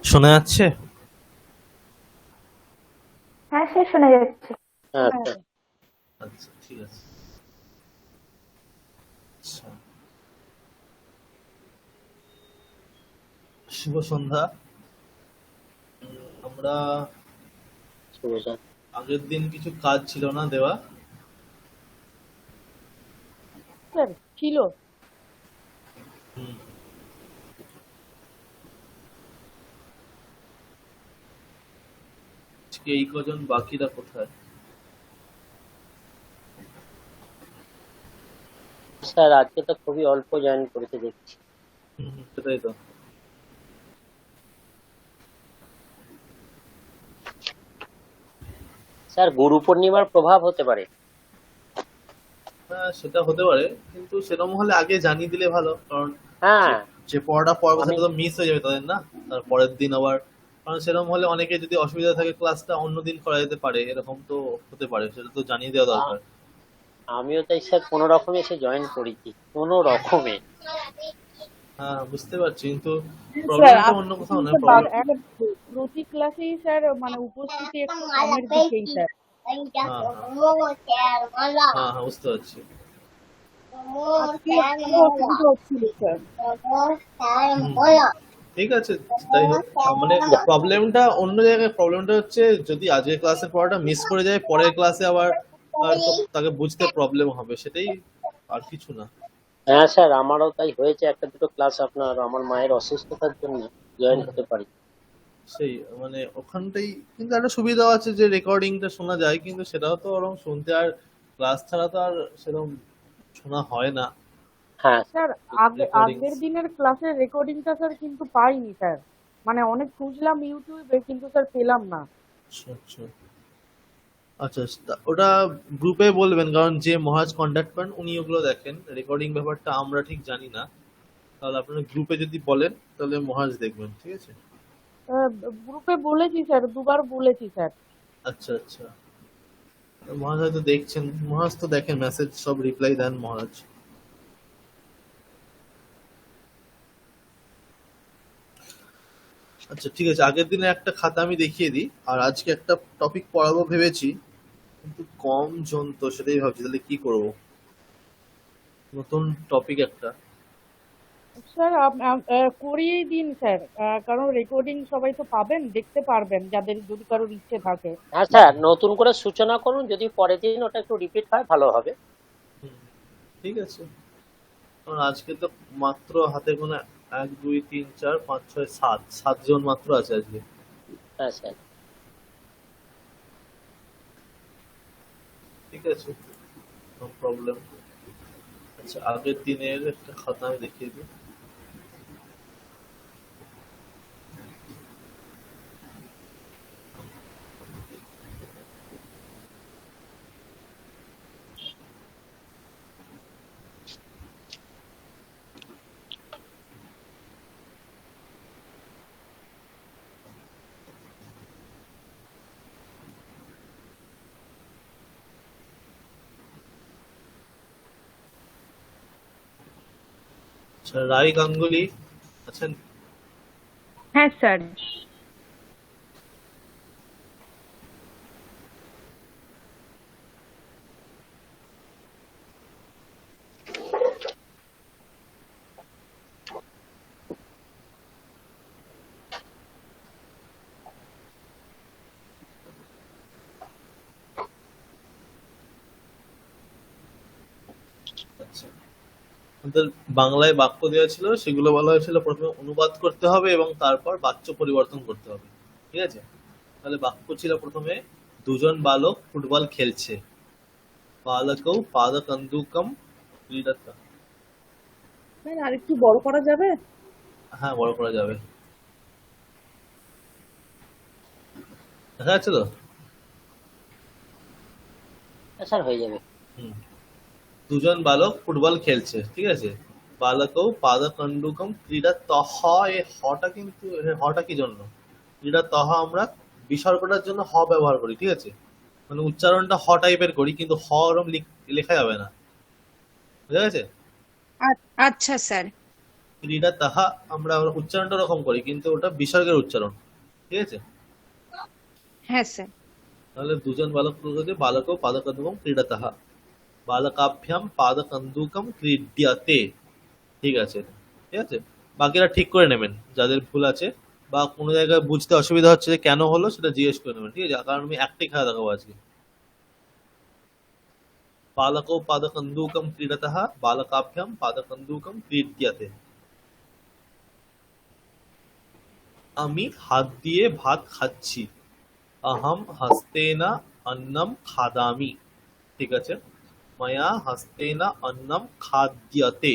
শোনা যাচ্ছে? হ্যাঁ, সে শোনা যাচ্ছে। আচ্ছা। আচ্ছা, ঠিক আছে। আচ্ছা, শুভ সন্ধ্যা। আমরা শুভ সন্ধ্যা। আগের দিন কিছু কাজ ছিল না দেওয়া। স্যার ছিল। হুম, আজকে এই কজন বাকিরা কোথায়? স্যার আজকে তো খুবই অল্প জয়েন করেছে দেখছি। সেটাই তো। স্যার গুরু পূর্ণিমার প্রভাব হতে পারে। হ্যাঁ, সেটা হতে পারে, কিন্তু সেরকম হলে আগে জানিয়ে দিলে ভালো, কারণ যে হ্যাঁ, যে পড়াটা পড়াবে আমি সেটা তো মিস হয়ে যাবে তাদের, না? তার পরের দিন আবার, কারণ সেরকম হলে অনেকে যদি অসুবিধা থাকে ক্লাসটা অন্যদিন করা যেতে পারে, এরকম তো হতে পারে, সেটা তো জানিয়ে দেওয়া আ- দরকার। আমিও তাই স্যার কোনো রকমে এসে জয়েন করেছি, কোনো রকমে। হ্যাঁ, বুঝতে পারছি, কিন্তু স্যার প্রবলেমটা অন্য আপনি কোথাও না, স্যার প্রবলেম। প্রতি ক্লাসেই স্যার মানে উপস্থিতি একটু কমের দিকেই স্যার। হ্যাঁ, হ্যাঁ, হ্যাঁ, হ্যাঁ, বুঝতে পারছি। আজকে একটু অসুবিধা হচ্ছিল স্যার। ঠিক আছে, তাই হোক। মানে প্রবলেমটা অন্য জায়গায়, প্রবলেমটা হচ্ছে যদি আজকের ক্লাসের পড়াটা মিস করে যায়, পরের ক্লাসে আবার তাকে বুঝতে প্রবলেম হবে, সেটাই, আর কিছু না। হ্যাঁ স্যার, আমারও তাই হয়েছে, একটা দুটো ক্লাস আপনার আমার মায়ের অসুস্থতার জন্য জয়েন হুম, হতে পারি। সেই মানে ওখানটাই কিন্তু একটা সুবিধা আছে যে রেকর্ডিংটা শোনা যায়, কিন্তু সেটাও তো ওরকম শুনতে, আর ক্লাস ছাড়া তো আর সেরকম শোনা হয় না। হ্যাঁ স্যার রেকর্ডিং। আগের দিনের ক্লাসের রেকর্ডিংটা স্যার কিন্তু পাইনি স্যার। মানে অনেক খুঁজলাম ইউটিউবে কিন্তু স্যার পেলাম না। আচ্ছা, আচ্ছা। আচ্ছা, ওটা গ্রুপে বলবেন, কারণ যে মহাজ কন্ট্যাক্ট করেন উনি ওগুলো দেখেন, রেকর্ডিং ব্যাপারটা আমরা ঠিক জানি না। তাহলে আপনারা গ্রুপে যদি বলেন তাহলে মহাজ দেখবেন, ঠিক আছে? গ্রুপে বলেছি স্যার, দুবার বলেছি স্যার। আচ্ছা, আচ্ছা। মহাজ হয়তো দেখছেন, মহাজ তো দেখেন, মেসেজ সব রিপ্লাই দেন মহাজ। আচ্ছা, ঠিক আছে, আগের দিনে একটা খাতা আমি দেখিয়ে দিই, আর আজকে একটা টপিক পড়াবো ভেবেছি, কিন্তু কম জন তো, সেটাই ভাবছি তাহলে কি করব। নতুন টপিক একটা। স্যার করিয়েই দিন স্যার। কারণ রেকর্ডিং সবাই তো পাবেন, দেখতে পারবেন যাদের যদি কারোর ইচ্ছে থাকে। হ্যাঁ স্যার, নতুন করে সূচনা করুন, যদি পরের দিন ওটা একটু রিপিট হয় ভালো হবে। হুম, ঠিক আছে। কারণ আজকে তো মাত্র হাতে গোনা 1 2 3 4 5 6 7 7 জন মাত্র আছে আজকে। হ্যাঁ স্যার। ঠিক আছে, নো প্রবলেম। আচ্ছা, আগের দিনের একটা খাতা আমি দেখিয়ে দিই। আচ্ছা, রাই গাঙ্গুলি আছেন? হ্যাঁ স্যার। আচ্ছা, আমাদের বাংলায় বাক্য দেওয়া ছিল, সেগুলো বলা হয়েছিল প্রথমে অনুবাদ করতে হবে এবং তারপর বাক্য পরিবর্তন করতে হবে, ঠিক আছে? তাহলে বাক্য ছিল প্রথমে, দুজন বালক ফুটবল খেলছে। বালকৌ পাদকন্দুকম ক্রীডতঃ। স্যার আর একটু বড় করা যাবে? হ্যাঁ, বড় করা যাবে। দেখা যাচ্ছে তো? হ্যাঁ স্যার, হয়ে যাবে। হুম। দুজন বালক ফুটবল খেলছে, ঠিক আছে? বালকৌ পাদকন্দুকম ক্রীডতঃ। এই হটা কিন্তু, হটা কি জন্য? ক্রীডতঃ আমরা বিসর্গটার জন্য হ ব্যবহার করি, ঠিক আছে? মানে উচ্চারণটা হ টাইপের করি, কিন্তু হ ওরম লেখা যাবে না। বুঝা গেছে? আচ্ছা স্যার। ক্রীড়া তাহা আমরা উচ্চারণটা ওরকম করি, কিন্তু ওটা বিসর্গের উচ্চারণ, ঠিক আছে? হ্যাঁ স্যার। তাহলে দুজন বালক পুরুষকে বালকও পাদকন্দুকম ক্রীড়া তাহা, বালকাভ্যাম পাদকন্দুকম ক্রীড্যতে। ঠিক আছে, ঠিক আছে, বাকিরা ঠিক করে নেবেন যাদের ভুল আছে, বা কোনো জায়গায় বুঝতে অসুবিধা হচ্ছে যে কেন হলো সেটা জিজ্ঞেস করে নেবেন, ঠিক আছে? কারণ আমি একটাই খেলা দেখাবো আজকে। বালকও পাদকন্দুকম ক্রীডতः, বালকাভ্যাম পাদকন্দুকম ক্রীড্যতে। আমি হাত দিয়ে ভাত খাচ্ছি, अहम हस्तेन अन्नम खादामि। ঠিক আছে, मया हस्तेन अन्नम खाद्यते,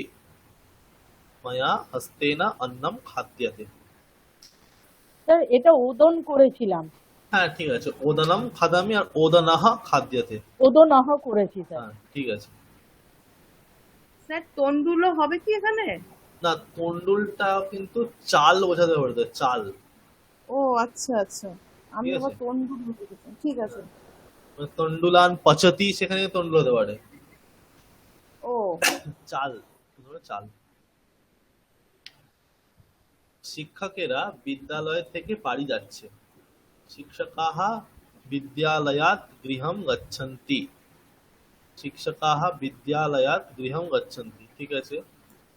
मया हस्तेन अन्नम खाद्यते। স্যার এটা ওদন করেছিলাম, হ্যাঁ ঠিক আছে, ওদনম খাদামি আর ওদনাহ খাদ্যতে। ওদনহ করেছি স্যার। হ্যাঁ ঠিক আছে। স্যার তন্ডুলও হবে কি এখানে? না, তন্ডুলটা কিন্তু চাল বোঝাতে পারবে, চাল। ও আচ্ছা আচ্ছা, আমি ঠিক আবার আছে। তন্ডুল বুঝেছি। ঠিক আছে। তন্ডুলান পচতি, সেখানে তন্ডুল হতে পারে। ও চাল, চাল। শিক্ষকেরা বিদ্যালয় থেকে বাড়ি যাচ্ছে, শিক্ষকাः বিদ্যালয়াৎ গৃহं গচ্ছন্তি, শিক্ষকাः বিদ্যালয়াৎ গৃহं গচ্ছন্তি। ঠিক আছে,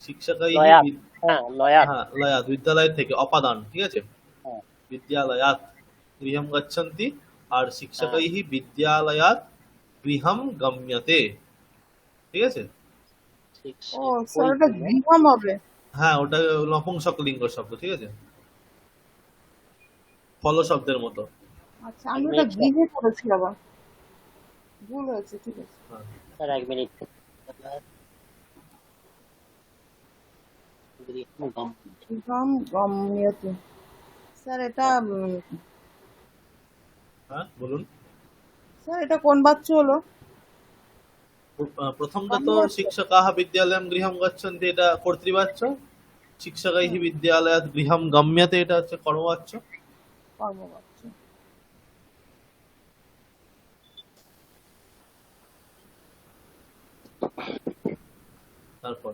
শিক্ষকাইः লয়াত, হ্যাঁ লয়াত, হ্যাঁ লয়াৎ বিদ্যালয় থেকে, অপাদান, ঠিক আছে? হ্যাঁ, বিদ্যালয়াৎ গৃহं গচ্ছন্তি, আর শিক্ষকাইः বিদ্যালয়াৎ গৃহं গম্যতে। ঠিক আছে? ঠিক ও সেই স্যার ওই ওটা তো। গৃহম হবে। হ্যাঁ, ওটা নপুংসক লিঙ্গ শব্দ, ঠিক আছে? ফল শব্দের মতো। আচ্ছা আমি এক ওটা মিনিট স্যার, গৃহে করেছি আবার, ভুল হয়েছে। ঠিক আছে। হ্যাঁ। স্যার এক মিনিট। গৃহম গম্যতে। স্যার এটা হ্যাঁ বলুন। স্যার এটা কোন বাচ্চ হলো? প্রথমটা তো গম্যতে। শিক্ষকাः বিদ্যালয়ं গৃহं গচ্ছন্তি, এটা কর্তৃবাচ্য। শিক্ষকাইः বিদ্যালয়াৎ গৃহं গম্যতে, এটা হচ্ছে কর্মবাচ্য। কর্মবাচ্য। তারপর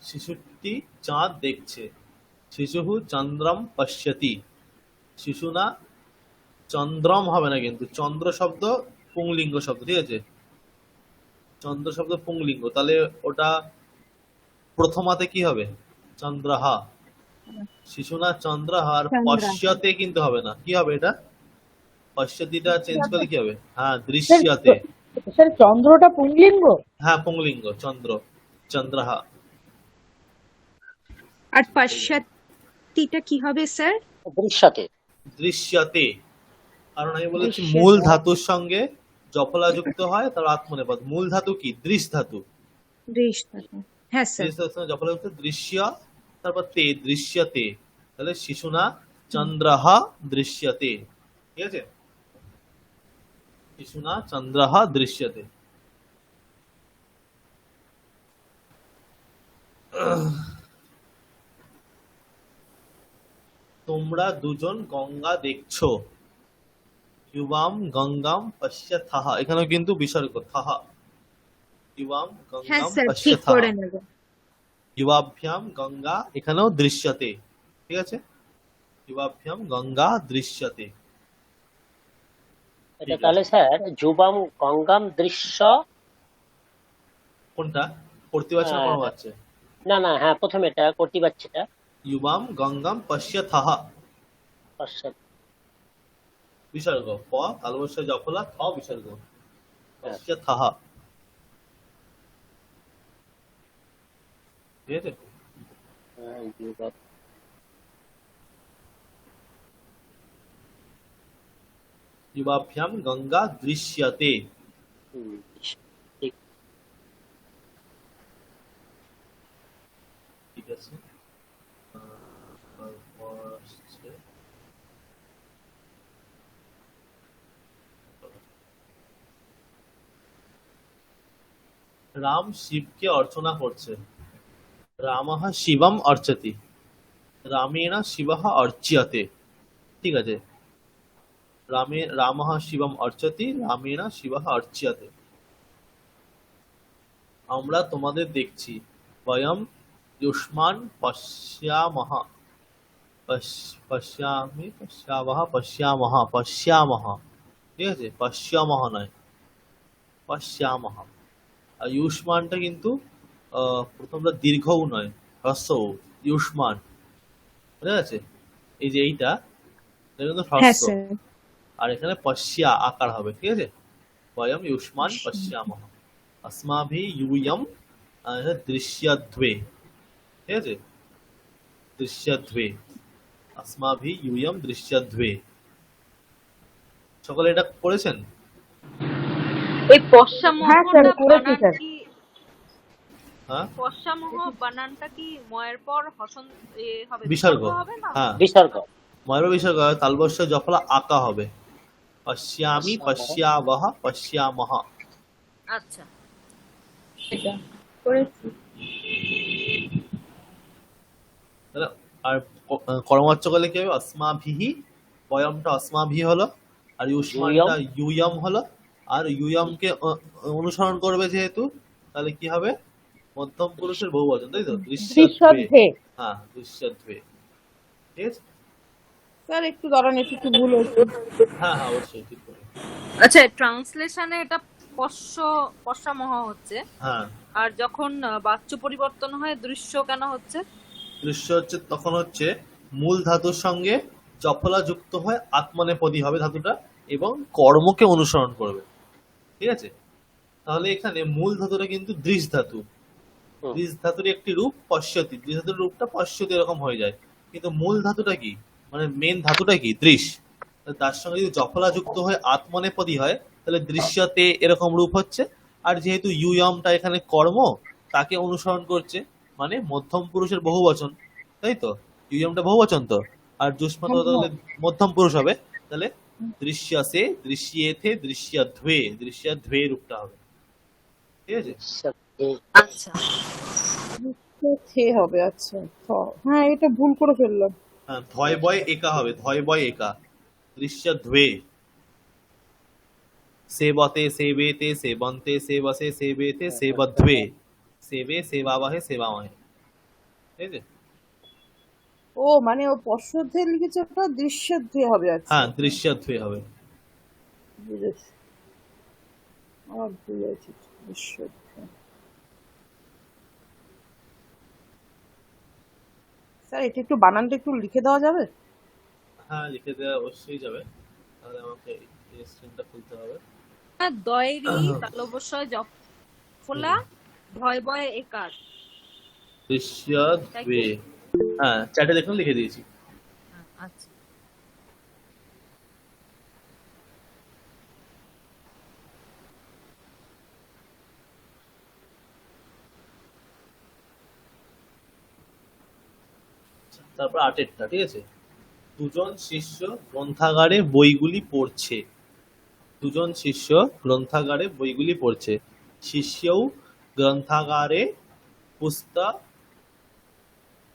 শিশুটি চাঁদ দেখছে, শিশুঃ চন্দ্রম পশ্যতি। শিশু না, চন্দ্রম হবে না কিন্তু, চন্দ্র শব্দ পুংলিঙ্গ শব্দ, ঠিক আছে? চন্দ্র শব্দ পুংলিঙ্গ, তাহলে ওটা প্রথমাতে কি হবে? চন্দ্রহা। শিশু না চন্দ্রহা, আর পশ্যতে কিন্তু হবে না, কি হবে এটা? পশ্যতিটা চেঞ্জ করলে কি হবে? হ্যাঁ, দৃশ্যতে। স্যার চন্দ্রটা পুংলিঙ্গ? হ্যাঁ পুংলিঙ্গ, চন্দ্র, চন্দ্রহা। আর পশ্চাতিটা কি হবে স্যার? দৃশ্যতে। দৃশ্যতে, কারণ আমি বলেছি দৃশ্যতে। মূল ধাতুর সঙ্গে জফলা যুক্ত হয়, তার আত্মনেপদ। মূল ধাতু কি? দৃশ ধাতু। দৃশ্যতে। হ্যাঁ স্যার। দৃশ ধাতুর সঙ্গে জফলা যুক্ত, দৃশ্য, তারপর তে, দৃশ্যতে। তাহলে শিশু না চন্দ্রহা দৃশ্যতে, ঠিক আছে? শিশু না চন্দ্রহা দৃশ্যতে। তোমরা দুজন গঙ্গা দেখছো, ইউবাম গঙ্গাম পশ্যথः, এখানেও কিন্তু বিসর্গ থাহা। ইউবাম হ্যাঁ গঙ্গাম স্যার, ঠিক পশ্যথः, করে নেব। ইউবাভ্যাম গঙ্গা, এখানেও দৃশ্যতে, ঠিক আছে? ইউবাভ্যাম গঙ্গা দৃশ্যতে। এটা ঠিক তাহলে আছে, স্যার যুবাম গঙ্গাম দৃশ্য, কোনটা কর্তৃবাচ্য না কর্মবাচ্য? না না হ্যাঁ প্রথম এটা কর্তৃবাচ্যটা। ইউবাম গঙ্গাম পশ্যথः, পশ্চাৎ, বিসর্গ প, তালবস্য জফলা, থ বিসর্গ, হ্যাঁ, পশ্যথः, ঠিক আছে? হ্যাঁ, যুবাম। ইউবাভ্যাম গঙ্গা দৃশ্যতে। হুম, ঠিক। ঠিক আছে, তারপর আসছে রাম শিবকে অর্চনা করছে, রামঃ শিবম অর্চতি, রামেণ শিবঃ অর্চ্যতে। ঠিক আছে, রামঃ শিবম অর্চতি, রামেণ শিবঃ অর্চ্যতে। আমরা তোমাদের দেখছি, বয়ম युष्मान् पश्यामः पश्यामि पश्यावः पश्यामः पश्यामः, ঠিক আছে, পশ্যামহ নয়, পশ্যামহ। আর ইউষ্মানটা কিন্তু প্রথমটা দীর্ঘও নয়, হ্রস্বও, ইউষ্মান, বুঝা গেছে? এই যে এইটা, এটা কিন্তু হ্যাঁ হ্রস্ব, স্যার। আর এখানে পশ্যা আকার হবে, ঠিক আছে, বয়ম ইউষ্মান পশ্যামহ, अस्माभि यूयम दृश्यध्वे, ঠিক আছে, দৃশ্যধ্বে, अस्माभि यूयम दृश्यध्वे। সকলে এটা পড়েছেন? এই পশ্চামহটা হ্যাঁ স্যার, করেছি বানান স্যার। কি, হ্যাঁ, পশ্চামহ বানানটা কি ময়ের পর হসন হবে, বিসর্গ, হবে না? হ্যাঁ, বিসর্গ। ময়ূর বিসর্গ হবে, তালবস্য জফলা আঁকা হবে, পশ্যামি পশ্যাবহ পশ্যামহ। আচ্ছা, করেছি। তাহলে আর কর্মবাচ্য করলে কি হবে? अस्माभिः, বয়মটা अस्माभि হলো, আর ইউষ্মানটা ইউয়ম হলো, আর ইউয়মকে অনুসরণ করবে যেহেতু, তাহলে কি হবে? মধ্যম পুরুষের বহুবচন, তাই তো, দৃশ্যধ্বে। দৃশ্যধ্বে। হ্যাঁ, দৃশ্যধ্বে, ঠিক আছে। স্যার একটু দাঁড়ান, একটু ভুল হয়েছে। হ্যাঁ হ্যাঁ, অবশ্যই ঠিক করে। আচ্ছা, ট্রান্সলেশনে এটা পশ্চামহ হচ্ছে, হ্যাঁ, আর যখন বাচ্য পরিবর্তন হয় দৃশ্য কেন হচ্ছে? দৃশ্য হচ্ছে তখন হচ্ছে মূল ধাতুর সঙ্গে জফলা যুক্ত হয়, আত্মনেপদী হবে ধাতুটা, এবং কর্মকে অনুসরণ করবে, ঠিক আছে। তাহলে এখানে মূল ধাতুটা কিন্তু দৃশ ধাতু, হুম। দৃশ ধাতুর একটি রূপ পশ্যতি, দৃশ ধাতুর রূপটা পশ্যতি এরকম হয়ে যায়, কিন্তু মূল ধাতুটা কি, মানে মেন ধাতুটা কি, দৃশ, তার সঙ্গে যদি জফলা যুক্ত হয়ে আত্মনেপদী হয়, তাহলে দৃশ্যতে এরকম রূপ হচ্ছে। আর যেহেতু ইউয়মটা এখানে কর্ম, তাকে অনুসরণ করছে, মানে মধ্যম পুরুষের বহুবচন, তাই তো, ইউয়মটা বহুবচন তো, আর যুষ্মান্ত তাহলে মধ্যম পুরুষ হবে, তাহলে দৃশ্যসে দৃশ্যেথে দৃশ্যধ্বে, দৃশ্যধ্বে রূপটা হবে, ঠিক আছে। দৃশ্যধ্বে। আচ্ছা, থে হবে, আচ্ছা। হ্যাঁ, এটা ভুল করে ফেললাম। হ্যাঁ, ধয় বয় একা হবে, ধয় বয় একা, দৃশ্যধ্বে। সেবতে সেবেতে সেবন্তে সেবসে সেবেতে সেবধ্বে, সেবে সেবাবহে সেবামহে, ঠিক আছে। ও মানে ও পশ্চাধ্বে লিখেছে, ওটা দৃশ্যধ্বে হবে। আচ্ছা, হ্যাঁ, দৃশ্যধ্বে হবে। বুঝেছি, আমার ভুল হয়েছে। দৃশ্যধ্বে। স্যার এটা একটু বানানটা একটু লিখে দেওয়া যাবে? হ্যাঁ, লিখে দেওয়া অবশ্যই যাবে, তাহলে আমাকে এই স্ক্রিনটা খুলতে হবে। দয়েরি তালবস্যয় জফলা ভয় ভয় একার, দৃশ্যধ্বে, হ্যাঁ, চ্যাটে দেখুন লিখে দিয়েছি। আচ্ছা, তারপর আটেরটা, ঠিক আছে, দুজন শিষ্য গ্রন্থাগারে বইগুলি পড়ছে, দুজন শিষ্য গ্রন্থাগারে বইগুলি পড়ছে, শিষ্যও গ্রন্থাগারে পুস্তক,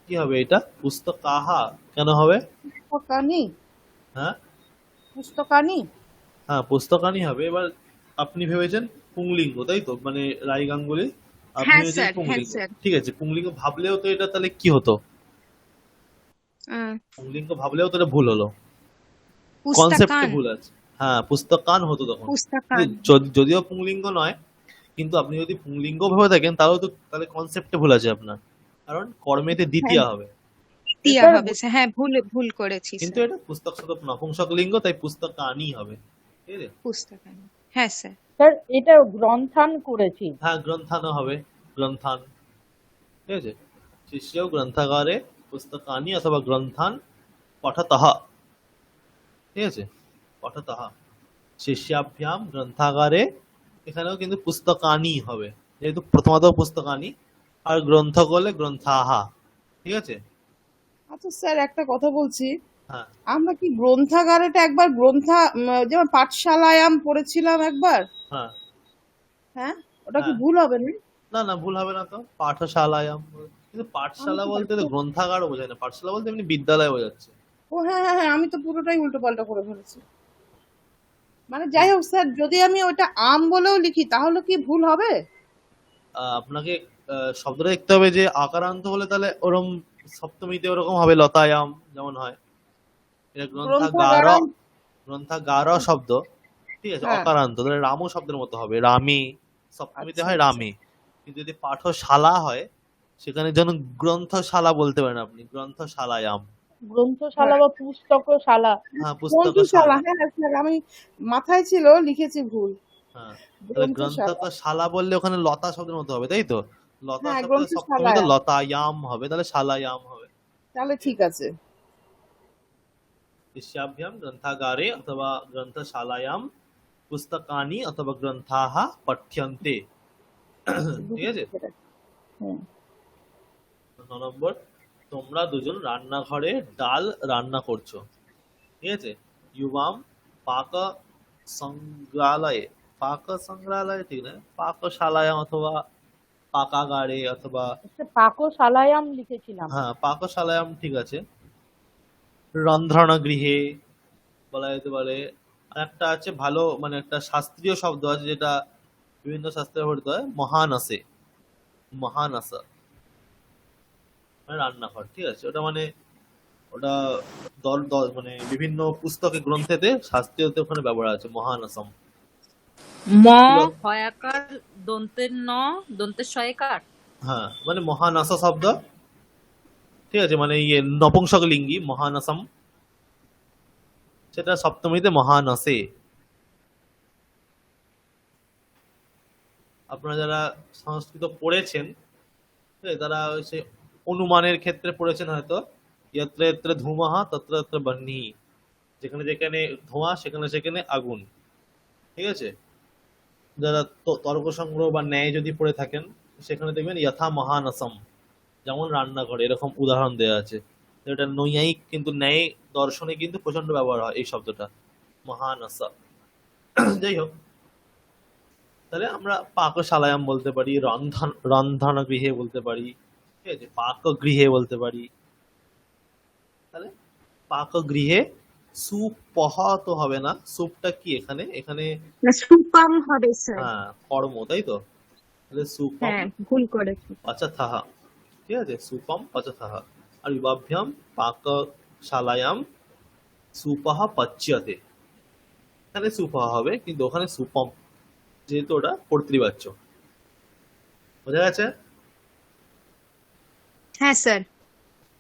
কি হবে এটা, পুস্তকাহা কেন হবে? পুস্তকানি। হ্যাঁ পুস্তকানি। হ্যাঁ, পুস্তকানি হবে। এবার আপনি ভেবেছেন পুংলিঙ্গ, তাই তো, মানে রাই গাঙ্গুলি, আপনি হ্যাঁ ভেবেছেন স্যার, হ্যাঁ পুংলিঙ্গ, স্যার। ঠিক আছে, পুংলিঙ্গ ভাবলেও তো এটা তাহলে কি হতো, আহ, পুংলিঙ্গ ভাবলেও তো এটা ভুল হলো, কনসেপ্টে পুস্তকান, ভুল আছে। হ্যাঁ, পুস্তকান হতো তখন, পুস্তকান। কিন্তু যদিও পুংলিঙ্গ নয়, কিন্তু আপনি যদি পুংলিঙ্গ ভেবে থাকেন তাহলে তো, তাহলে কনসেপ্টে ভুল আছে আপনার, কারণ কর্মেতে দ্বিতীয়া হবে, দিয়া এটার হবে স্যার, হ্যাঁ ভুল করেছি কিন্তু স্যার। এটা পুস্তক শতক নপুংসক লিঙ্গ, তাই পুস্তকানি হবে, ঠিক আছে। পুস্তকান, হ্যাঁ স্যার। স্যার এটা গ্রন্থান করেছি। হ্যাঁ, গ্রন্থানও হবে, গ্রন্থান, ঠিক আছে। শিষ্যও গ্রন্থাগারে পুস্তকানি অথবা গ্রন্থান পঠতঃ, ঠিক আছে, পঠতঃ, শিষ্যাভ্যাম গ্রন্থাগারে, এখানেও কিন্তু পুস্তকানি হবে, যেহেতু প্রথমত পুস্তকানি, আর গ্রন্থ করলে গ্রন্থাহা, ঠিক আছে। আচ্ছা স্যার, একটা কথা বলছি, হ্যাঁ আমরা কি গ্রন্থাগারেটা একবার যেমন পাঠশালায়াম পড়েছিলাম একবার, হ্যাঁ, হ্যাঁ ওটা কি হ্যাঁ। ভুল হবে না? না না, ভুল হবে না তো, পাঠশালায়াম, কিন্তু পাঠশালা আমি তো বলতে তো গ্রন্থাগারও বোঝায় না, পাঠশালা বলতে এমনি বিদ্যালয় বোঝাচ্ছে। ও হ্যাঁ হ্যাঁ হ্যাঁ, আমি তো পুরোটাই উল্টো পাল্টা করে ফেলেছি। মানে যাই হোক স্যার, যদি আমি ওটা আম বলেও লিখি তাহলে কি ভুল হবে? আপনাকে শব্দটা দেখতে হবে যে আকারান্ত হলে তাহলে ওরম সপ্তমীতে ওরকম হবে লতায়াম যেমন হয়। এটা গ্রন্থাগার, গ্রন্থাগারাম। গ্রন্থাগার শব্দ, ঠিক আছে, হ্যাঁ। অকারান্ত, তাহলে রামও শব্দের মতো হবে, রামে, সপ্তমীতে আচ্ছা হয় আচ্ছা। রামে। কিন্তু যদি পাঠশালা হয় সেখানে যেন গ্রন্থশালা বলতে পারেন আপনি, গ্রন্থশালায়াম। গ্রন্থশালা হ্যাঁ, বা পুস্তকশালা। হ্যাঁ, গ্রন্থশালা, পুস্তকশালা। হ্যাঁ হ্যাঁ, স্যার আমি মাথায় ছিল, লিখেছি ভুল। হ্যাঁ, তাহলে গ্রন্থশালা, গ্রন্থশালা বললে ওখানে লতা শব্দের মতো হবে, তাই তো? লতার হ্যাঁ সাথে সপ্তমীতে গ্রন্থশালায়। লতায়াম হবে, তাহলে শালায়াম হবে। তাহলে ঠিক আছে। शिष्याभ्याम ग्रंथागारे अथवा ग्रंथशालायाम पुस्तकानि अथवा ग्रंथाः पठ्यन्ते। ঠিক আছে। হুম। 9 নম্বর, তোমরা দুজন রান্নাঘরে ডাল রান্না করছো, ঠিক আছে। युवाम पाक संग्रहालये, पाक संग्रहालय ঠিক না, পাকশালায় অথবা পাকাগারে অথবা, একটা পাকশালায়াম লিখেছিলাম। হ্যাঁ পাকশালায়াম ঠিক আছে। রন্ধ্রণগৃহে বলা যেতে পারে। আর একটা আছে ভালো, মানে একটা শাস্ত্রীয় শব্দ আছে যেটা বিভিন্ন শাস্ত্রে ব্যবহৃত হয়, মহানাসে, মহানাসা মানে রান্নাঘর, ঠিক আছে। ওটা মানে ওটা মানে বিভিন্ন পুস্তকে গ্রন্থেতে শাস্ত্রীয়তে ওখানে ব্যবহার আছে মহানাসম। ম হয়াকার দন্তের ন দন্তের শয়কার। হ্যাঁ মানে মহানাসা শব্দ, ঠিক আছে, মানে ইয়ে নপুংসক লিঙ্গি মহানাসম, সেটা সপ্তমীতে মহানাসে। আপনারা যারা সংস্কৃত পড়েছেন, ঠিক আছে, তারা সেই অনুমানের ক্ষেত্রে পড়েছেন হয়তো, यत्र यत्र धूमः तत्र तत्र बह्निः, যেখানে যেখানে ধোঁয়া সেখানে সেখানে আগুন, ঠিক আছে। যারা তর্ক সংগ্রহ বা ন্যায় যদি পড়ে থাকেন সেখানে দেখবেন যথা মহানসম, যেমন রান্নাঘরে, এরকম উদাহরণ দেওয়া আছে। এটা নৈয়ায়িক কিন্তু ন্যায় দর্শনে কিন্তু প্রচন্ড ব্যবহার হয় এই শব্দটা মহানসা। যাই হোক, তাহলে আমরা পাকশালায়াম বলতে পারি, রন্ধন গৃহে বলতে পারি, ঠিক আছে, পাকগৃহে বলতে পারি। তাহলে পাকগৃহে সুপহ তো হবে না, সুপটা কি এখানে, এখানে সুপাম হবে স্যার। হ্যাঁ কর্ম, তাই তো। তাহলে সুপম হ্যাঁ, ভুল করেছি। পচথः, ঠিক আছে, সুপম পচথः। আর বিভাভ্যাম পাকশালায়াম সুপহ পচ্যতে, এখানে সুপহ হবে কিন্তু ওখানে সুপম, যেহেতু ওটা কর্তৃবাচ্য। বোঝা গেছে? হ্যাঁ স্যার।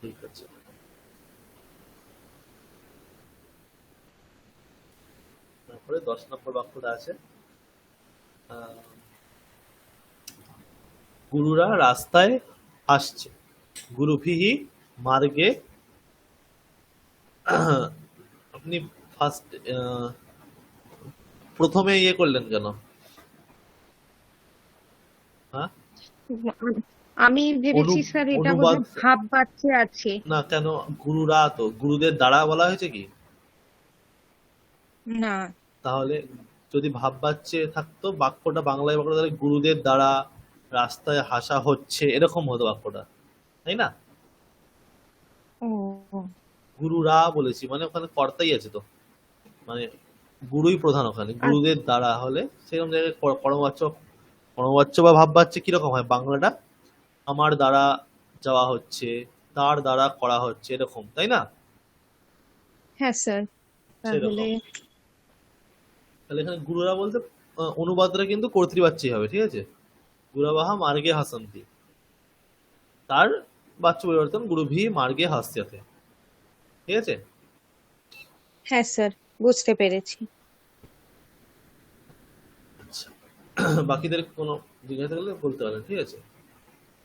ঠিক আছে। তারপরে 10 নম্বর বাক্যটা আছে, গুরুরা রাস্তায় আসছে, গুরুভিহি মার্গে। আপনি ফার্স্ট প্রথমে ইয়ে করলেন কেন? হ্যাঁ, আমি ভেবেছি স্যার এটা অনুবাদ বোধহয় ভাব বাচ্চে আছে। না কেন, গুরুরা তো গুরুদের দ্বারা বলা হয়েছে কি? না। তাহলে যদি ভাব বাচ্চে থাকতো বাক্যটা, বাংলায় বাক্যটা, তাহলে গুরুদের দ্বারা রাস্তায় হাসা হচ্ছে এরকম হতো বাক্যটা, তাই না? ও, গুরুরা বলেছি মানে ওখানে কর্তাই আছে তো, মানে গুরুই প্রধান ওখানে, গুরুদের দ্বারা হলে সেরকম জায়গায় পরমবাচ্য, পরমবাচ্য বা ভাববাচ্য কিরকম হয় বাংলাটা, আমার দ্বারা যাওয়া হচ্ছে, তার দ্বারা করা হচ্ছে, এরকম, তাই না? হ্যাঁ স্যার। তাহলে সেরকম। তাহলে এখানে গুরুরা বলতে অনুবাদটা কিন্তু কর্তৃবাচ্যই হবে, ঠিক আছে। গুরবাহা মার্গে হাসন্তি, তার বাচ্য পরিবর্তন গুরুভি মার্গে হাস্যাতে, ঠিক আছে। হ্যাঁ স্যার, বুঝতে পেরেছি। আচ্ছা, বাকিদের কোনো জিজ্ঞাসা করলে বলতে পারেন, ঠিক আছে।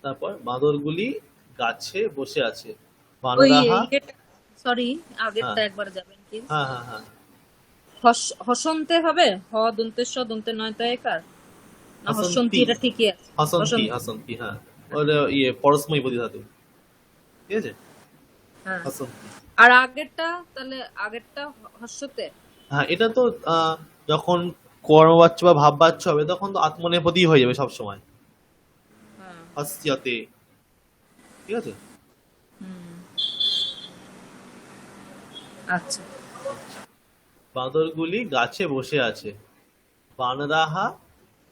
তারপর বাঁদরগুলি গাছে বসে আছে, ওই বানরাহা, সরি, আগেরটা হ্যাঁ একবার যাবেন কি? হ্যাঁ হ্যাঁ হ্যাঁ, হসন্তে হবে, হ দন্তের স দন্তের নয় তয়কার, না হসন্তি? হাসন্তি, এটা ঠিকই আছে। হাসন্তি, হসন্তি, হাসন্তি, হ্যাঁ ওটা ইয়ে পরস্মৈ প্রতিধাতু, ঠিক আছে, হ্যাঁ। হাসন্তি। আর আগেরটা তাহলে, আগেরটা হস্যতে। হ্যাঁ এটা তো যখন কর্মবাচ্য বা ভাববাচ্য হবে তখন তো আত্মনেপদী হয়ে যাবে সব সময়, হ্যাঁ। হাস্যাতে, ঠিক আছে। হুম। আচ্ছা। বাঁদরগুলি গাছে বসে আছে, বানরাহা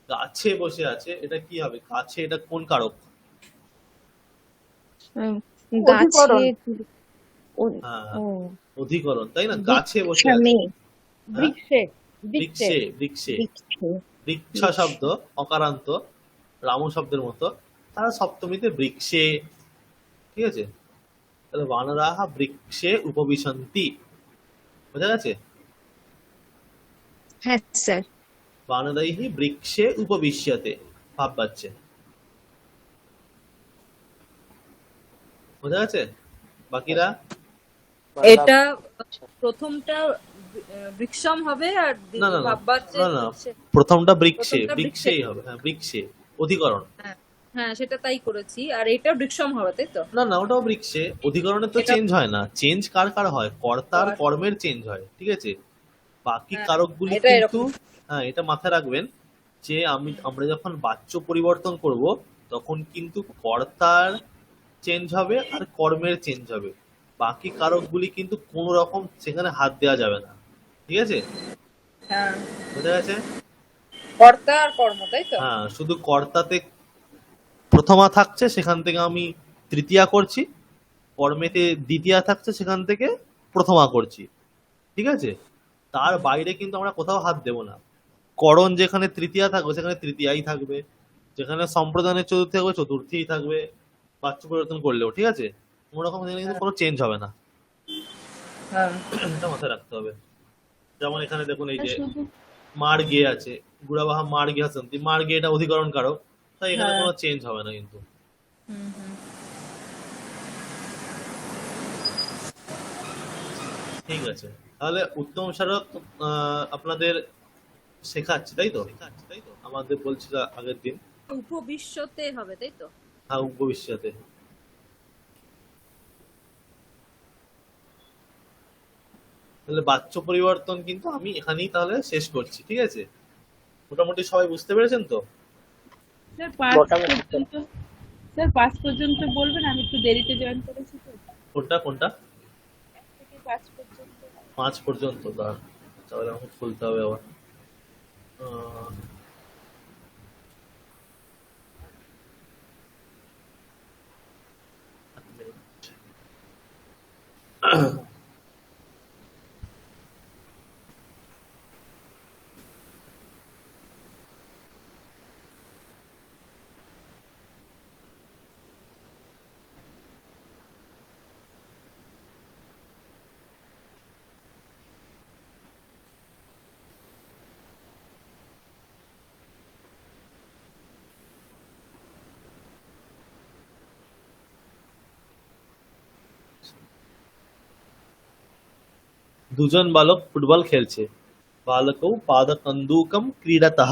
গাছে বসে আছে, এটা কি হবে? গাছে, এটা কোন কারক? উম, অধিকরণ। গাছে ও- হ্যাঁ, ও অধিকরণ, তাই না? গাছে বসে আছে। বৃক্ষমে হ্যাঁ, বৃক্ষে বৃক্ষে বৃক্ষে, বৃক্ষে। বৃক্ষে বৃক্ষা শব্দ অকারান্ত, রাম শব্দের মতো, তারা সপ্তমীতে বৃক্ষে, ঠিক আছে? তাহলে বানরাহা বৃক্ষে উপবিশন্তি, বোঝা গেছে? হ্যাঁ স্যার। বানরাইহি বৃক্ষে উপবিশ্যতে, ভাব পাচ্ছে, বোঝা গেছে? বাকিরা এটা প্রথমটা বৃক্ষম হবে আর না না না ভাববাচ্চে না না, প্রথমটা বৃক্ষে, প্রথমটা বৃক্ষেই বৃক্ষে। হবে, হ্যাঁ বৃক্ষে, অধিকরণ। হ্যাঁ সেটা তাই করেছি, আর এটা বৃক্ষম হবে তাই তো? না না, ওটাও বৃক্ষে। অধিকরণের তো এটা- চেঞ্জ হয় না, চেঞ্জ কার কার হয়? কর্তার কর- কর্মের চেঞ্জ হয়, ঠিক আছে? বাকি হ্যাঁ, কারকগুলি এটা কিন্তু, এরকম। হ্যাঁ এটা মাথায় রাখবেন যে আমরা যখন বাচ্য পরিবর্তন করব তখন কিন্তু কর্তার চেঞ্জ হবে আর কর্মের চেঞ্জ হবে। বাকি কারকগুলি কিন্তু কোন রকম সেখানে হাত দেওয়া যাবে না, ঠিক আছে? হ্যাঁ, বোঝা গেছে? কর্তা আর কর্ম তাই তো? হ্যাঁ, শুধু কর্তাতে প্রথমা থাকছে, সেখান থেকে আমি তৃতীয়া করছি, কর্মেতে দ্বিতীয়া থাকছে, সেখান থেকে প্রথমা করছি, ঠিক আছে? তার বাইরে কিন্তু আমরা কোথাও হাত দেব না। করণ যেখানে তৃতীয়া থাকবে সেখানে তৃতীয়াই থাকবে, যেখানে সম্প্রদানের চতুর্থী থাকবে চতুর্থীই থাকবে, বাচ্য পরিবর্তন করলেও, ঠিক আছে? কোনো রকম এখানে কিন্তু কোনো চেঞ্জ হবে না, হ্যাঁ, এটা মাথায় রাখতে হবে। যেমন এখানে দেখুন, এই যে শুধু মার গে আছে, গুড়াবাহা মার গে হাসন্তি, মার গে এটা অধিকরণ কারক, তাই এখানে হ্যাঁ। কোনো চেঞ্জ হবে না কিন্তু। হুম, হুম। ঠিক আছে, তাহলে উত্তম স্মারক আপনাদের শেখাচ্ছি, তাই তো? আমাদের বলছিল আগের দিন, উপবিশ্বতে হবে তাই তো? হ্যাঁ ভবিষ্যতে। তাহলে বাচ্য পরিবর্তন কিন্তু আমি এখানেই তাহলে শেষ করছি, ঠিক আছে? মোটামুটি সবাই বুঝতে পেরেছেন তো? স্যার 5 মোটামুটি পর্যন্ত, স্যার 5 পর্যন্ত বলবেন, আমি একটু দেরিতে জয়েন করেছি তো। কোনটা কোনটা? 1 থেকে 5 পর্যন্ত। 5 পর্যন্ত, তাহলে আমাকে খুলতে হবে আবার। আহ, এক মিনিট। দুজন বালক ফুটবল খেলছে, বালকৌ পাদকন্দুকম ক্রীড়াতঃ,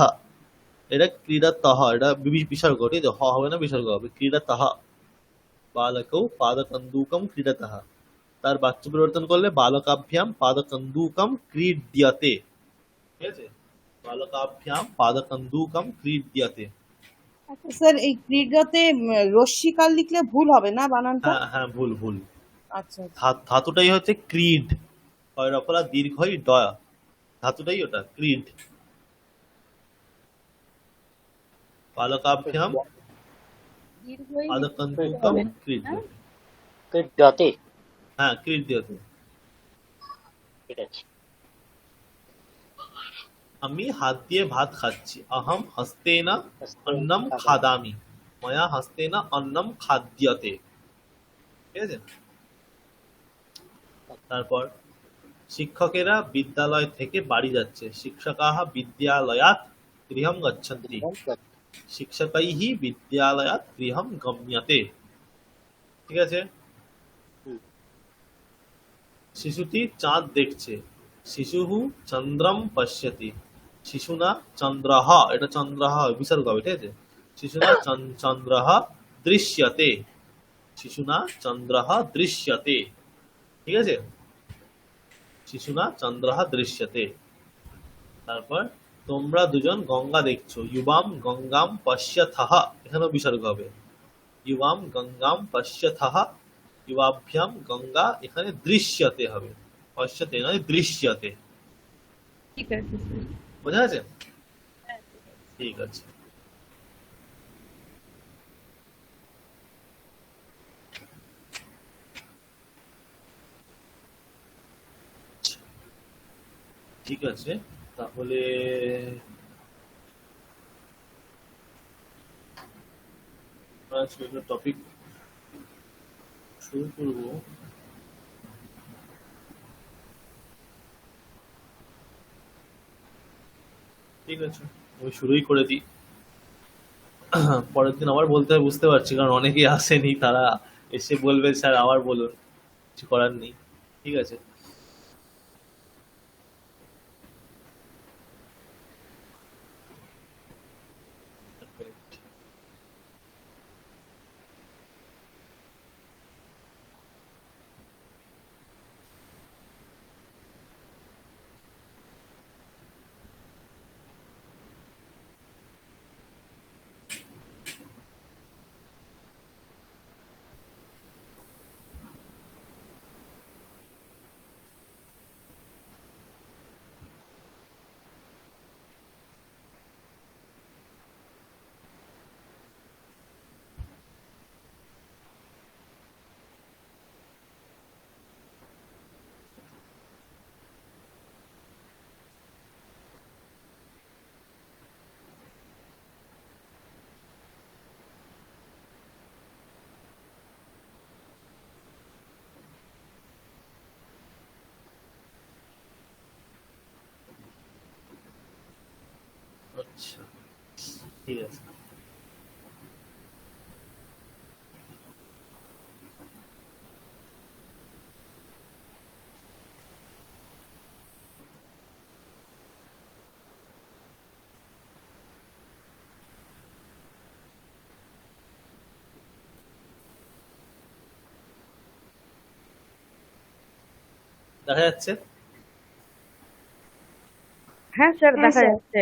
এটা ক্রীড়াতঃ, এটা বিসর্গ, ঠিক আছে? হ হবে না, বিসর্গ হবে, ক্রীড়াতঃ। বালকৌ পাদকন্দুকম ক্রীড়াতঃ, তার বাচ্য পরিবর্তন করলে বালকাভ্যাম পাদকন্দুকম ক্রীড্যতে, ঠিক আছে? বালকাভ্যাম পাদকন্দুকম ক্রীড্যতে। আচ্ছা স্যার, এই ক্রীড়াতে রস্যিকাল লিখলে ভুল হবে না বানানটা? হ্যাঁ হ্যাঁ, ভুল ভুল। আচ্ছা ধাতুটাই হচ্ছে ক্রিড, হয় রফলা দীর্ঘই ডয়া, ধাতুটাই ওটা ক্রিড। বালকাভ্যাম দীর্ঘই পাদকন্দুকম ক্রীড্যতে, ডতে, হ্যাঁ ক্রীড্যতে। ঠিক আছে। আমি হাত দিয়ে ভাত খাচ্ছি, অহম হস্তেনা অন্নম খাদামি, ময়া হস্তেনা অন্নম খাদ্যতে, ঠিক আছে? তারপর শিক্ষকেরা বিদ্যালয় থেকে বাড়ি যাচ্ছে, শিক্ষকাः বিদ্যালয়াৎ গৃহং গচ্ছন্তি, শিক্ষকৈः বিদ্যালয়াৎ গৃহং গম্যতে, ঠিক আছে? শিশুটি চাঁদ দেখছে, শিশুহু চন্দ্রম পশ্যতি, শিশুনা চন্দ্রঃ, এটা চন্দ্রঃ বিসর্গ হবে, ঠিক আছে? শিশুনা চন্দ্রঃ দৃশ্যতে, শিশুনা চন্দ্রঃ দৃশ্যতে, ঠিক আছে? শিশুনা চন্দ্রঃ দৃশ্যতে। তারপর তোমরা দুজন গঙ্গা দেখছো, ইউবাম গঙ্গাম পশ্যথঃ, এখানেও বিসর্গ হবে, ইউবাম গঙ্গাম পশ্যথঃ, ইউবাভ্যাম গঙ্গা, এখানে দৃশ্যতে হবে, পশ্যতে নয় দৃশ্যতে, ঠিক আছে স্যার। বোঝা গেছে? ঠিক আছে। ঠিক আছে, তাহলে টপিক শুরু করবো। ঠিক আছে, আমি শুরুই করে দিই। পরের দিন আবার বলতে হয় বুঝতে পারছি, কারণ অনেকেই আসেনি, তারা এসে বলবে স্যার আবার বলুন, কিছু করার নেই। ঠিক আছে, আচ্ছা, ঠিক আছে। দেখা যাচ্ছে? হ্যাঁ স্যার, হ্যাঁ দেখা স্যার। যাচ্ছে।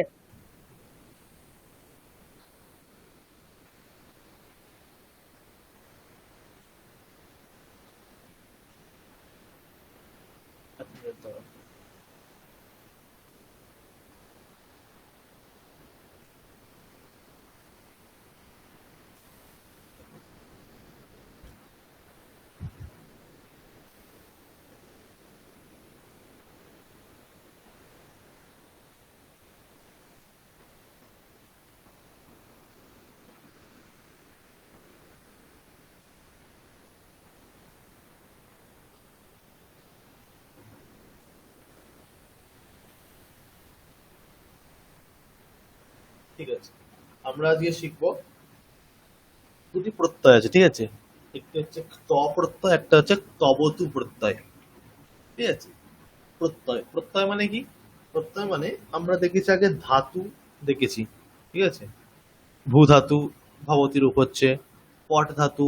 ঠিক আছে, আমরা আজকে শিখবো দুটি প্রত্যয় আছে। ঠিক আছে, একটি হচ্ছে ত প্রত্যয়, একটা হচ্ছে তবতু প্রত্যয়। ঠিক আছে, প্রত্যয়, প্রত্যয় মানে কি? প্রত্যয় মানে আমরা দেখেছি আগে ধাতু দেখেছি। ঠিক আছে, ভূ ধাতু ভবতী রূপ হচ্ছে, পট ধাতু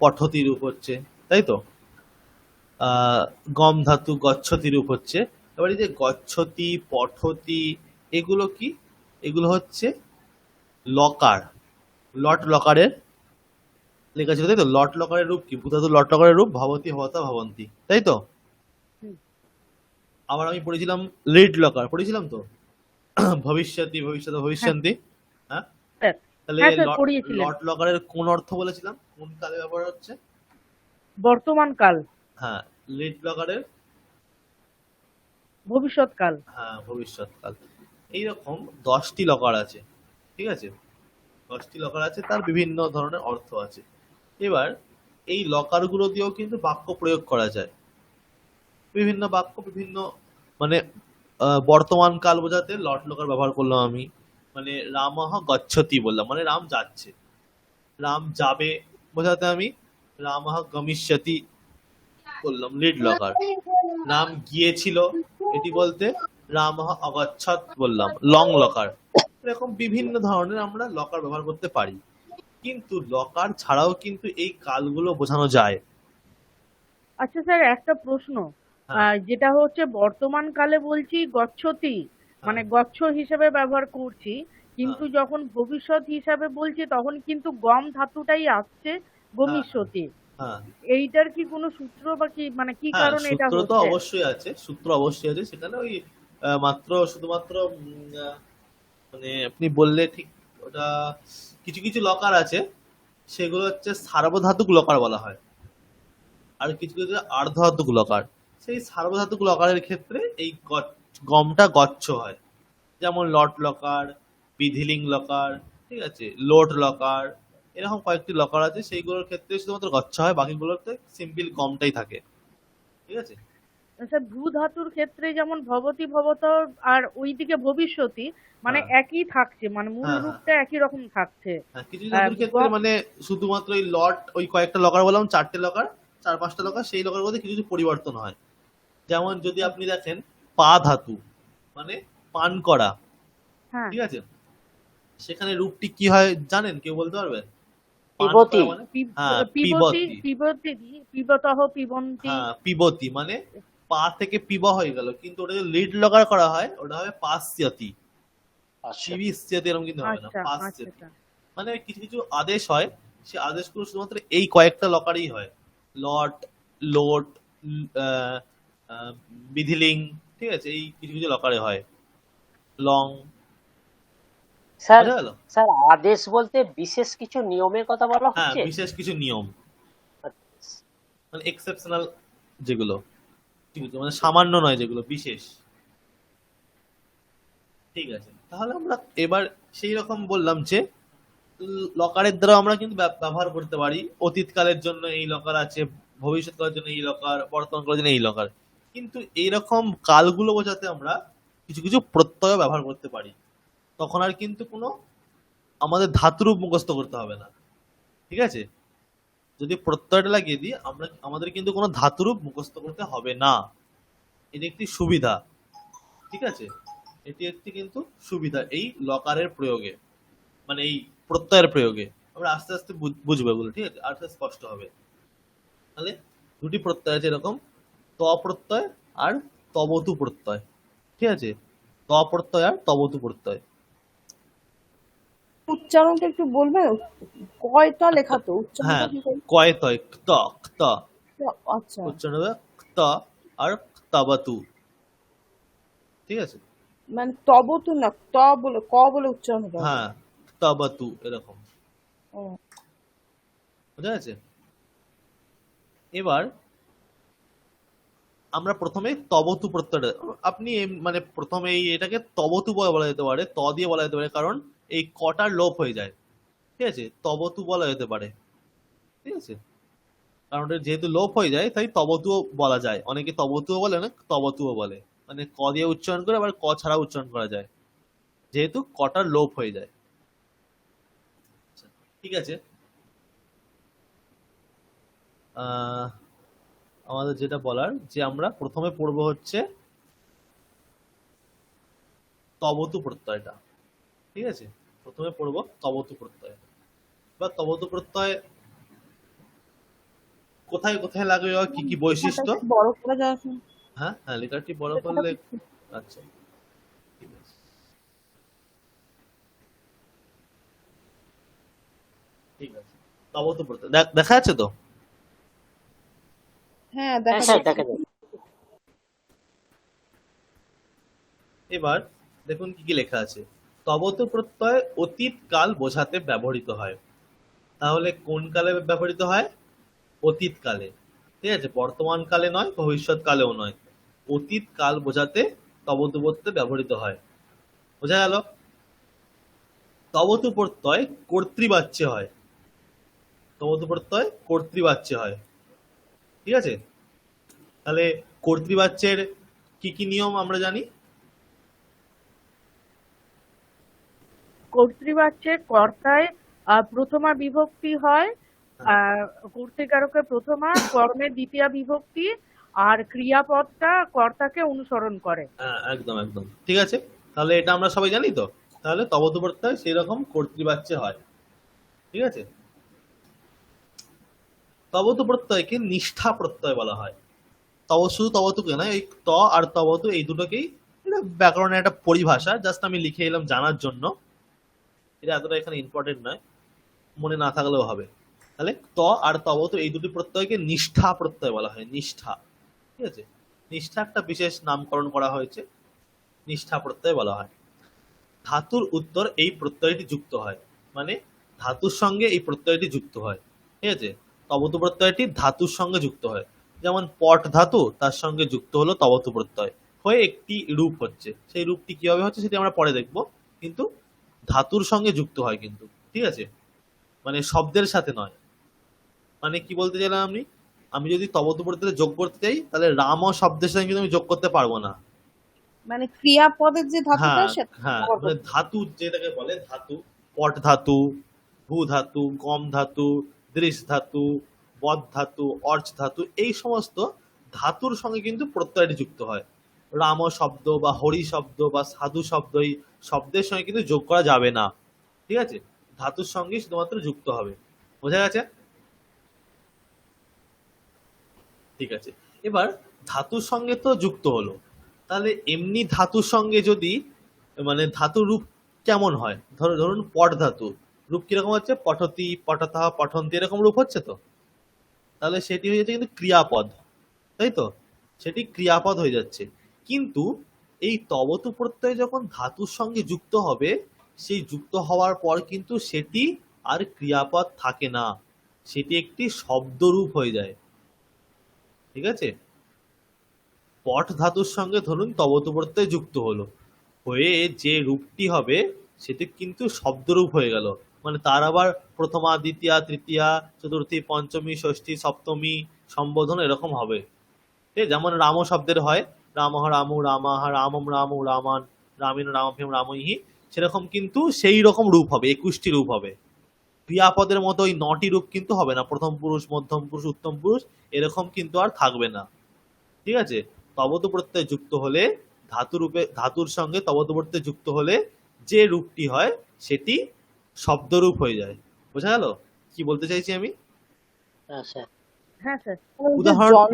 পঠতি রূপ হচ্ছে, তাই তো? গম ধাতু গচ্ছতি রূপ হচ্ছে। এবার এই যে গচ্ছতি পঠতি এগুলো কি? এগুলো হচ্ছে লকার, লট লকারের লেখা ছিল, তাই তো? লট লকারের রূপ কি? ভূ ধাতু লট লকারের রূপ ভবতী ভবতা ভবন্তি, তাই তো? হুম। আবার আমি পড়েছিলাম লিড লকার, পড়েছিলাম তো? ভবিষ্যতি ভবিষ্যৎ হ্যাঁ ভবিষ্যন্তি। হ্যাঁ, স্যার। তাহলে হ্যাঁ স্যার, পড়িয়েছিলেন। লট লকারের কোন অর্থ বলেছিলাম, কোন কালে ব্যবহার হচ্ছে? বর্তমান কাল, হ্যাঁ, লিড লকারের ভবিষ্যৎ কাল। হ্যাঁ ভবিষ্যৎকাল। এইরকম 10টি লকার আছে। ঠিক আছে, 10টি লকার আছে, তার বিভিন্ন ধরনের অর্থ আছে। এবার এই লকারগুলো দিয়েও কিন্তু বাক্য প্রয়োগ করা যায়। বিভিন্ন বাক্য বিভিন্ন, মানে বর্তমান কাল বোঝাতে লট লকার ব্যবহার করলাম আমি। মানে রামঃ গচ্ছতি বললাম, মানে রাম যাচ্ছে। রাম যাবে বোঝাতে আমি রামঃ গমিষ্যতি বললাম, লিড লকার। রাম গিয়েছিল এটি বলতে রামঃ অগচ্ছত বললাম, লং লকার। এরকম বিভিন্ন ধরনের আমরা লকার ব্যবহার করতে পারি। কিন্তু লকার ছাড়াও কিন্তু এই কালগুলো বোঝানো যায়। আচ্ছা স্যার, একটা প্রশ্ন। হ্যাঁ, যেটা হচ্ছে বর্তমান কালে বলছি গচ্ছতি, মানে হ্যাঁ, গচ্ছ হিসেবে ব্যবহার করছি, হ্যাঁ, কিন্তু যখন ভবিষ্যৎ হিসাবে বলছি তখন কিন্তু গম ধাতুটাই আসছে, হ্যাঁ, গমিষ্যতি। হ্যাঁ, এইটার কি কোনো সূত্র বা কি, মানে কি হ্যাঁ, কারণে এটা সূত্র তো হচ্ছে? অবশ্যই আছে, সূত্র অবশ্যই আছে। সেখানে ওই শুধুমাত্র মানে আপনি বললে ঠিক, ওটা কিছু কিছু লকার আছে, সেগুলো হচ্ছে সার্বধাতুক লকার বলা হয়। আর কিছু কিছু আর্ধধাতুক লকার। সেই সার্বধাতুক লকারের ক্ষেত্রে এই গমটা গচ্ছ হয়। যেমন লট লকার, বিধিলিং লকার, ঠিক আছে, লোট লকার, এরকম কয়েকটি লকার আছে, সেইগুলোর ক্ষেত্রে শুধুমাত্র গচ্ছ হয়, বাকিগুলোতে সিম্পল গমটাই থাকে। ঠিক আছে। স্যার ভূ ধাতুর ক্ষেত্রে যেমন ভবতি ভবত আর ওইদিকে ভবিষ্যতি মানে হ্যাঁ একই থাকছে, মানে মূল হ্যাঁ হ্যাঁ রূপটা একই রকম থাকছে। হ্যাঁ, কিছু ধাতুর ক্ষেত্রে মানে শুধুমাত্র ওই লট, ওই কয়েকটা লকার বললাম, 4টে লকার, 4-5টা লকার, সেই লকার মধ্যে কিছু কিছু পরিবর্তন হয়। যেমন যদি আপনি দেখেন পা ধাতু মানে পান করা, হ্যাঁ, ঠিক আছে, সেখানে রূপটি কি হয় জানেন? কেউ বলতে পারবে? পান পিবতি। করা মানে হ্যাঁ পিবতি, পিবতি। পিবতহ পিবন্তি। হ্যাঁ পিবতি মানে পা থেকে পিবা হয়ে গেল, কিন্তু ওটা যদি লিড লকার করা হয় ওটা হবে পাশ্চাতি। আচ্ছা, শিবিশ্চাতি এরকম কিন্তু হবে না, আচ্ছা, আচ্ছা, পাশ্চাতি। আচ্ছা। মানে কিছু কিছু আদেশ হয়, সে আদেশগুলো শুধুমাত্র এই কয়েকটা লকারেই হয়। লট, লোট, আহ, আহ, বিধিলিং, ঠিক আছে, এই কিছু কিছু লকারে হয়। লং, স্যার বোঝা গেল? স্যার আদেশ বলতে বিশেষ কিছু নিয়মের কথা বলা হ্যাঁ, হচ্ছে? বিশেষ কিছু নিয়ম, মানে এক্সেপশনাল যেগুলো, ঠিক আছে, মানে সামান্য নয়, যেগুলো বিশেষ। ঠিক আছে, তাহলে আমরা এবার সেই রকম বললাম যে লকারের দ্বারা আমরা কিন্তু ব্যবহার করতে পারি। অতীতকালের জন্য এই লকার আছে, ভবিষ্যৎকালের জন্য এই লকার, বর্তমান কালের জন্য এই লকার। কিন্তু এইরকম কালগুলো বোঝাতে আমরা কিছু কিছু প্রত্যয় ব্যবহার করতে পারি। তখন আর কিন্তু কোনো আমাদের ধাতুরূপ মুখস্থ করতে হবে না। ঠিক আছে, যদি প্রত্যয়টা লাগিয়ে দিই আমরা, আমাদের কিন্তু কোনো ধাতুরূপ মুখস্থ করতে হবে না। এটি একটি সুবিধা। ঠিক আছে, এটি একটি কিন্তু সুবিধা এই লকারের প্রয়োগে, মানে এই প্রত্যয়ের প্রয়োগে। আমরা আস্তে আস্তে বুঝবো এগুলো, ঠিক আছে, আস্তে আস্তে স্পষ্ট হবে। তাহলে দুটি প্রত্যয় আছে এরকম, ত প্রত্যয় আর তবতু প্রত্যয়। ঠিক আছে, ত প্রত্যয় আর তবতু প্রত্যয়। উচ্চারণটা একটু বলবেন? কয়টা লেখা তো হ্যাঁ, উচ্চারণটা কি করে? কয় তয়, ক্ত, ক্ত আচ্ছা, উচ্চারণ হবে, ক্ত আর তবতু। ঠিক আছে, মানে তবতু না, বলে ক বলে উচ্চারণ হবে। হ্যাঁ, তবতু এরকম, ও, বুঝা গেছে? এবার আমরা প্রথমে তবতু প্রত্যয়টা, আপনি মানে প্রথমে এটাকে তবতু বলা যেতে পারে, ত দিয়ে বলা যেতে পারে, কারণ এই কটার লোপ হয়ে যায়। ঠিক আছে, তবতু বলা যেতে পারে। ঠিক আছে, কারণ ওটা যেহেতু লোপ হয়ে যায় তাই তবতুও বলা যায়। অনেকে তবতুও বলে, না তবতুও বলে, মানে ক দিয়ে উচ্চারণ করে আবার ক ছাড়া উচ্চারণ করা যায়, যেহেতু কটার লোপ হয়ে যায়। আচ্ছা, ঠিক আছে, আহ আমাদের যেটা বলার, যে আমরা প্রথমে পড়বো হচ্ছে তবতু প্রত্যয়টা। ঠিক আছে, প্রথমে পড়বো তবতু প্রত্যয়। বা তবতু প্রত্যয় কোথায় কোথায় লাগবে বা কি কি বৈশিষ্ট্য। একটু বড় করে যাওয়া আছে। হ্যাঁ হ্যাঁ, লেখাটি বড় করলে, আচ্ছা ঠিক আছে, ঠিক আছে। তবতু প্রত্যয় দেখা যাচ্ছে তো? হ্যাঁ, হ্যাঁ দেখা স্যার যাচ্ছে। দেখা যায়। এবার দেখুন কি কি লেখা আছে। তবতু প্রত্যয় অতীত কাল বোঝাতে ব্যবহৃত হয়। তাহলে কোন কালে ব্যবহৃত হয়? অতীত কালে। ঠিক আছে, বর্তমান কালে নয়, ভবিষ্যৎ কালেও নয়, অতীত কাল বোঝাতে তবতু প্রত্যয় ব্যবহৃত হয়। বোঝা গেল? তবতু প্রত্যয় কর্তৃবাচ্যে হয়। তবতু প্রত্যয় কর্তৃবাচ্যে হয়। ঠিক আছে, তাহলে কর্তৃবাচ্যের কি কি নিয়ম আমরা জানি? কর্তৃবাচ্যে কর্তায় প্রথমা বিভক্তি হয়, কর্তৃকারকে প্রথমা, কর্মে দ্বিতীয়া বিভক্তি, আর ক্রিয়াপদটা কর্তাকে অনুসরণ করে। হ্যাঁ, একদম একদম ঠিক আছে, তাহলে এটা আমরা সবাই জানি তো। তাহলে তবতু প্রত্যয় সেই রকম কর্তৃবাচ্যে হয়। ঠিক আছে, তবতু প্রত্যয়কে নিষ্ঠা প্রত্যয় বলা হয়। শুধু তবতুকে নয়, এই ত আর তবতু এই দুটোকেই, এটা ব্যাকরণের একটা পরিভাষা, জাস্ট আমি লিখে এলাম জানার জন্য। এটা এতটা এখানে ইম্পর্টেন্ট নয়, মনে না থাকলেও হবে। তাহলে ত আর তবতু এই দুটি প্রত্যয়কে নিষ্ঠা প্রত্যয় বলা হয়। নিষ্ঠা, ঠিক আছে, নিষ্ঠা একটা বিশেষ নামকরণ করা হয়েছে, নিষ্ঠা প্রত্যয় বলা হয়। ধাতুর উত্তর এই প্রত্যয়টি যুক্ত হয়, মানে ধাতুর সঙ্গে এই প্রত্যয়টি যুক্ত হয়। ঠিক আছে, তবতু প্রত্যয়টি ধাতুর সঙ্গে যুক্ত হয়। যেমন পট ধাতু, তার সঙ্গে যুক্ত হলো তবতু প্রত্যয়। হয়ে একটি রূপ হচ্ছে, সেই রূপটি কিভাবে হচ্ছে সেটি আমরা পরে দেখব, কিন্তু ধাতুর সঙ্গে যুক্ত হয় কিন্তু, ঠিক আছে, মানে শব্দের সাথে নয়। মানে কি বলতে চাইলাম আমি, আমি যদি তবতুপর্তে যোগ করতে চাই তাহলে রাম শব্দের সঙ্গে কিন্তু আমি যোগ করতে পারবো না। মানে ক্রিয়াপদের যে ধাতুটা হ্যাঁ সেটা হ্যাঁ, ব্যবহার মানে করতে হবে। ধাতু যেটাকে বলে ধাতু, পট ধাতু, ভূ ধাতু, গম ধাতু, দৃশ ধাতু, বদ ধাতু, অর্চ ধাতু, এই সমস্ত ধাতুর সঙ্গে কিন্তু প্রত্যয়টি যুক্ত হয়। রাম শব্দ বা হরি শব্দ বা সাধু শব্দ, এই শব্দের সঙ্গে কিন্তু যোগ করা যাবে না, ঠিক আছে, ধাতুর সঙ্গে শুধুমাত্র যুক্ত হবে। বোঝা গেছে? ঠিক আছে, এবার ধাতুর সঙ্গে তো যুক্ত হলো, তাহলে এমনি ধাতুর সঙ্গে যদি, মানে ধাতুর রূপ কেমন হয়, ধরুন পট ধাতু রূপ কিরকম হচ্ছে, পঠতি, পঠতঃ, পঠন্তি, এরকম রূপ হচ্ছে তো, তাহলে সেটি হয়ে যাচ্ছে কিন্তু ক্রিয়াপদ, তাই তো, সেটি ক্রিয়াপদ হয়ে যাচ্ছে। কিন্তু এই তবতু প্রত্যয় যখন ধাতুর সঙ্গে যুক্ত হবে, সেই যুক্ত হওয়ার পর কিন্তু সেটি আর ক্রিয়াপদ থাকে না, সেটি একটি শব্দরূপ হয়ে যায়, ঠিক আছে। পট ধাতুর সঙ্গে ধরুন তবতু প্রত্যয় যুক্ত হলো, হয়ে যে রূপটি হবে সেটি কিন্তু শব্দরূপ হয়ে গেল, মানে তার আবার প্রথমা, দ্বিতীয়া, তৃতীয়া, চতুর্থী, পঞ্চমী, ষষ্ঠী, সপ্তমী সম্বোধন এরকম হবে। ঠিক আছে? যেমন রাম শব্দের হয় রামঃ রামু রামাহ, রামম রামু রামান, রামেণ রামভ্যম রামৈহি, সেরকম কিন্তু সেই রকম রূপ হবে, 21টি রূপ হবে। ক্রিয়াপদের মতো ওই 9টি রূপ কিন্তু হবে না, প্রথম পুরুষ, মধ্যম পুরুষ, উত্তম পুরুষ, এরকম কিন্তু আর থাকবে না, ঠিক আছে। তবতু প্রত্যয় যুক্ত হলে, ধাতুর সঙ্গে তবতু প্রত্যয় যুক্ত হলে যে রূপটি হয় সেটি শব্দরূপ হয়ে যায়। বোঝা গেল কি বলতে চাইছি আমি? হ্যাঁ স্যার। হ্যাঁ স্যার। ওই যে উদাহরণ,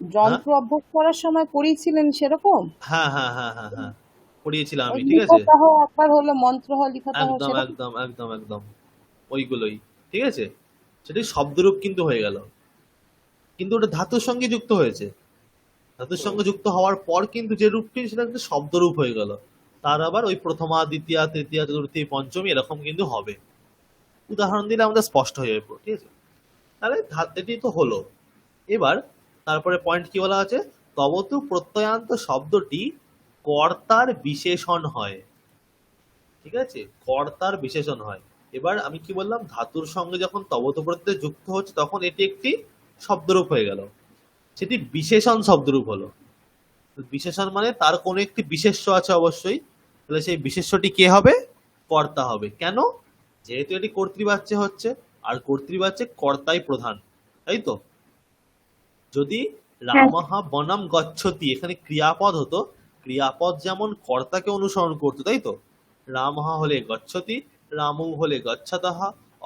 যন্ত্র অভ্যাস করার সময় পড়িয়েছিলেন সেরকম? হ্যাঁ হ্যাঁ হ্যাঁ হ্যাঁ হ্যাঁ, পড়িয়েছিলাম আমি, ওই ঠিক আছে, লিখতাহ একবার হলো, মন্ত্র হয় লিখতাহ, একদম সেরকম। একদম একদম একদম ওইগুলোই, ঠিক আছে, সেটি শব্দরূপ কিন্তু হয়ে গেল, কিন্তু ওটা ধাতুর সঙ্গে যুক্ত হয়েছে, ধাতুর সঙ্গে যুক্ত হওয়ার পর কিন্তু যে রূপটি সেটা কিন্তু শব্দরূপ হয়ে গেল, তার আবার ওই প্রথমা, দ্বিতীয়া, তৃতীয়া, চতুর্থী, পঞ্চমী এরকম কিন্তু হবে। উদাহরণ দিলে আমাদের স্পষ্ট হয়ে যাবে পুরো, ঠিক আছে। তাহলে এটি তো হলো। এবার তারপরে পয়েন্ট কি বলা আছে, তবতু প্রত্যয়ান্ত শব্দটি কর্তার বিশেষণ হয়, ঠিক আছে, কর্তার বিশেষণ হয়। এবার আমি কি বললাম, ধাতুর সঙ্গে যখন তবতু প্রত্যয় যুক্ত হচ্ছে তখন এটি একটি শব্দরূপ হয়ে গেল, সেটি বিশেষণ শব্দরূপ হলো। বিশেষণ মানে তার কোনো একটি বিশেষ্য আছে অবশ্যই, তাহলে সেই বিশেষ্যটি কে হবে, কর্তা হবে। কেন? যেহেতু এটি কর্তৃবাচ্যে হচ্ছে, আর কর্তৃবাচ্যে কর্তাই প্রধান, তাই তো। যদি রামঃ বনম গচ্ছতি এখানে ক্রিয়াপদ হতো, ক্রিয়াপদ যেমন কর্তাকে অনুসরণ করতো, তাই তো, রামঃ হলে গচ্ছতি, রামু হলে গচ্ছতঃ,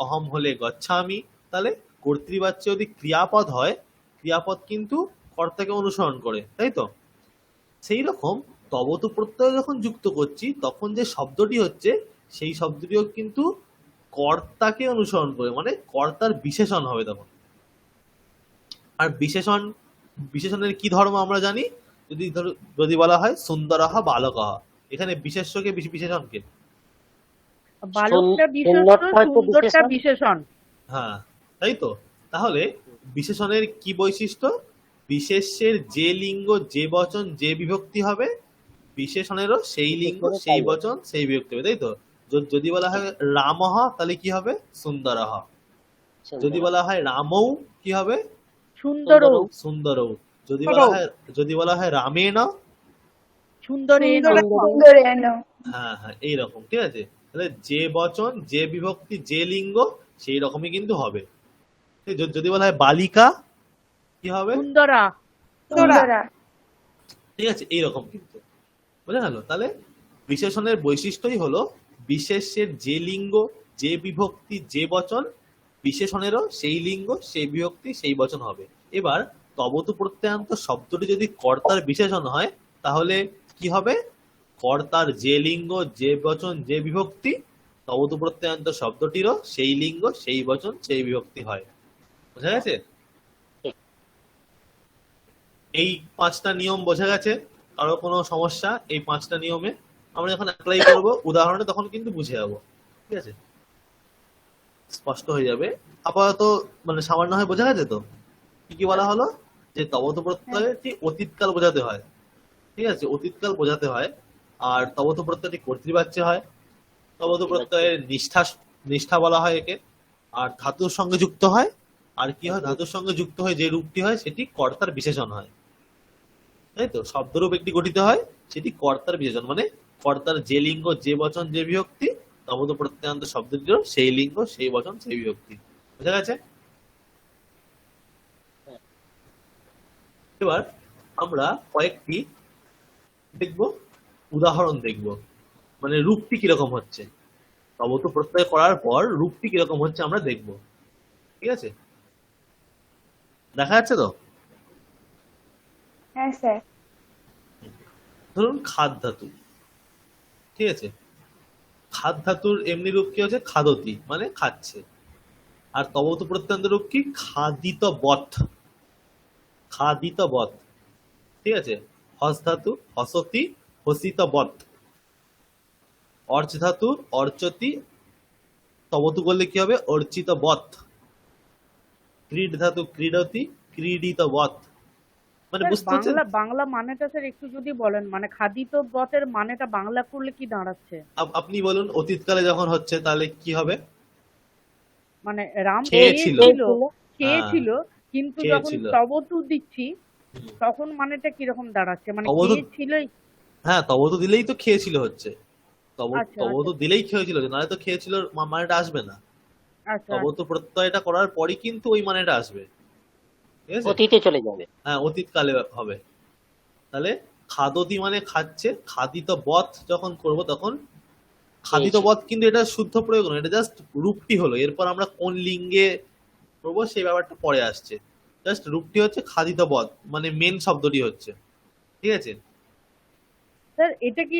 অহম হলে গচ্ছামি, তাহলে কর্তৃবাচ্যে যদি ক্রিয়াপদ হয়, ক্রিয়াপদ কিন্তু কর্তাকে অনুসরণ করে, তাই তো। সেই রকম তবতু প্রত্যয় যখন যুক্ত করছি তখন যে শব্দটি হচ্ছে সেই শব্দটিও কিন্তু কর্তাকে অনুসরণ করে, মানে কর্তার বিশেষণ হবে তখন। আর বিশেষণের কি ধর্ম আমরা জানি, যদি বলা হয় সুন্দরহ বালকহ, এখানে বিশেষ্যকে বিশেষণকে, বালকটা বিশেষ্য, সুন্দরটা তো সুন্দরটা বিশেষণ। বিশেষণ। হ্যাঁ তাই তো। তাহলে বিশেষণের কি বৈশিষ্ট্য, বিশেষ্যের যে লিঙ্গ, যে বচন, যে বিভক্তি হবে, বিশেষণেরও সেই লিঙ্গ, সেই বচন, সেই বিভক্তি হবে, তাই তো। যদি বলা হয় রামঃ তাহলে কি হবে, সুন্দরহ। যদি বলা হয় রামৌ কি হবে, সুন্দরও, সুন্দরৌ। যদি বলা হয় রামেণ, সুন্দরেণ। হ্যাঁ হ্যাঁ এইরকম, ঠিক আছে। তাহলে যে বচন, যে বিভক্তি, যে লিঙ্গ, সেই রকমই কিন্তু হবে। যদি বলা হয় বালিকা কি হবে, সুন্দরা। ঠিক আছে, এইরকম কিন্তু, বুঝা গেল। তাহলে বিশেষণের বৈশিষ্ট্যই হলো বিশেষ্যের যে লিঙ্গ, যে বিভক্তি, যে বচন, বিশেষণেরও সেই লিঙ্গ, সেই বিভক্তি, সেই বচন হবে। এবার তবতু প্রত্যয়ান্ত শব্দটি যদি কর্তার বিশেষণ হয় তাহলে কি হবে, কর্তার যে লিঙ্গ, যে বচন, যে বিভক্তি, তবতু প্রত্যয়ান্ত শব্দটিরও সেই লিঙ্গ, সেই বচন, সেই বিভক্তি হয়। বোঝা গেছে? এই 5টা নিয়ম বোঝা গেছে? কারো কোনো সমস্যা এই 5টা নিয়মে? আমরা যখন অ্যাপ্লাই করব উদাহরণে তখন কিন্তু বুঝে যাবো, ঠিক আছে, স্পষ্ট হয়ে যাবে। আপাতত মানে সামান্য হয় বোঝা গেছে তো? কি কি বলা হলো, যে তবতু প্রত্যয়টি অতীতকাল বোঝাতে হয়, ঠিক আছে, অতীতকাল বোঝাতে হয়। আর তবত প্রত্যয়টি কর্তৃবাচ্যে হয়। তবত প্রত্যয়ের নিষ্ঠা বলা হয় একে। আর ধাতুর সঙ্গে যুক্ত হয়। আর কি হয়, ধাতুর সঙ্গে যুক্ত হয় যে রূপটি হয় সেটি কর্তার বিশেষণ হয়, তাই তো। শব্দরূপ একটি গঠিত হয়, সেটি কর্তার বিশেষণ, মানে কর্তার যে লিঙ্গ যে বচন যে বিভক্তি, তবত প্রত্যয়ান্ত শব্দটিরও সেই লিঙ্গ সেই বচন সেই বিভক্তি। বুঝা গেছে? এবার আমরা কয়েকটি দেখব, উদাহরণ দেখব, মানে রূপটি কিরকম হচ্ছে। তবত প্রত্যয় করার পর রূপটি কিরকম হচ্ছে আমরা দেখব, ঠিক আছে? দেখা যাচ্ছে তো? হ্যাঁ স্যার। ধরুন খাদ ধাতু, ঠিক আছে। খাদ ধাতুর এমনি রূপ কি হচ্ছে, খাদতি, মানে খাচ্ছে। আর তবত প্রত্যয়ান্ত রূপ কি, খাদিত বত, খাদিত বত, ঠিক আছে। হস ধাতু হসতি, হসিত বত। অর্চ ধাতু অর্চতি, তবতু করলে কি হবে, অর্চিত বত। ক্রীড ধাতু ক্রীডতি, ক্রীডিত বত। মানে স্যার বুঝতে পারছেন? বাংলা মানেটা স্যার একটু যদি বলেন, মানে খাদিত বতের মানেটা বাংলা করলে কি দাঁড়াচ্ছে? আপনি বলুন, অতীতকালে যখন হচ্ছে তাহলে কি হবে? মানে রাম খেয়েছিল। খেয়েছিল, কিন্তু যখন খেয়েছিল। তবতু দিচ্ছি হুম। তখন মানেটা কিরকম দাঁড়াচ্ছে? মানে তবতু, খেয়েছিলই। হ্যাঁ তবতু দিলেই তো খেয়েছিল হচ্ছে। আচ্ছা তবতু দিলেই খেয়েছিল, নাহলে তো খেয়েছিল মানেটা আসবে না। আচ্ছা তবতু প্রত্যয়টা করার পরই কিন্তু ওই মানেটা আসবে, ঠিক আছে। অতীতে চলে যাবে। হ্যাঁ, অতীতকালে হবে। তাহলে খাদতি মানে খাচ্ছে, খাদিত বধ যখন করব তখন খাদিত বধ, কিন্তু এটা শুদ্ধ প্রয়োগ নয়, এটা জাস্ট রূপটি হলো। এরপর আমরা কোন লিঙ্গে করবো সেই ব্যাপারটা পরে আসছে। জাস্ট রূপটি হচ্ছে খাদিত বধ, মানে মেন শব্দটি হচ্ছে, ঠিক আছে। স্যার এটা কি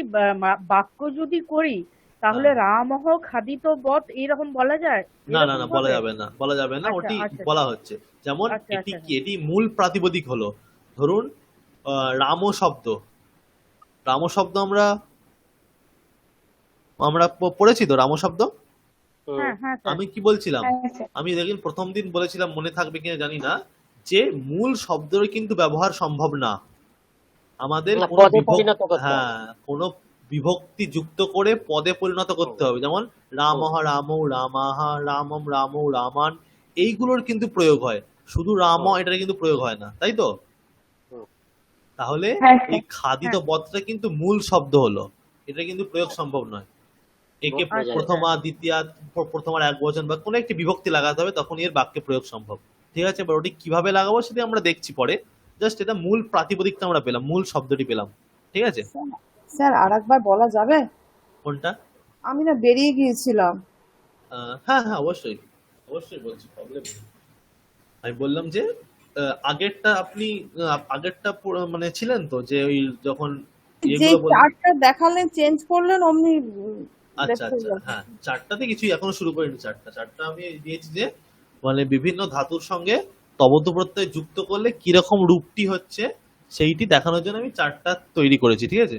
বাক্য যদি করি তাহলে রামহ খাদিত বত এইরকম বলা যায়? না না এরকম না, বলা হবে? যাবে না, বলা যাবে না, আচ্ছা, ওটি আচ্ছা। বলা হচ্ছে। যেমন আচ্ছা, এটি আচ্ছা। কি, এটি মূল প্রাতিপদিক হলো। ধরুন রাম শব্দ, রাম শব্দ আমরা আমরা পড়েছি তো রাম শব্দ। হুম। হ্যাঁ হ্যাঁ স্যার। আমি কি বলছিলাম, হ্যাঁ স্যার। আমি দেখুন প্রথম দিন বলেছিলাম, মনে থাকবে কিনা জানি না, যে মূল শব্দের কিন্তু ব্যবহার সম্ভব না। আমাদের না, কোনো পদে পরিণত করতে হবে। হ্যাঁ, কোনো বিভক্তি যুক্ত করে পদে পরিণত করতে হবে। যেমন রামহ রামৌ রামাহা, রামম রামৌ রামান, এইগুলোর কিন্তু প্রয়োগ হয়। শুধু রাম এটার কিন্তু প্রয়োগ হয় না, তাই তো? হুম। তাহলে হ্যাঁ এই স্যার। খাদিত বদটা কিন্তু মূল শব্দ হলো, এটা কিন্তু প্রয়োগ সম্ভব নয়। একে আচ্ছা। প্রথমা দ্বিতীয়া, প্রথমার এক বচন বা কোনো একটি বিভক্তি লাগাতে হবে, তখন এর বাক্যে প্রয়োগ সম্ভব, ঠিক আছে। এবার ওটি কিভাবে লাগাবো সেটা আমরা দেখছি পরে। জাস্ট এটা মূল প্রাতিপদিকটা আমরা পেলাম, মূল শব্দটি পেলাম, ঠিক আছে। স্যার আরেকবার বলা যাবে? কোনটা? আমি না বেরিয়ে গিয়েছিলাম। হ্যাঁ হ্যাঁ, অবশ্যই অবশ্যই বলছি, প্রবলেম নেই। আমি বললাম যে আগেরটা আপনি আগেরটা মানে ছিলেন তো, যে ওই যখন যে ইয়েগুলো বললেন। চার্টটা দেখালেন চেঞ্জ করলেন অমনি আচ্ছা left হয়ে আচ্ছা, গেল। হ্যাঁ চারটাতে কিছুই এখনো শুরু করিনি। চারটা আমি দিয়েছি যে মানে বিভিন্ন ধাতুর সঙ্গে তবত প্রত্যয় যুক্ত করলে কিরকম রূপটি হচ্ছে সেইটি দেখানোর জন্য আমি চারটা তৈরি করেছি, ঠিক আছে।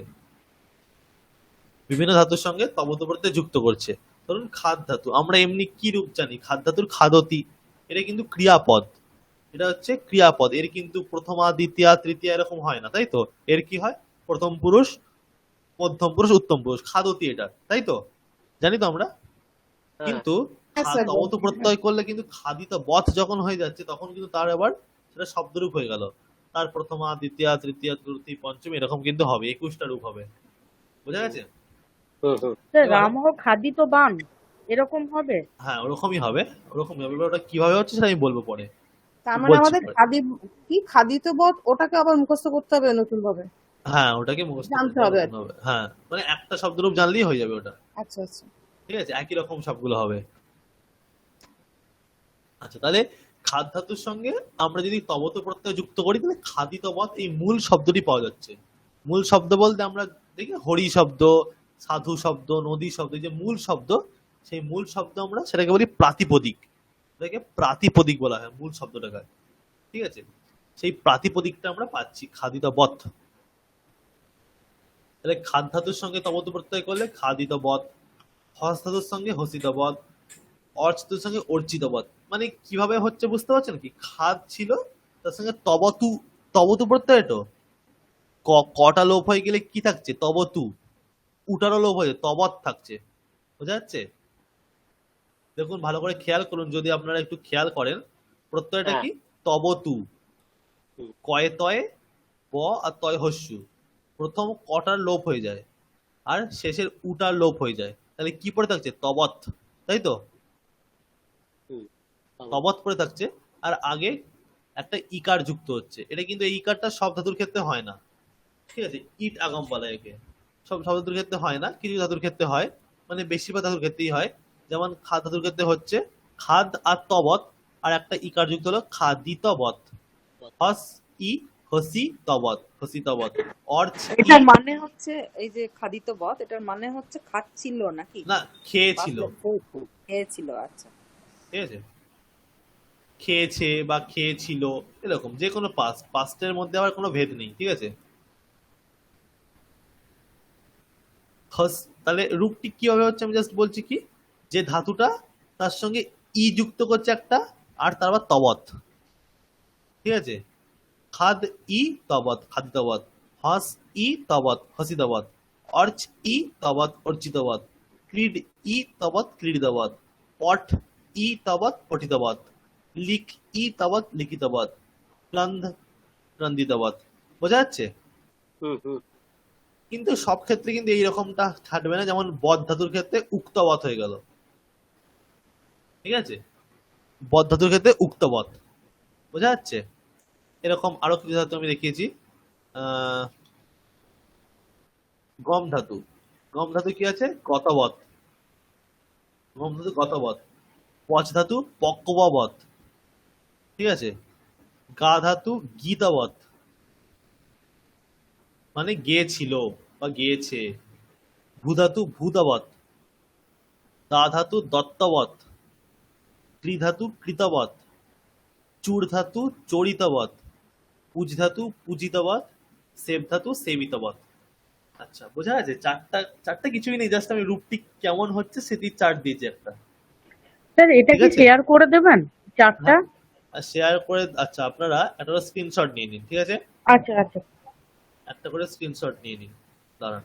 বিভিন্ন ধাতুর সঙ্গে তবত প্রত্যয় যুক্ত করছে। ধরুন খাদ ধাতু, আমরা এমনি কি রূপ জানি, খাদ ধাতুর খাদতি, এটা কিন্তু ক্রিয়াপদ, এটা হচ্ছে ক্রিয়াপদ। এর কিন্তু প্রথমা দ্বিতীয়া তৃতীয়া এরকম হয় না, তাই তো। এর কি হয়, প্রথম পুরুষ মধ্যম পুরুষ উত্তম পুরুষ, খাদতি এটা, তাই তো, জানি তো আমরা। হ্যাঁ। কিন্তু হ্যাঁ, স্যার, তবত প্রত্যয় করলে কিন্তু খাদিত বধ যখন হয়ে যাচ্ছে তখন কিন্তু তার আবার সেটা শব্দরূপ হয়ে গেল। তার প্রথমা দ্বিতীয়া তৃতীয়া চতুর্থী পঞ্চমী এরকম কিন্তু হবে, 21টা রূপ হবে, বোঝা গেছে। হুম হুম। স্যার এবার- রামহ খাদিত বান এরকম হবে? হ্যাঁ ওরকমই হবে, ওরকমই হবে। এবার ওটা কিভাবে হচ্ছে সেটা আমি বলবো পরে। তার মানে বলছি আমাদের পরে। খাদিত বধ ওটাকে আবার মুখস্থ করতে হবে নতুন ভাবে। হ্যাঁ ওটাকে মুখস্থ জানতে করতে হবে। হবে। হ্যাঁ মানে একটা শব্দরূপ জানলেই হয়ে যাবে ওটা, আচ্ছা আচ্ছা। ঠিক আছে, একই রকম সবগুলো হবে। আচ্ছা, তাহলে খাদ ধাতুর সঙ্গে আমরা যদি তবত প্রত্যয় যুক্ত করি তাহলে খাদিত বধ এই মূল শব্দটি পাওয়া যাচ্ছে। মূল শব্দ বলতে আমরা দেখি হরি শব্দ, সাধু শব্দ, নদী শব্দ, এই যে মূল শব্দ, সেই মূল শব্দ আমরা সেটাকে বলি প্রাতিপদিক। এটাকে প্রাতিপদিক বলা হয় মূল শব্দটাকে, ঠিক আছে। সেই প্রাতিপদিকটা আমরা পাচ্ছি খাদিত বধ। তাহলে খাদ ধাতুর সঙ্গে তবত প্রত্যয় করলে খাদিত বধ, হস ধাতুর সঙ্গে হসিত বধ, অর্চ ধাতুর সঙ্গে অর্চিত বধ। মানে কিভাবে হচ্ছে বুঝতে পারছেন কি, খাদ ছিল তার সঙ্গে তবতু প্রত্যয় তো, কটা লোপ হয়ে গেলে কি থাকছে? তবতু। উটারও লোপ হয়ে তবৎ থাকছে। বোঝা যাচ্ছে? দেখুন ভালো করে খেয়াল করুন, যদি আপনারা একটু খেয়াল করেন, প্রত্যয়টা হ্যাঁ। কি? তবতু। হুম। কয়ে তয়ে ব আর তয় হস্যু, প্রথম কটার লোপ হয়ে যায় আর শেষের উটার লোপ হয়ে যায়, তাহলে কি পড়ে থাকছে? তবৎ। তাই তো? হুম। তবৎ পড়ে থাকছে, আর আগে একটা ইকার যুক্ত হচ্ছে। এটা কিন্তু এই ইকারটা সব ধাতুর ক্ষেত্রে হয় না, ঠিক আছে? ইট আগম বলা একে। সব সব ধাতুর ক্ষেত্রে হয় না, কিছু ধাতুর ক্ষেত্রে হয়, মানে বেশিরভাগ ধাতুর ক্ষেত্রেই হয়। যেমন খাদ ধাতুর ক্ষেত্রে হচ্ছে খাদ আর তবৎ, আর একটা ইকার যুক্ত হলো খাদিতবৎ। হস ই হসি তবৎ, হসি তবৎ। অর্চ ই, এটার মানে হচ্ছে এই যে খাদিত বধ, এটার মানে হচ্ছে খাচ্ছিল নাকি? না খেয়েছিল, খেয়েছিল, আচ্ছা। ঠিক আছে? খেয়েছে বা খেয়েছিল, এরকম যে কোনো পাস্টের মধ্যে আবার কোনো ভেদ নেই, ঠিক আছে? তাহলে রূপটি কিভাবে হচ্ছে আমি জাস্ট বলছি কি, যে ধাতুটা তার সঙ্গে ই যুক্ত করছে একটা, আর তারপর তবৎ, ঠিক আছে? খাদ ই তবৎ, খাদিতবৎ। হস ই তবৎ, হসিতবৎ। অর্চ ই তবৎ, অর্চিতবৎ। ক্রীড ই তবৎ, ক্রীডিতবৎ। পঠ ই তবৎ, পঠিতবৎ। লিখ ই তবৎ, লিখিতবৎ। ক্রন্দ, ক্রন্দিতবৎ। বোঝা যাচ্ছে? হুম হুম কিন্তু সব ক্ষেত্রে কিন্তু এইরকমটা খাটবে না, যেমন বদ ধাতুর ক্ষেত্রে উক্তবৎ হয়ে গেল, ঠিক আছে? বদ ধাতুর ক্ষেত্রে উক্তবৎ। বোঝা যাচ্ছে? এরকম আরো কিছু ধাতু আমি দেখিয়েছি। আহ, গম ধাতু। গম ধাতু কি আছে? গতবৎ। গম ধাতু গতবৎ। পচ ধাতু পক্কবৎ, ঠিক আছে? গা ধাতু গীতবৎ, মানে গেয়েছিল বা গেয়েছে। ভূ ধাতু ভূতবৎ। দা ধাতু দত্তবৎ। ক্রি ধাতু কৃতবৎ। চূড় ধাতু চরিতবৎ। পুজ ধাতু পূজিতবৎ। সেব ধাতু সেবিতবৎ। আচ্ছা, বোঝা যাচ্ছে? চারটা কিছুই নেই, জাস্ট আমি রূপটি কেমন হচ্ছে সেটি চার্ট দিয়েছি একটা, স্যার এটা ঠিক কি আছে? শেয়ার করে দেবেন চারটা? হ্যাঁ, আর শেয়ার করে, আচ্ছা আপনারা একটা স্ক্রিনশট নিয়ে নিন, ঠিক আছে? আচ্ছা আচ্ছা। একটা করে স্ক্রিনশট নিয়ে নিন। দাঁড়ান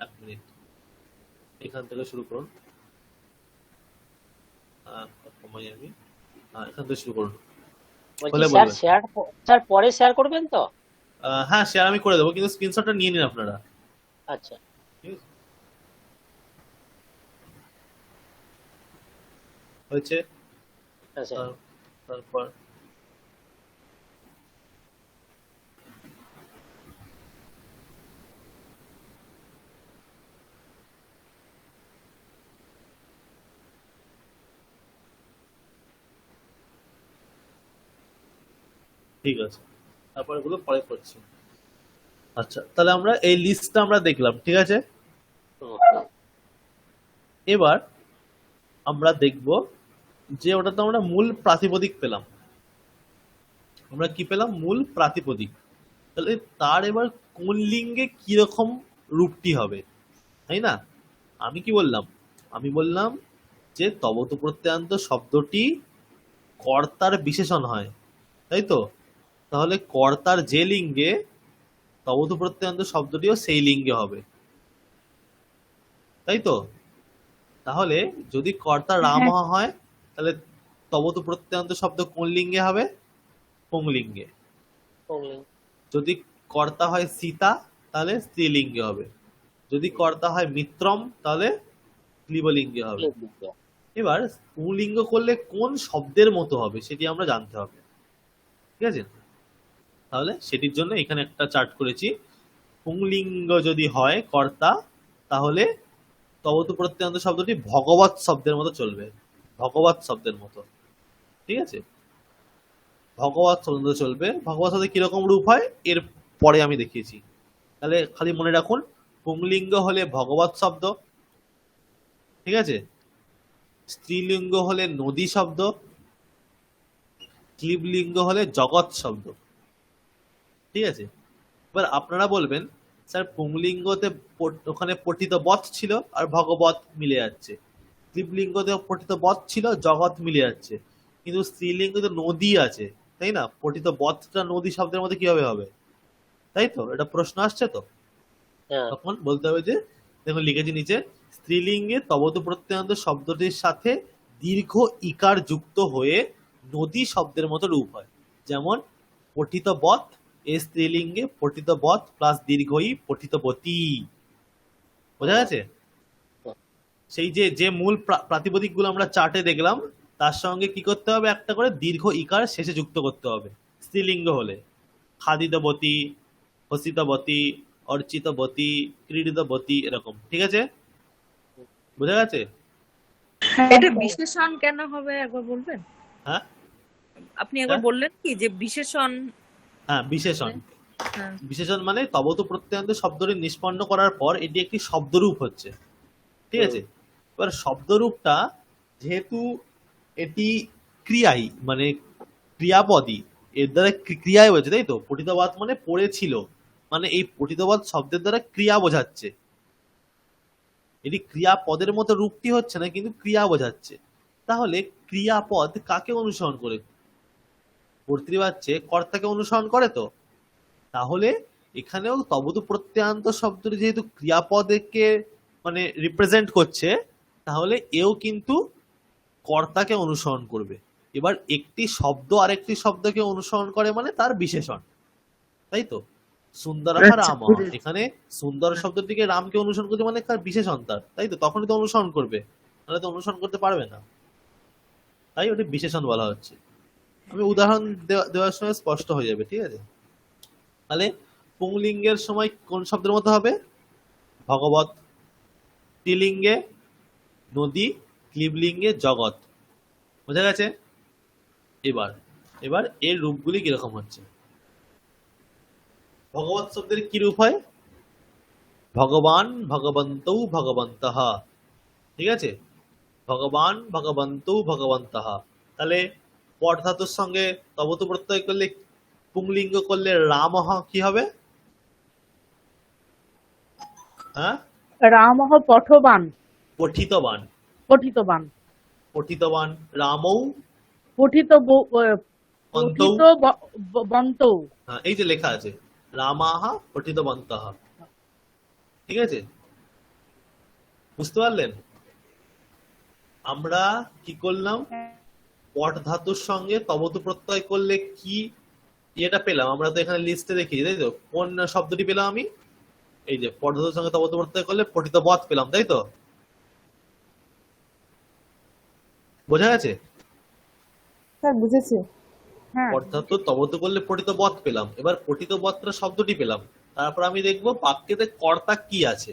1 মিনিট, এখান থেকে শুরু করুন। কমাই আমি। এখান থেকে শুরু করুন, বলছি হলে স্যার বলবেন। স্যার পরে শেয়ার করবেন তো? হ্যাঁ, শেয়ার আমি করে দেবো, কিন্তু স্ক্রিনশটটা নিয়ে নিন আপনারা, আচ্ছা। ঠিক আছে? হয়েছে? হ্যাঁ স্যার। তারপর ঠিক আছে, তারপর এগুলো পরে করছি। আচ্ছা, তাহলে আমরা এই লিস্টটা আমরা দেখলাম, ঠিক আছে? হুম, এবার আমরা দেখব যে ওটা তো আমরা মূল প্রাতিপদিক পেলাম। আমরা কি পেলাম? মূল প্রাতিপদিক। তাহলে তার এবার কোন লিঙ্গে কিরকম রূপটি হবে, তাই না? আমি কি বললাম? আমি বললাম যে তবতু প্রত্যয়ান্ত শব্দটি কর্তার বিশেষণ হয়, তাই তো? তাহলে কর্তার যে লিঙ্গে, তবতু প্রত্যয়ান্ত শব্দটিও সেই লিঙ্গে হবে, তাই তো? তাহলে যদি কর্তা রাম হয়, তাহলে তবতু প্রত্যয়ান্ত শব্দ কোন লিঙ্গে হবে? পুংলিঙ্গে। পুংলিঙ্গ। যদি কর্তা হয় সীতা, তাহলে স্ত্রীলিঙ্গে হবে। যদি কর্তা হয় মিত্রম, তাহলে ক্লীবলিঙ্গে হবে। লিঙ্গ। এবার পুংলিঙ্গ করলে কোন শব্দের মতো হবে সেটি আমরা জানতে হবে, ঠিক আছে? তাহলে সেটির জন্য এখানে একটা চার্ট করেছি। পুংলিঙ্গ যদি হয় কর্তা, তাহলে তবতু প্রত্যয়ান্ত শব্দটি ভগবৎ শব্দের মতো চলবে, ভগবৎ শব্দের মতো, ঠিক আছে? ভগবৎ শব্দ চলবে। ভগবৎ শব্দে কিরকম রূপ হয় এর পরে আমি দেখিয়েছি। তাহলে খালি মনে রাখুন, পুংলিঙ্গ হলে ভগবৎ শব্দ, ঠিক আছে? স্ত্রীলিঙ্গ হলে নদী শব্দ, ক্লীবলিঙ্গ হলে জগৎ শব্দ, ঠিক আছে? এবার আপনারা বলবেন, স্যার পুংলিঙ্গতে ওখানে পঠিত বৎ ছিল আর ভগবৎ মিলে যাচ্ছে, ক্লীবলিঙ্গতে পঠিত বৎ ছিল, জগৎ মিলে যাচ্ছে, কিন্তু স্ত্রীলিঙ্গতে নদী আছে, তাই না? পঠিত বৎটা নদী শব্দের মধ্যে কিভাবে হবে? তাই তো? এটা প্রশ্ন আসছে তো? হ্যাঁ। তখন বলতে হবে যে, দেখুন লিখেছি নিচে, স্ত্রীলিঙ্গে তবত প্রত্যয়ান্ত শব্দটির সাথে দীর্ঘ ইকার যুক্ত হয়ে নদী শব্দের মতো রূপ হয়। যেমন পঠিত বত, এ স্ত্রীলিঙ্গে পঠিত বত প্লাস দীর্ঘ ই পঠিতবতী। বোঝা গেছে? সেই যে যে মূল প্রাতিপদিক গুলো আমরা চার্টে দেখলাম, তার সঙ্গে কি করতে হবে, একটা করে দীর্ঘ ইকার শেষে যুক্ত করতে হবে স্ত্রীলিঙ্গ হলে। খাদিতবতী, হসিতবতী, অর্চিতবতী, ক্রীড়িতবতী, এরকম। ঠিক আছে? বোঝা গেছে? এটা বিশেষণ কেন হবে একবার বলবেন? হ্যাঁ আপনি একবার বললেন কি যে বিশেষণ? হ্যাঁ, বিশেষণ। হ্যাঁ। বিশেষণ মানে তবত প্রত্যয়ান্ত শব্দটি নিষ্পন্ন করার পর এটি একটি শব্দরূপ হচ্ছে। ঠিক আছে? এবার শব্দরূপটা যেহেতু এটি ক্রিয়াই, মানে ক্রিয়াপদই, এর দ্বারা ক্রিয়ায় হয়েছে, তাই তো? পঠিতবাদ মানে পড়েছিল, মানে এই পঠিতবাদ শব্দের দ্বারা ক্রিয়া বোঝাচ্ছে। এটি ক্রিয়াপদের মতো রূপটি হচ্ছে না, কিন্তু ক্রিয়া বোঝাচ্ছে। তাহলে ক্রিয়াপদ কাকে অনুসরণ করে? কর্তৃবাচ্যে কর্তাকে অনুসরণ করে তো। তাহলে এখানেও তবত প্রত্যয়ান্ত শব্দটি যেহেতু ক্রিয়াপদকে মানে রিপ্রেজেন্ট করছে, তাহলে এও কিন্তু কর্তাকে অনুসরণ করবে। এবার একটি শব্দ আরেকটি শব্দকে অনুসরণ করে মানে তার বিশেষণ, তাই তো? সুন্দরহা রাম, এখানে সুন্দর শব্দটিকে রামকে অনুসরণ করছে মানে তার বিশেষণ তার, তাই তো? তখনই তো অনুসরণ করবে, নাহলে তো অনুসরণ করতে পারবে না। তাই ওটি বিশেষণ বলা হচ্ছে। আমি উদাহরণ দেওয়ার সময় স্পষ্ট হয়ে যাবে। ঠিক আছে? তাহলে পুংলিঙ্গের সময় কোন শব্দের মতো হবে? ভগবত। স্ত্রীলিঙ্গে নদী, ক্লিবলিঙ্গে জগৎ। বোঝা গেছে? এবার এবার এর রূপগুলি কিরকম হচ্ছে। ভগবত শব্দের কি রূপ হয়? ভগবান, ভগবন্তৌ, ভগবন্তঃ। ঠিক আছে? ভগবান, ভগবন্তৌ, ভগবন্তঃ। তাহলে পট ধাতুর সঙ্গে তবত প্রত্যয় করলে, পুংলিঙ্গ করলে রামঃ কি হবে? হ্যাঁ, রামঃ পঠবান, পঠিতবান। পঠিতবান, পঠিতবান। রামৌ পঠিত অন্তৌ। পঠিত বন্তৌ। হ্যাঁ, এই যে লেখা আছে রামাহা পঠিতবন্তঃ। ঠিক আছে? বুঝতে পারলেন? আমরা কি করলাম, পট ধাতুর সঙ্গে তবত প্রত্যয় করলে কি এটা পেলাম। আমরা তো এখানে লিস্টে দেখি, তাই তো? কোন শব্দটি পেলাম আমি? এই যে পট ধাতুর সঙ্গে তবত প্রত্যয় করলে পঠিতবৎ পেলাম, তাই তো? বোঝা গেছে? স্যার বুঝেছি। হ্যাঁ, পট ধাতু তবত করলে পঠিতবৎ পেলাম। এবার পঠিতবৎটা শব্দটি পেলাম। তারপর আমি দেখবো বাক্যেতে কর্তা কি আছে।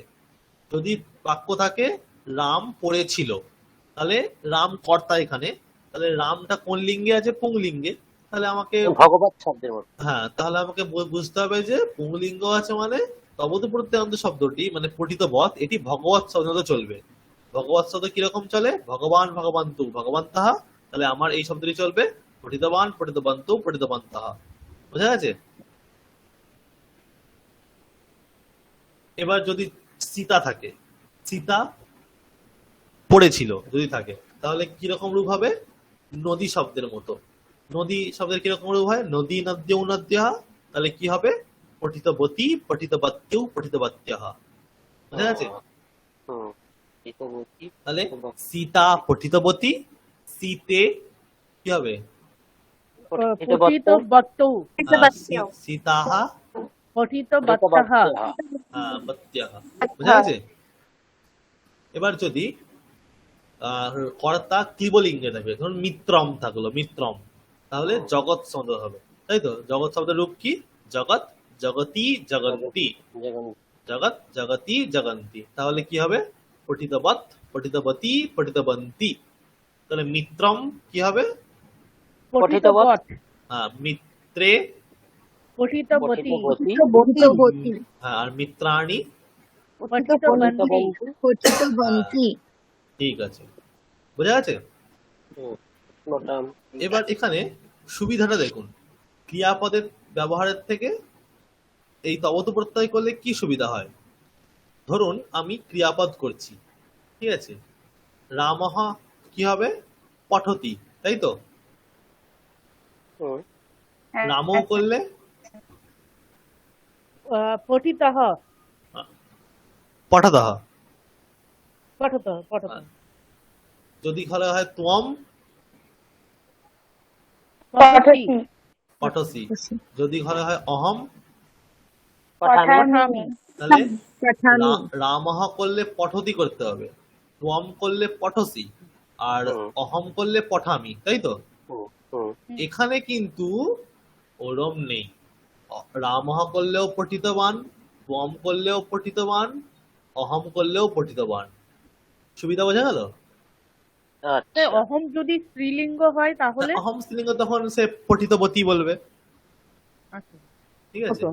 যদি বাক্য থাকে রাম পড়েছিল, তাহলে রাম কর্তা এখানে। তাহলে রামটা কোন লিঙ্গে আছে? পুংলিঙ্গে। তাহলে আমাকে ভগবত শব্দের মতো। হ্যাঁ, তাহলে আমাকে বুঝতে হবে যে পুংলিঙ্গ আছে মানে তবত প্রত্যয়ান্ত শব্দটি মানে পঠিতবৎ, এটি ভগবত শব্দ মতো চলবে। ভগবত শব্দ কিরকম চলে? ভগবান, ভগবন্তু, ভগবন্তঃ। তাহলে আমার এই শব্দটি চলবে পঠিতবান, পঠিতবন্তু, পঠিতবন্তঃ। বোঝা গেছে? এবার যদি সীতা থাকে, সীতা পড়েছিল যদি থাকে, তাহলে কিরকম রূপ হবে? নদী শব্দের মতো। নদী শব্দের কিরকম রূপ হয়? নদী নদ্য উনদ্যঃ। তাহলে কি হবে? পঠিতবতী, পঠিতবত্যৌ, পঠিতবত্যঃ। বোঝা গেছে? হুম। পঠিতবতী, তাহলে সীতা পঠিতবতী, সীতে কি হবে? পঠিত বত্তৌ, সীতাহা পঠিত বত্তঃ। বত্যঃ। বোঝা গেছে? এবার যদি কর্তা ক্লিবলিঙ্গে থাকে, ধরুন মিত্রম থাকলো, মিত্রম, তাহলে জগৎ শব্দ হবে, তাই তো? জগৎ শব্দের রূপ কি? জগৎ, জগতি, জগন্তি। জগৎ, জগতি, জগন্তি। তাহলে কি হবে? পঠিতবৎ, পঠিতবতী, পঠিতবন্তী। তাহলে মিত্রম কি হবে? পঠিত বৎ, মিত্রে। পঠিতবতী, পঠিতবতী, আর মিত্রাণি। পঠিতবন্তী। ঠিক আছে, বোঝা গেছে? এবার এখানে সুবিধাটা দেখুন, ক্রিয়াপদের ব্যবহারের থেকে এই তবত প্রত্যয় করলে কি সুবিধা হয়। ধরুন আমি ক্রিয়াপদ করছি, ঠিক আছে? রামঃ কি হবে? পঠতি, তাই তো? রামও করলে পঠিতः পঠতः। পঠতः পঠতः যদি বলা হয় ত্বম পঠতি পঠসি, যদি বলা হয় অহম পঠামি তাহলে পঠামি। রামহ করলে পঠতি করতে হবে, ত্বম করলে পঠসি, আর হুম। অহম করলে পঠামি, তাই তো? হুম, হুম। এখানে কিন্তু ওরম নেই। রামহ করলেও পঠিতবান, ত্বম করলেও পঠিতবান, অহম করলেও পঠিতবান। সুবিধা বোঝা গেল? আচ্ছা অহম যদি স্ত্রীলিঙ্গ হয় তাহলে অহম স্ত্রীলিঙ্গ তখন সে পঠিতবতী বলবে, আচ্ছা ঠিক আছে? হতো।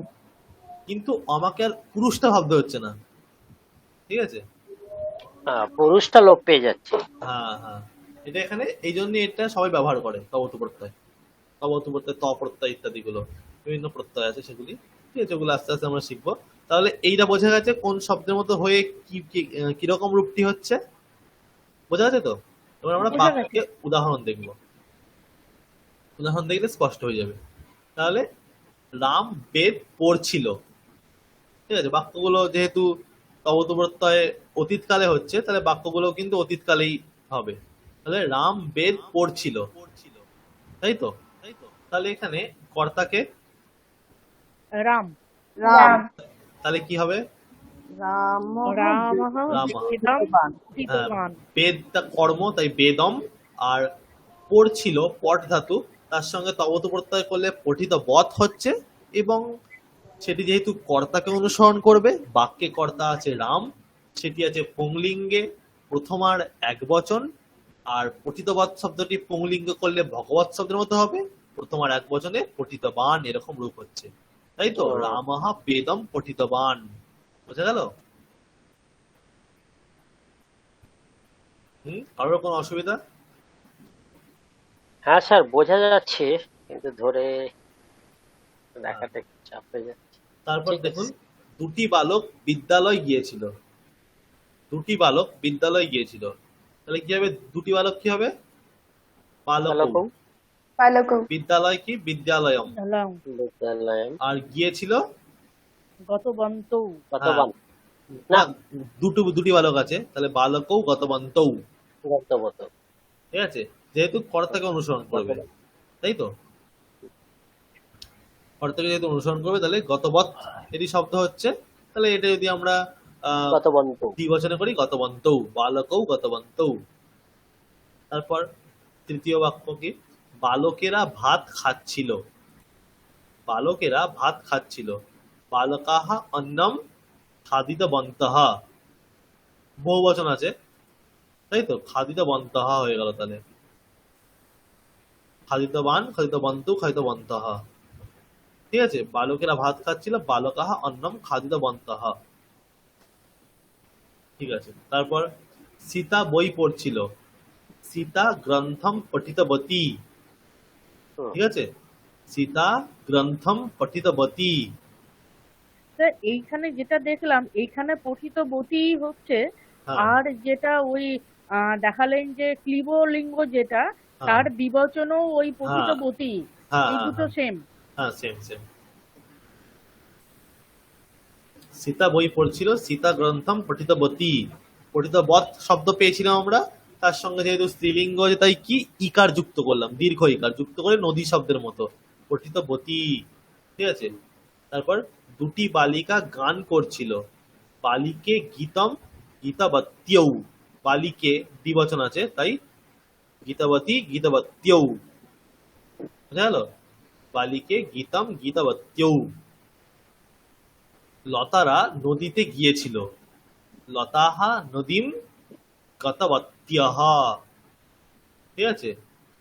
কিন্তু আমাকে আর পুরুষটা ভাবতে হচ্ছে না, ঠিক আছে? পুরুষটা লোপ পেয়ে যাচ্ছে। হ্যাঁ হ্যাঁ, এটা এখানে এই জন্য এটা সবাই ব্যবহার করে, তবতু প্রত্যয়, তবতু প্রত্যয়, ত প্রত্যয় ইত্যাদি গুলো, বিভিন্ন প্রত্যয় আছে সেগুলি, ঠিক আছে? ওগুলো আস্তে আস্তে আমরা শিখবো। তাহলে এইটা বোঝা গেছে কোন শব্দের মতো হয়ে কিরকম রূপটি হচ্ছে, বোঝা গেছে তো? এবার আমরা বোঝা গেছে। বাক্যে উদাহরণ দেখবো, উদাহরণ দেখলে স্পষ্ট হয়ে যাবে। তাহলে রাম বেদ পড়ছিল, ঠিক আছে? বাক্যগুলো যেহেতু তবতু প্রত্যয় অতীতকালে হচ্ছে, তাহলে বাক্যগুলো কিন্তু অতীতকালেই হবে। তাহলে রাম বেদ পড়ছিল, তাই তো? তাহলে এখানে কর্তাকে, রাম রাম তাহলে কি হবে? রামঃ রামঃ রামঃ। বেদম বিদ্যমান। বিদ্যমান বেদটা কর্ম, তাই বেদম, আর পড়ছিল পট ধাতু, তার সঙ্গে তবতু প্রত্যয় করলে পঠিত বধ হচ্ছে, এবং সেটি যেহেতু কর্তাকে অনুসরণ করবে, বাক্যে কর্তা আছে রাম, সেটি আছে পুংলিঙ্গে প্রথমার এক বচন, আর পঠিতবৎ শব্দটি পুংলিঙ্গ করলে ভগবৎ শব্দের মতো হবে, প্রথমার এক বচনে পঠিতবান, এরকম রূপ হচ্ছে, তাই তো? রামঃ বেদম পঠিতবান, বোঝা গেল? কারোর কোনো অসুবিধা? হ্যাঁ স্যার বোঝা যাচ্ছে, কিন্তু ধরে দেখাটা একটু চাপ হয়ে যাচ্ছে। তারপর ঠিক আছে। দেখুন, দুটি বালক বিদ্যালয় গিয়েছিল, দুটি বালক বিদ্যালয় গিয়েছিল, তাহলে কি হবে? দুটি বালক কি হবে? বালক। বালকৌ বিদ্যালয় কি? বিদ্যালয়ম। হলাম বিদ্যালয়ম আর গিয়েছিল গতবন্তৌ গতবান না, না দুটি বালক আছে, তাহলে বালকৌ গতবন্তৌ, গতবত ঠিক আছে? যেহেতু কর্তাকে অনুসরণ করবে, তাই তো? কর্তাকে যেহেতু অনুসরণ করবে, তাহলে গতবৎ এটি শব্দ হচ্ছে। তাহলে এটা যদি আমরা গতবন্ত দ্বিবচনে করি, গতবন্তৌ, বালকৌ গতবন্তৌ। তারপর তৃতীয় বাক্য কি? বালকেরা ভাত খাচ্ছিল, বালকেরা ভাত খাচ্ছিল, বালকাহ অন্নম খাদিতবন্তঃ, বহুবচন আছে, তাই তো? খাদিতবন্তঃ হয়ে গেল, তাহলে খাদিতবান, খাদিতবন্তু, খাদিতবন্তঃ, ঠিক আছে? বালকেরা ভাত খাচ্ছিল, বালকাহ অন্নম খাদিতবন্তঃ, ঠিক আছে? তারপর সীতা বই পড়ছিল, সীতা গ্রন্থম পঠিতবতী, ঠিক আছে? সীতা গ্রন্থম পঠিতবতী। স্যার এইখানে যেটা দেখলাম এইখানে পঠিতবতী হচ্ছে, হ্যাঁ আর যেটা ওই দেখালেন যে ক্লীবলিঙ্গ যেটা হ্যাঁ তার দ্বিবচনও ওই পঠিতবতী, হ্যাঁ এই দুটো সেম। হ্যাঁ, সেম সেম। সীতা বই পড়ছিল, সীতা গ্রন্থম পঠিতবতী, পঠিতবৎ শব্দ পেয়েছিলাম আমরা, তার সঙ্গে যেহেতু স্ত্রীলিঙ্গ আছে তাই কি ইকার যুক্ত করলাম, দীর্ঘ ইকার যুক্ত করে নদী শব্দের মতো, পঠিতবতী, ঠিক আছে? তারপর দুটি বালিকা গান করছিল, বালিকে গীতম গীতবত্যৌ, বালিকে দ্বিবচন আছে তাই গীতবতী গীতবত্যৌ, বুঝা গেল? বালিকে গীতম গীতবত্যৌ। লতারা নদীতে গিয়েছিল, লতাহা নদীম গতবত্যহ, ঠিক আছে?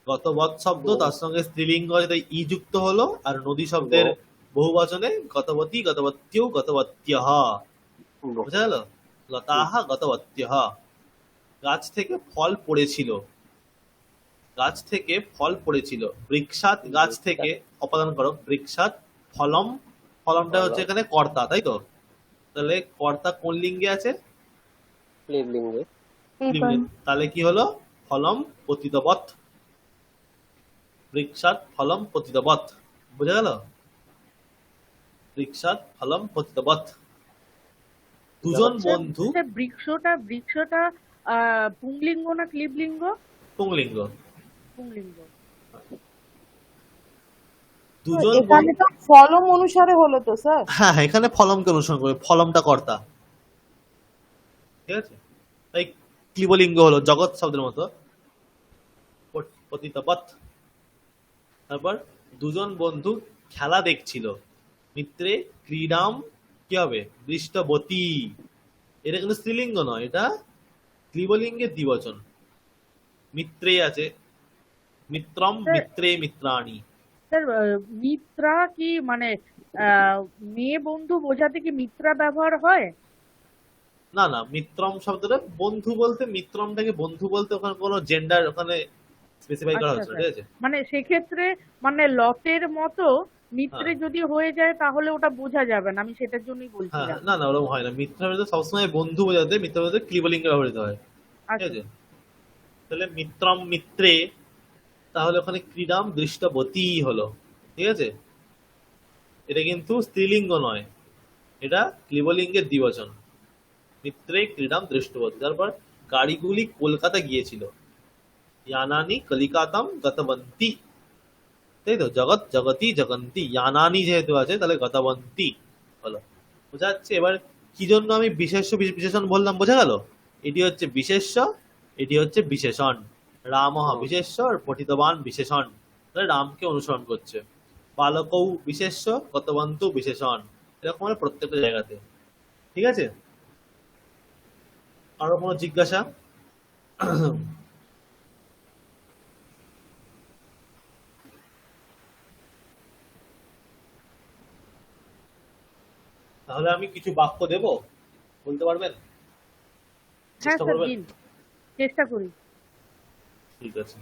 গতবৎ শব্দ, তার সঙ্গে স্ত্রীলিঙ্গ আছে তাই ই যুক্ত হলো, আর নদী শব্দের বহুবচনে গতবতী গতবত্যৌ গতবত্যহ, বুঝা গেল? লতাহা গতবত্যহ। গাছ থেকে ফল পড়েছিল, গাছ থেকে ফল পড়েছিল, বৃক্ষাৎ গাছ থেকে, অপাদান করো, বৃক্ষাৎ ফলম, ফলমটা হচ্ছে এখানে কর্তা, তাই তো? তাহলে কর্তা কোন লিঙ্গে আছে? ক্লীবলিঙ্গে লিঙ্গে। তাহলে কি হলো? ফলম পতিতবৎ, বৃক্ষাৎ ফলম পতিতবৎ, বুঝা গেল? বৃক্ষাৎ ফলম পতিতবৎ। দুজন জগৎ বন্ধু, স্যার বৃক্ষটা পুংলিঙ্গ না ক্লিবলিঙ্গ? পুংলিঙ্গ। পুংলিঙ্গ। দুজন এখানে তো ফলম অনুসারে হলো তো স্যার। হ্যাঁ হ্যাঁ, এখানে ফলমকে অনুসরণ করে, ফলমটা কর্তা, ঠিক আছে। তাই ক্লিবলিঙ্গ হলো জগৎ শব্দের মতো পতিতবৎ। তারপর দুজন বন্ধু খেলা দেখছিল, মিত্রে ক্রীড়াম কি হবে, দৃষ্টবতী। এটা কিন্তু স্ত্রীলিঙ্গ নয়, এটা ক্লিবলিঙ্গের দ্বিবচন। মিত্রে আছে, মিত্রম মিত্রে মিত্রাণী। স্যার মিত্রা কি মানে মেয়ে বন্ধু বোঝাতে কি মিত্রা ব্যবহার হয়? না না, মিত্রম শব্দটা বন্ধু বলতে, মিত্রমটাকে বন্ধু বলতে ওখানে কোনো জেন্ডার ওখানে স্পেসিফাই করা আচ্ছা হচ্ছে না, স্যার, ঠিক আছে। মানে সেক্ষেত্রে মানে লতের মতো মিত্রে হ্যাঁ যদি হয়ে যায় তাহলে ওটা বোঝা যাবে না, আমি সেটার জন্যই হ্যাঁ বলছিলাম। হ্যাঁ, না না, ওরকম হয় না। মিথ্যা বলতে সবসময় বন্ধু বোঝাতে, মিথ্যা বলতে ক্লিবলিঙ্গে ব্যবহৃত হয়, ঠিক আচ্ছা আছে। তাহলে মিত্রম মিত্রে, তাহলে ওখানে ক্রীড়াম দৃষ্টবতী হলো, ঠিক আছে। এটা কিন্তু স্ত্রীলিঙ্গ নয়, এটা ক্লিবলিঙ্গের দ্বিবচন। মিত্রে ক্রীড়াম দৃষ্টবতী। তারপর গাড়িগুলি কলকাতা গিয়েছিল, ইয়ানানি কলিকাতাম গতবন্তী, তাই তো। জগৎ জগতি জগন্তি, ইয়ানানি যেহেতু আছে তাহলে গতবন্তী হলো, বোঝা যাচ্ছে। এবার কি জন্য আমি বিশেষ্য বিশেষণ বললাম, বোঝা গেল। এটি হচ্ছে বিশেষ্য, এটি হচ্ছে বিশেষণ। রামঃ বিশেষ্য আর পঠিতবান বিশেষণ, তাহলে রামকে অনুসরণ করছে। বালকৌ বিশেষ্য, গতবন্তু বিশেষণ, এরকম মানে প্রত্যেকটা জায়গাতে, ঠিক আছে। আরো কোনো জিজ্ঞাসা? তাহলে আমি কিছু বাক্য দেব, বলতে পারবেন, হ্যাঁ চেষ্টা স্যার করবেন? দিন, চেষ্টা করি। ঠিক আছে।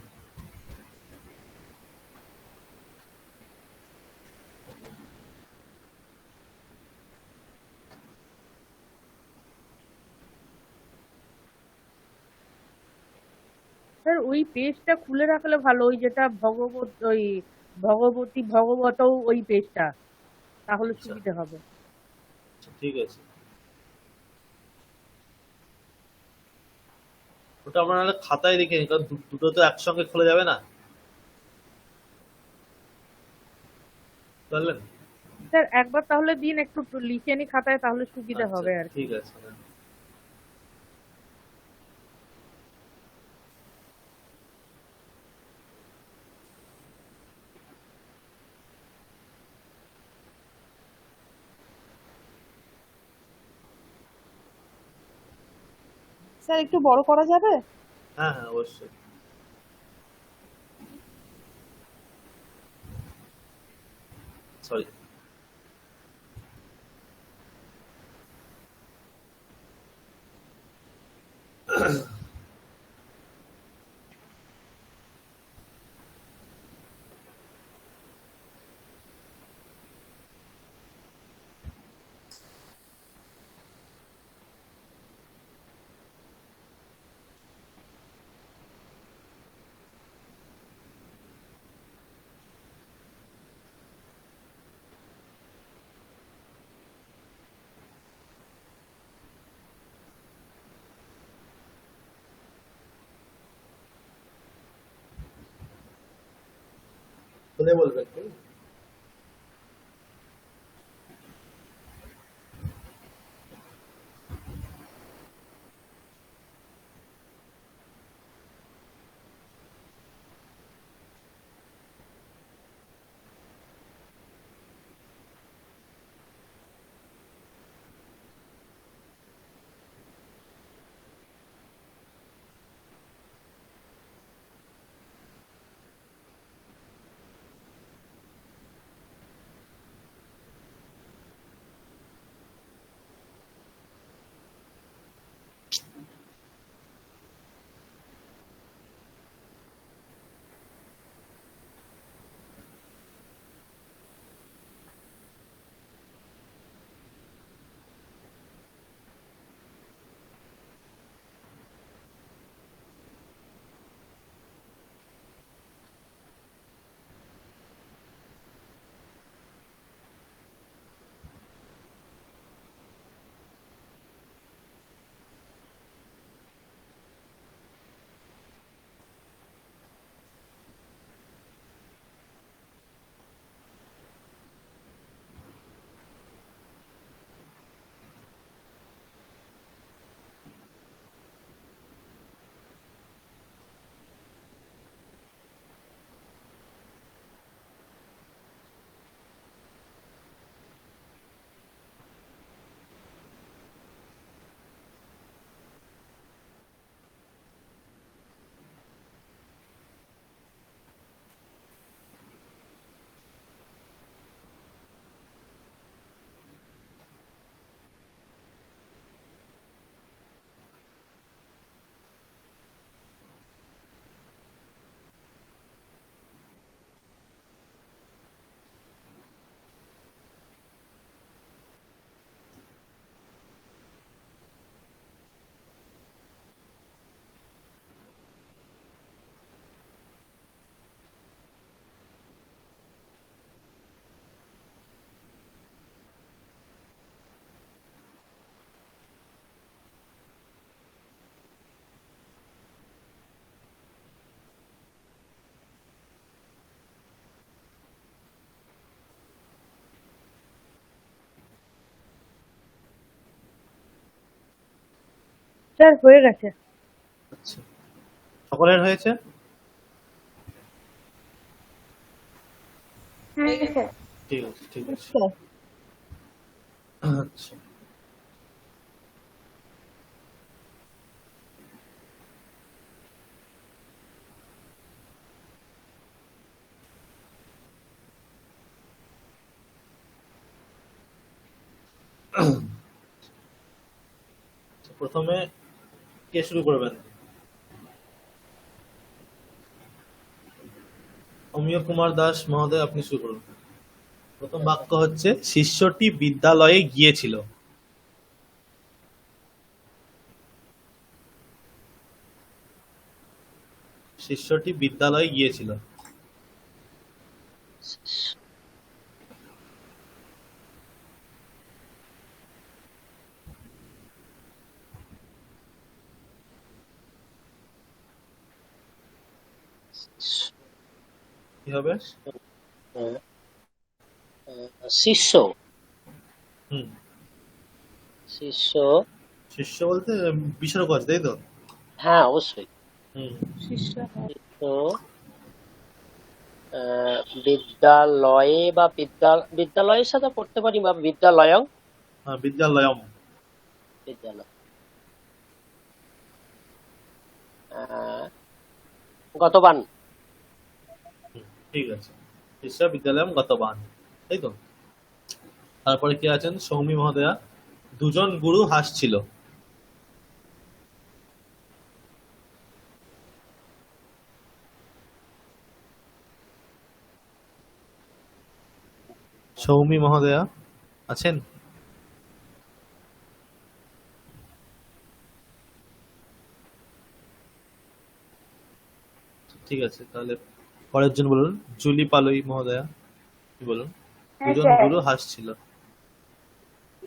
স্যার ওই পেজটা খুলে রাখলে ভালো, ওই যেটা ওই ভগবতী ভগবত ওই পেজটা, তাহলে আচ্ছা সুবিধা হবে। আচ্ছা, ঠিক আছে। ওটা আমরা নাহলে খাতায় লিখে নিই, কারণ দুটো তো একসঙ্গে খোলা যাবে না, বুঝলেন। স্যার একবার তাহলে দিন, একটু লিখে নি খাতায়, তাহলে সুবিধা আচ্ছা হবে আর কি। ঠিক আছে। স্যার একটু বড় করা যাবে? হ্যাঁ হ্যাঁ, অবশ্যই। সরি। খুলে বলবেন কি? স্যার হয়ে গেছে। আচ্ছা, সকলের হয়েছে? হ্যাঁ স্যার। ঠিক আছে, ঠিক আছে। স্যার আচ্ছা, প্রথমে কে শুরু করবেন? অমিয় কুমার দাস মহোদয়, আপনি শুরু করুন। প্রথম বাক্য হচ্ছে শিষ্যটি বিদ্যালয়ে গিয়েছিল। শিষ্যটি বিদ্যালয়ে গিয়েছিল। কি হবে? আহ, শিষ্য হুম, শিষ্য শিষ্য বলতে বিসর্গ আছে, তাই তো? হ্যাঁ অবশ্যই। হুম, শিষ্য শিষ্য বিদ্যালয়ে বা বিদ্যালয়ের সাথে পড়তে পারি, বা বিদ্যালয়ং, হ্যাঁ, বিদ্যালয়ম। বিদ্যালয়। গতবান। হুম, ঠিক আছে। শিষ্য বিদ্যালয়ম গতবান, তাই তো? তারপরে কে আছেন? সৌমি মহোদয়া। দুজন গুরু হাসছিল। সৌমি মহোদয়া আছেন? ঠিক আছে, তাহলে পরের জন বলুন। জুলি পালই মহোদয়া, কি বলুন? হ্যাঁ দুজন স্যার। গুরু হাসছিল।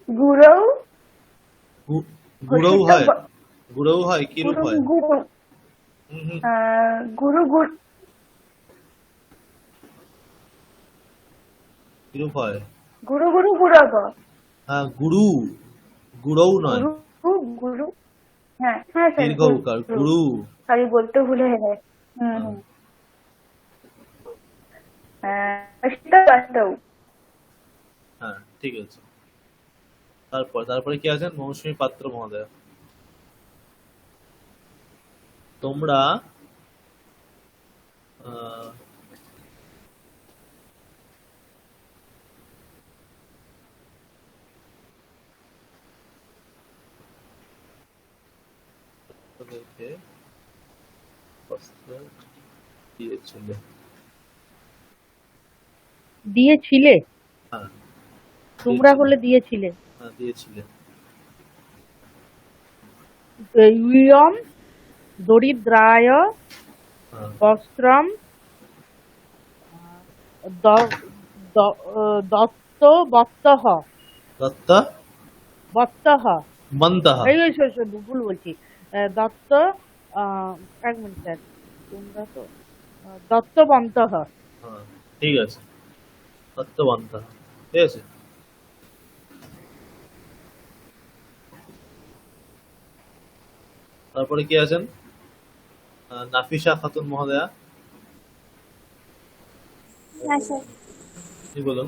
গুরু গুরু ঘোষিত হয়? গুরু হয় কি রূপ গুরু হয়? গুরু হুম, হুম, গুরু গুরু কি রূপ হয়? গুরু গুরু গুরব হ্যাঁ, গুরু। গুরু নয়, গুরু গুরু। হ্যাঁ হ্যাঁ স্যার দীর্ঘ উকার, গুরু। গুরু। সরি বলতে ভুলে গেছে। হুম হ্যাঁ, হুম। ঘোষিত বাস্তব। হ্যাঁ, ঠিক আছে। তারপরে কি আছেন? মৌসুমী পাত্র মহোদয়। তোমরা আহ, তাদেরকে বস্ত্র দিয়েছিলে। দিয়েছিলে, হ্যাঁ, তোমরা দিয়েছিলে। হলে দিয়েছিলে। হ্যাঁ, দিয়েছিলে। ইয়ম দরিদ্রায় হ্যাঁ, বস্ত্রম দ- দত্ত বত্তহ দত্তা বত্তহ। মন্তঃ। এই ভুল বলছি। দত্ত, এক মিনিট স্যার, তোমরা তো দত্তবন্তহ। হ্যাঁ, ঠিক আছে, দত্তবন্তঃ। ঠিক আছে। তারপরে কি আছেন? নাফিসা খাতুন মহোদয়া, হ্যাঁ স্যার। আপনি বলুন।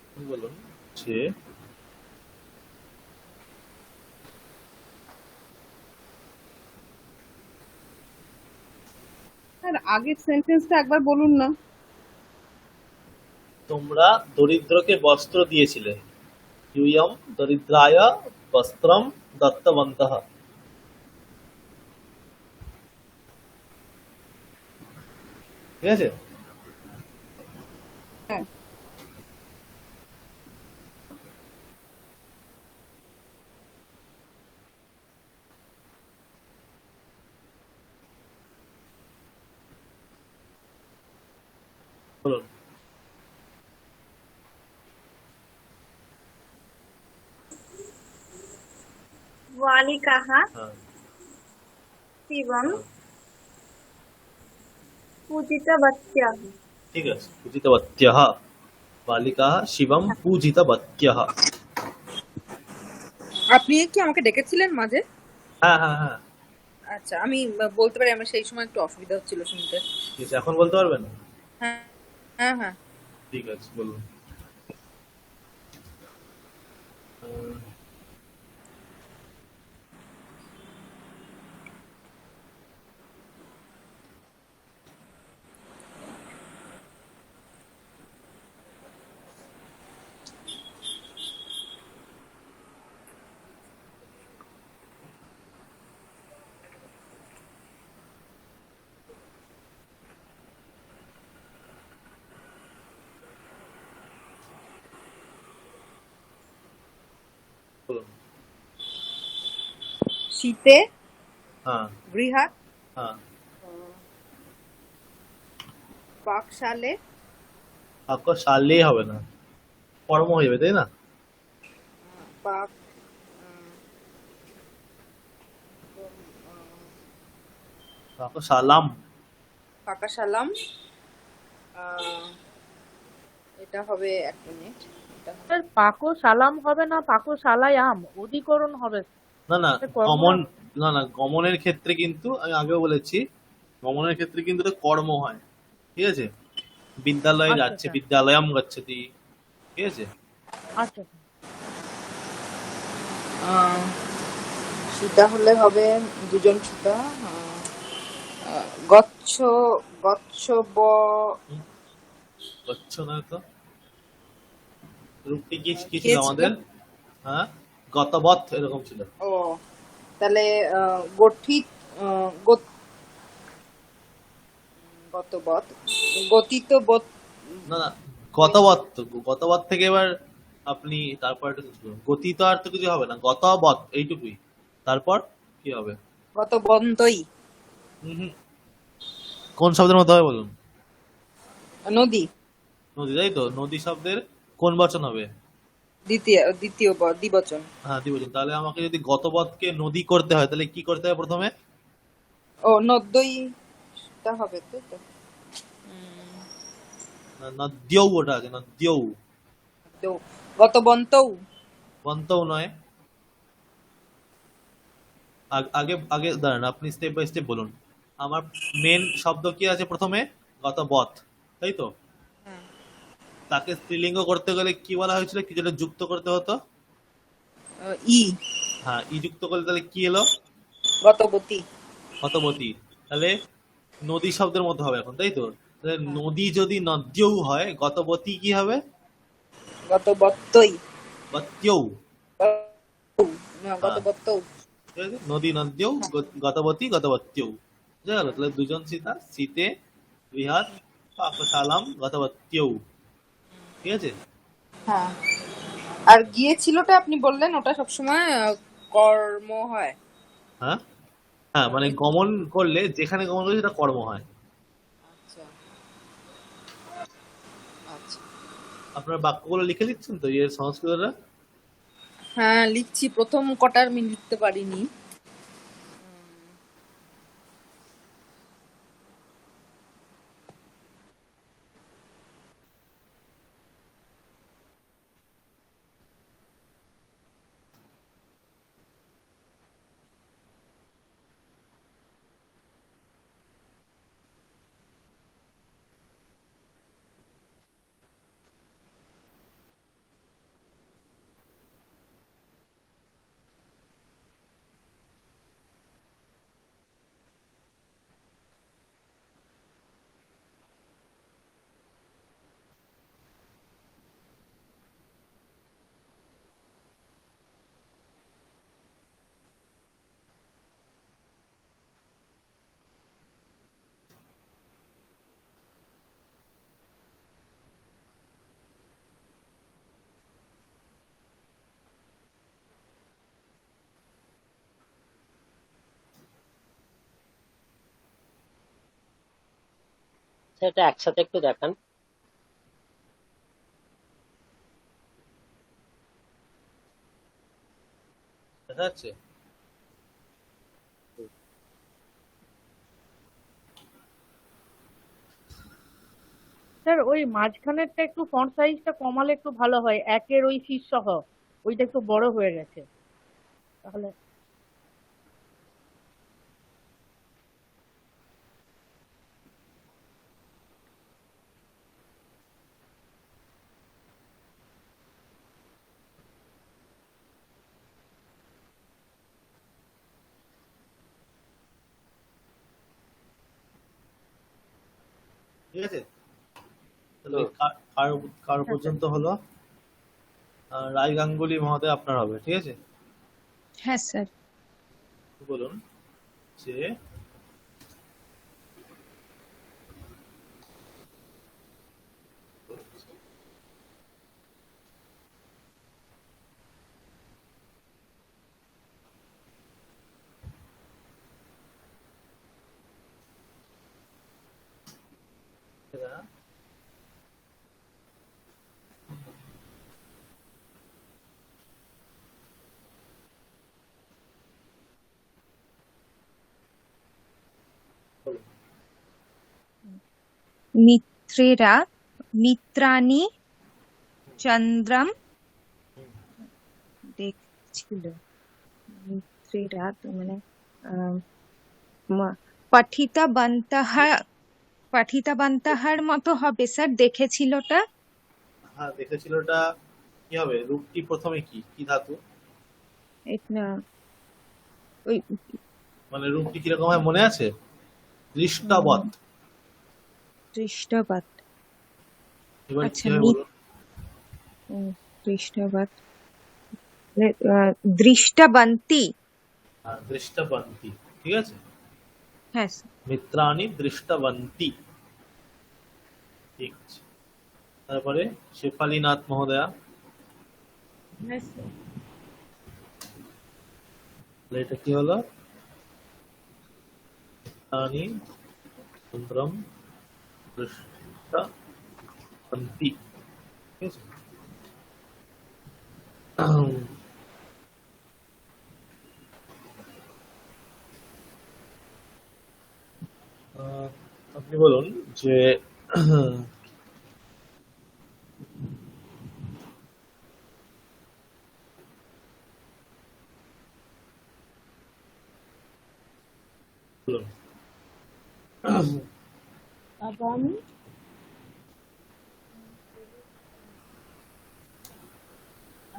আপনি বলুন যে স্যার আগের সেন্টেন্সটা একবার বলুন না। তোমরা দরিদ্রকে বস্ত্র দিয়েছিলে। ইয়ম দরিদ্রায় বস্ত্রম দত্তবন্তঃ। ঠিক আছে। হ্যাঁ বলুন। বালিকাः হ্যাঁ, শিবং হ্যাঁ, পূজিতবত্যः। ঠিক আছে। পূজিতবত্যः বালিকাः শিবম পূজিতবত্যः। আপনি কি আমাকে ডেকেছিলেন মাঝে? হ্যাঁ হ্যাঁ হ্যাঁ, আচ্ছা, আমি বলতে পারি আমার সেই সময় একটু অসুবিধা হচ্ছিল শুনতে। ঠিক আছে, এখন বলতে পারবেন? হ্যাঁ, হ্যাঁ, হ্যাঁ। ঠিক আছে, বলুন। উম, বলুন। শীতে, হ্যাঁ বৃহাৎ, হ্যাঁ, পাকশালে, আপনার সারলেই হবে না, কর্ম হয়ে যাবে, তাই না? পাক, আপনার সালাম। পাকাশালাম। এটা হবে, এক মিনিট, এটা হবে স্যার পাকো সালাম হবে না, পাকো সালায়াম, অধিকরণ হবে। না না, এটা কর্ম গমন, না? না না, গমনের ক্ষেত্রে কিন্তু আমি আগেও বলেছি, গমনের ক্ষেত্রে কিন্তু এটা কর্ম হয়, ঠিক আছে? বিদ্যালয়ে আচ্ছা যাচ্ছে, আচ্ছা বিদ্যালয়াম গচ্ছতি, ঠিক আছে? আচ্ছা আচ্ছা। আহ, সীতা হলে হবে দুজন সীতা। গচ্ছ, গচ্ছ ব, হুম, গচ্ছ না তো, রূপটি কি কি কে ছিল ছিল? আমাদের? হ্যাঁ, গতবৎ এরকম ছিল। ও, তাহলে গঠিত, গতবৎ, গতিত বৎ, না না, গতবৎ তো, গতবৎ থেকে এবার আপনি তারপর একটা কিছু বলুন। গতি তো আর তো কিছু হবে না, গতবৎ এইটুকুই, তারপর কি হবে? গতবন্তই, হুম হুম, কোন শব্দের মধ্যে হবে বলুন? নদী, নদী, তাই তো, নদী শব্দের কোন বচন হবে? দ্বিতীয়, দ্বিতীয় দ্বিবচন। হ্যাঁ, দ্বিবচন। তাহলে আমাকে যদি গতবৎকে নদী করতে হয়, তাহলে কি করতে হবে প্রথমে? ও, নদ্যইটা হবে, তাই তো? নদ্যৌ, ওটা আছে নদ্যৌ, তো গতবন্তৌ, বন্তৌ নয়। আগে আগে দাঁড়ান, আপনি স্টেপ বাই স্টেপ বলুন। আমার মেন শব্দ কি আছে প্রথমে? গতবৎ, তাই তো? তাকে স্ত্রীলিঙ্গ করতে গেলে কি বলা হয়েছিল, কি যেটা যুক্ত করতে হতো? ই, হ্যাঁ, ই যুক্ত করলে তাহলে কি এলো? গতবতী। গতবতী। তাহলে নদী শব্দের মধ্যে হবে এখন, তাই তো? তাহলে নদী যদি নদ্যৌ হয়, গতবতী কি হবে? গতবত্তই, বত্যৌ, হ্যাঁ, গতবত্তৌ। ঠিক আছে? নদী নদ্যৌ, গতবতী গতবত্যৌ, বুঝা গেল? তাহলে দুজন সীতা, শীতে, বৃহাৎ, পাকশালাম, গতবত্যৌ, ঠিক আছে? হ্যাঁ, আর গিয়েছিলটা আপনি বললেন ওটা সবসময় কর্ম হয়। হ্যাঁ হ্যাঁ, মানে গমন করলে, যেখানে গমন করলে সেটা কর্ম হয়। আচ্ছা, আচ্ছা। আপনার বাক্যগুলো লিখে দিচ্ছেন তো ইয়ে সংস্কৃতটা? হ্যাঁ, লিখছি, প্রথম কটার আমি লিখতে পারিনি। সেটা একসাথে একটু দেখান। দেখা যাচ্ছে? স্যার ওই মাঝখানেরটা একটু ফন্ট সাইজটা কমালে একটু ভালো হয়, একের ওই শীর্ষক ওইটা একটু বড় হয়ে গেছে। তাহলে ঠিক আছে? তাহলে হুম। কার পর্যন্ত হলো? রায় গাঙ্গুলি মহোদয় আপনার হবে, ঠিক আছে? হ্যাঁ স্যার। বলুন যে এরা বলুন। মিত্রেরা মিত্রাণি চন্দ্রম দেখছিল। মিত্রেরা তো মানে আহ, পঠিতবন্তঃ মতো হবে স্যার, দেখেছিলটা। হ্যাঁ, দেখেছিল ওটা কি হবে? রূপটি প্রথমে কি কি ধাতু? এটা ওই মানে রূপটি কিরকম হয় মনে আছে? দৃষ্টাবৎ। দৃষ্টবাদ। এবার আচ্ছা, কি হয় বলুন? দৃষ্টবাদ দৃষ্টবন্তী। দৃষ্টাবন্তী, ঠিক আছে? হ্যাঁ স্যার। মিত্রাণি দৃষ্টাবন্তী, ঠিক আছে। তারপরে শেফালীনাথ মহোদয়া, হ্যাঁ স্যার। তাহলে এটা কি হলো? মিত্রাণি চন্দ্রম দৃষ্টাবন্তী, ঠিক আছে? আপনি বলুন যে বলুন। আবাম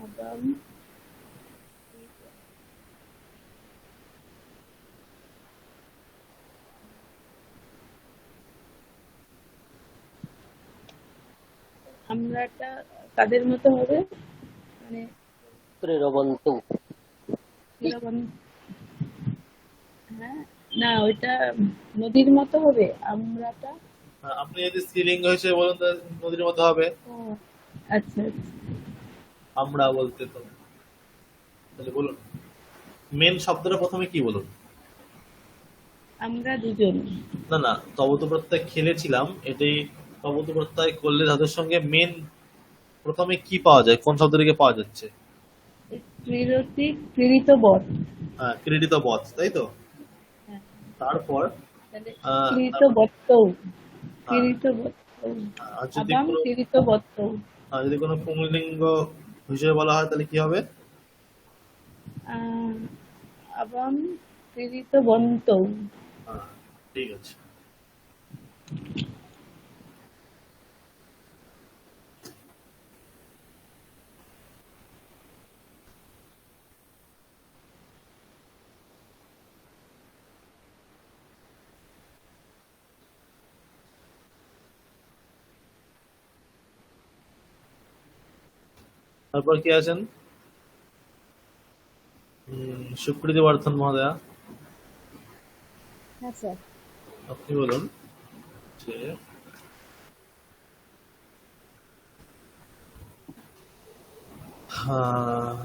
আবাম আমরাটা কাদের মতো হবে? মানে ত্রিরবন্তু। কিরকম? হ্যাঁ, না ওইটা নদীর মতো হবে আমরাটা। আপনি যদি স্ত্রীলিঙ্গ হিসেবে বলুন তাহলে নদীর মতো হবে। ও আচ্ছা আচ্ছা। আমরা বলতে তো, তাহলে বলুন মেন শব্দটা প্রথমে কি বলুন? আমরা দুজন। না না, তবত প্রত্যয় খেলেছিলাম, এটাই তবত প্রত্যয় করলে ধাতুর সঙ্গে মেন প্রথমে কি পাওয়া যায়? কোন শব্দটিকে পাওয়া যাচ্ছে? ক্রীড়িত বধ। হ্যাঁ, ক্রীড়িত বধ, তাই তো? হ্যাঁ, তারপর তাহলে আহ, ক্রীড়িত তারপর- বত্তৌ। হ্যাঁ, ক্রীড়িত বত্তৌ। আর যদি আবাম কোনো ক্রীড়িত বত্তৌ। যদি কোনো পুংলিঙ্গ হিসেবে বলা হয় তাহলে কি হবে? আহ, আবাম ক্রীড়িত বন্তৌ। হ্যাঁ, ঠিক আছে। তারপর কি আছেন? সুপ্রীতি বর্ধন মহোদয়া, হ্যাঁ স্যার। আপনি বলুন যে আহ,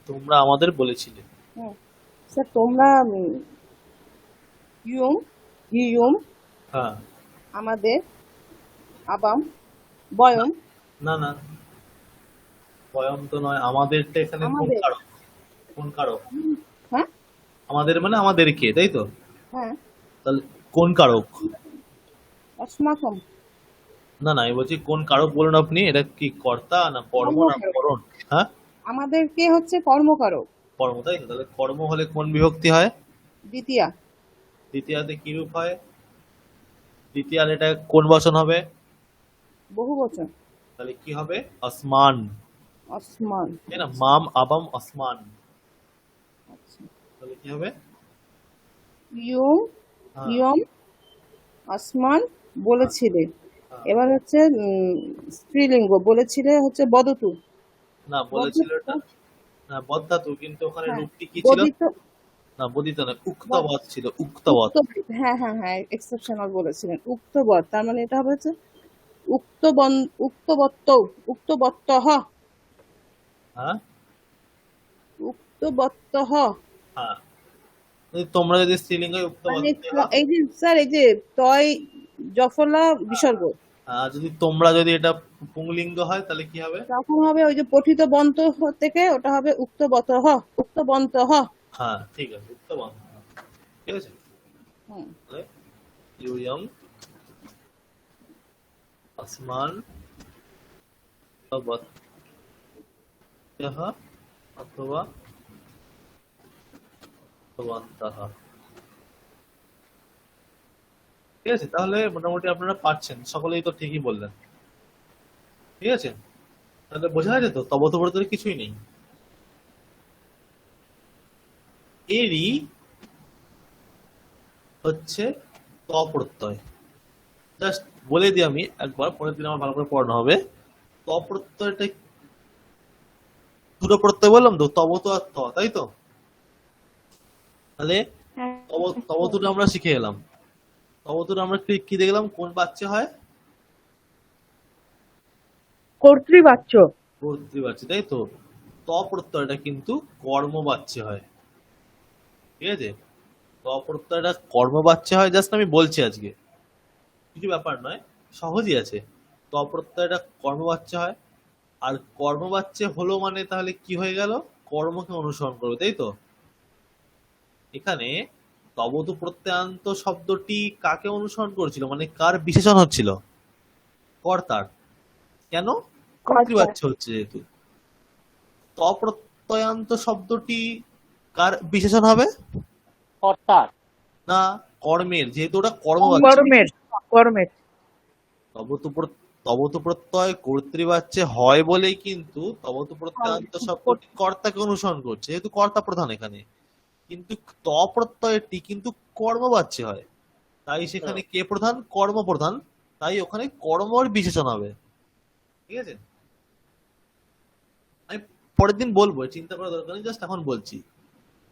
তোমরা আমাদের বলেছিলে। হ্যাঁ স্যার, তোমরা ইয়ুম ইয়ুম হ্যাঁ, আমাদের আবাম বয়ম না না, বয়ম তো নয়, আমাদেরটা এখানে কোন আমাদের। কারক? কোন কারক? হ্যাঁ আমাদের মানে আমাদেরকে, তাই তো? হ্যাঁ, তাহলে কোন কারক? অস্মাকম। না না, আমি বলছি কোন কারক বলুন আপনি, এটা কি কর্তা না কর্ম না কর্মকারক। করণ? হ্যাঁ, আমাদেরকে হচ্ছে কর্মকারক। কর্ম, তাই তো? তাহলে কর্ম হলে কোন বিভক্তি হয়? দ্বিতীয়া। দ্বিতীয়াতে কি রূপ হয়? দ্বিতীয়ার এটা কোন বচন হবে? বহু বচন। তাহলে কি হবে? আসমান, আসমান। তাই না? মাম আবাম আসমান। আচ্ছা। তাহলে কি হবে? ইয়ম হ্যাঁ, ইয়ম আসমান বলেছিলে। হ্যাঁ। এবার হচ্ছে স্ত্রীলিঙ্গ বলেছিলে হচ্ছে বদতু। না, বলেছিল এটা না বদ্ধাতু, কিন্তু ওখানে হ্যাঁ, রূপটি কি ছিল? বদিত। না, বদিত না, উক্তবৎ ছিল, উক্তবৎ। হ্যাঁ হ্যাঁ হ্যাঁ, এক্সেপশনাল বলেছিলেন। উক্তবত, তার মানে এটা হবে হচ্ছে উক্তবত্ত। উক্তবত্তহ। হ্যাঁ উক্তবত্তহ। হ্যাঁ, কিন্তু তোমরা যদি স্ত্রীলিঙ্গ উক্তবৎ মানে দেবা, এই যে স্যার, এই যে তয় জফলা বিসর্গ, যদি তোমরা যদি এটা পুংলিঙ্গ হয় তাহলে কি হবে? তখন হবে ওই যে পঠিত বন্ত থেকে ওটা হবে উক্তবতহ। উক্তবন্তহ। হ্যাঁ, ঠিক আছে, উক্তবৎ। ঠিক আছে, হুম। তাহলে ইউয়ং আসমান উক্তবত্যঃ অথবা উক্তবন্তঃ। ঠিক আছে, তাহলে মোটামুটি আপনারা পাচ্ছেন, সকলেই তো ঠিকই বললেন। ঠিক আছে, তাহলে বোঝা যাচ্ছে তো তবত ব্রতের কিছুই নেই। এরই হচ্ছে ত প্রত্যয়। জাস্ট বলে দিই আমি একবার, পরের দিন আমার ভালো করে পড়ানো হবে। ত প্রত্যয়টা দুটো প্রত্যয় বললাম তো, তবত আর ত, তাই তো? তাহলে হ্যাঁ তবতুটা আমরা শিখে এলাম। তবতুটা আমরা কি দেখলাম, কোন বাচ্চা হয়? কর্তৃবাচ্য। কর্তৃবাচ্য, তাই তো? ত প্রত্যয়টা কিন্তু কর্মবাচ্য হয়। ঠিক আছে, ত প্রত্যয়টা কর্মবাচ্য হয়, জাস্ট আমি বলছি আজকে, কিছু ব্যাপার নয়, সহজই আছে। ত প্রত্যয়টা কর্মবাচ্য হয়, আর কর্মবাচ্য হলো মানে তাহলে কি হয়ে গেল? কর্মকে অনুসরণ করবে, তাই তো? এখানে তবতু প্রত্যয়ান্ত শব্দটি কাকে অনুসরণ করছিল, মানে কার বিশেষণ হচ্ছিল? কর্তার। কেন? কর্তৃবাচ্য হচ্ছে যেহেতু। ত প্রত্যয়ান্ত শব্দটি কার বিশেষণ হবে? কর্তার। না, কর্মের, যেহেতু ওটা কর্মবাচ্য। কর্মের। কর্মের। তবতু প্রত্যয় কর্তৃবাচ্যে হয় বলেই কিন্তু তবতু প্রত্যয়ান্ত শব্দটি কর্তাকে অনুসরণ করছে, যেহেতু কর্তা প্রধান এখানে। কিন্তু ত প্রত্যয়টি কিন্তু কর্মবাচ্যে হয়, তাই সেখানে কে প্রধান? কর্ম প্রধান। তাই ওখানে কর্মর বিশেষণ হবে। ঠিক আছে, আমি পরের দিন বলবো, চিন্তা করার দরকার নেই, জাস্ট এখন বলছি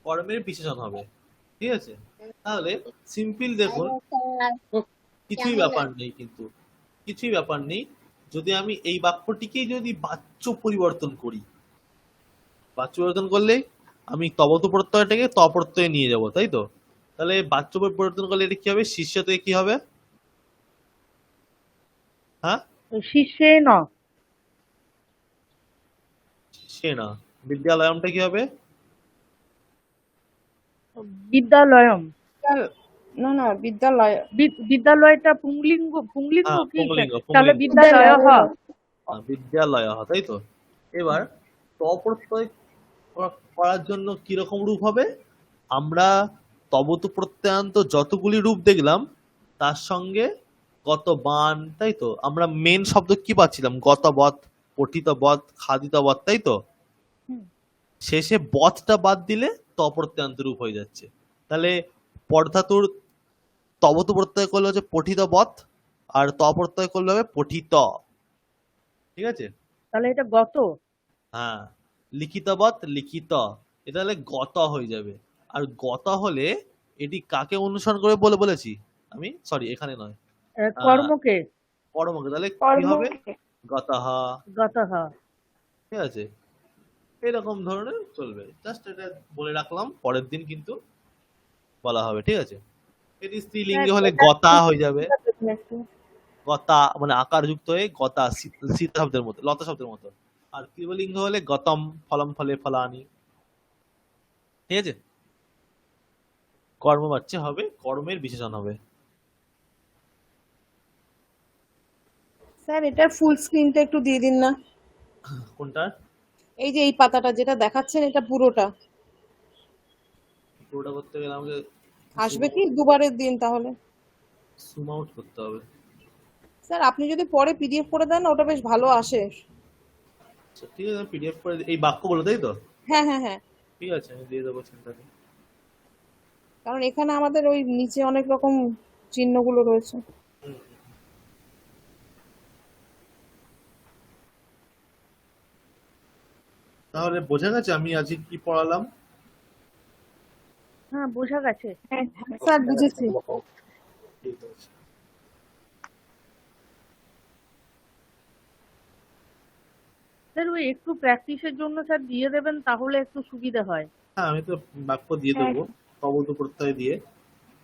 কর্মের বিশেষণ হবে। ঠিক আছে, তাহলে সিম্পল দেখুন, কিছুই ব্যাপার নেই, কিন্তু কিছুই ব্যাপার নেই। যদি আমি এই বাক্যটিকেই যদি বাচ্য পরিবর্তন করি, বাচ্য পরিবর্তন করলেই আমি তবতু প্রত্যয়টাকে ত প্রত্যয়ে নিয়ে যাব, তাই তো? তাহলে বাচ্য পরিবর্তন করলে এটা কি হবে? শিষ্য থেকে কি হবে? হ্যাঁ, শিষ্যে ন। সে না। বিদ্যালয়মটা কি হবে? বিদ্যালয়ম। না না, বিদ্যালয়। বিদ্যালয়টা পুংলিঙ্গ। পুংলিঙ্গ হ্যাঁ, কি? পুংলিঙ্গ, তাহলে পুংলিঙ্গ। বিদ্যালয় হ। বিদ্যালয়, তাই তো? এবার ত প্রত্যয় করার জন্য কিরকম রূপ হবে? আমরা তবতু প্রত্যয়ান্ত যতগুলি রূপ দেখলাম তার সঙ্গে গত বান, তাই তো? আমরা মেন শব্দ কি পাচ্ছিলাম? গতবৎ, পঠিতবৎ, খাদিতবৎ, তাই তো? শেষে বৎটা বাদ দিলে ত প্রত্যয়ান্ত রূপ হয়ে যাচ্ছে। তাহলে পরধাতুর তবতু প্রত্যয় করলে হচ্ছে পঠিতবৎ, আর ত প্রত্যয় করলে হবে পঠিত। ঠিক আছে, তাহলে এটা গত। হ্যাঁ, লিখিতবৎ লিখিত, এটা হলে গত হয়ে যাবে। আর গত হলে এটি কাকে অনুসরণ করে বলে বলেছি আমি? সরি, এখানে নয়, কর্মকে। কর্মকে। তাহলে কি হবে? গতহা। গতহ। ঠিক আছে, এরকম ধরনের চলবে। জাস্ট এটা বলে রাখলাম, পরের দিন কিন্তু বলা হবে। ঠিক আছে, এটি স্ত্রীলিঙ্গে হলে গতা হয়ে যাবে। গতা মানে আকার যুক্ত হয়ে গতা সীতা শব্দের মতো, লতা শব্দের মতো। আর ক্রিয়ালিঙ্গ হলে গতম, ফলম ফলে ফলানি। ঠিক আছে, কর্মবাচ্য হবে, কর্মের বিশেষণ হবে। স্যার এটার ফুল স্ক্রিনটা একটু দিয়ে দিন না। কোনটা? এই যে এই পাতাটা যেটা দেখাচ্ছেন এটা পুরোটা পুরোটা করতে গেলে আমাকে আসবে কি? দুবারের দিন তাহলে। জুম আউট করতে হবে। স্যার আপনি যদি পরে পিডিএফ করে দেন ওটা বেশ ভালো আসে। আচ্ছা, ঠিক আছে, পিডিএফ করে এই বাক্য বলে, তাই তো? হ্যাঁ হ্যাঁ হ্যাঁ, ঠিক আছে, আমি দিয়ে দেবো, চিন্তা নেই। কারণ এখানে আমাদের ওই নিচে অনেক রকম চিহ্নগুলো রয়েছে। তাহলে বোঝা গেছে আমি আজকে কি পড়ালাম? হ্যাঁ, বোঝা গেছে। হ্যাঁ স্যার বুঝেছি। ঠিক আছে। স্যার ওই একটু প্র্যাকটিসের জন্য স্যার দিয়ে দেবেন, তাহলে একটু সুবিধা হয়। হ্যাঁ, আমি তো বাক্য দিয়ে দেবো তবত প্রত্যয় দিয়ে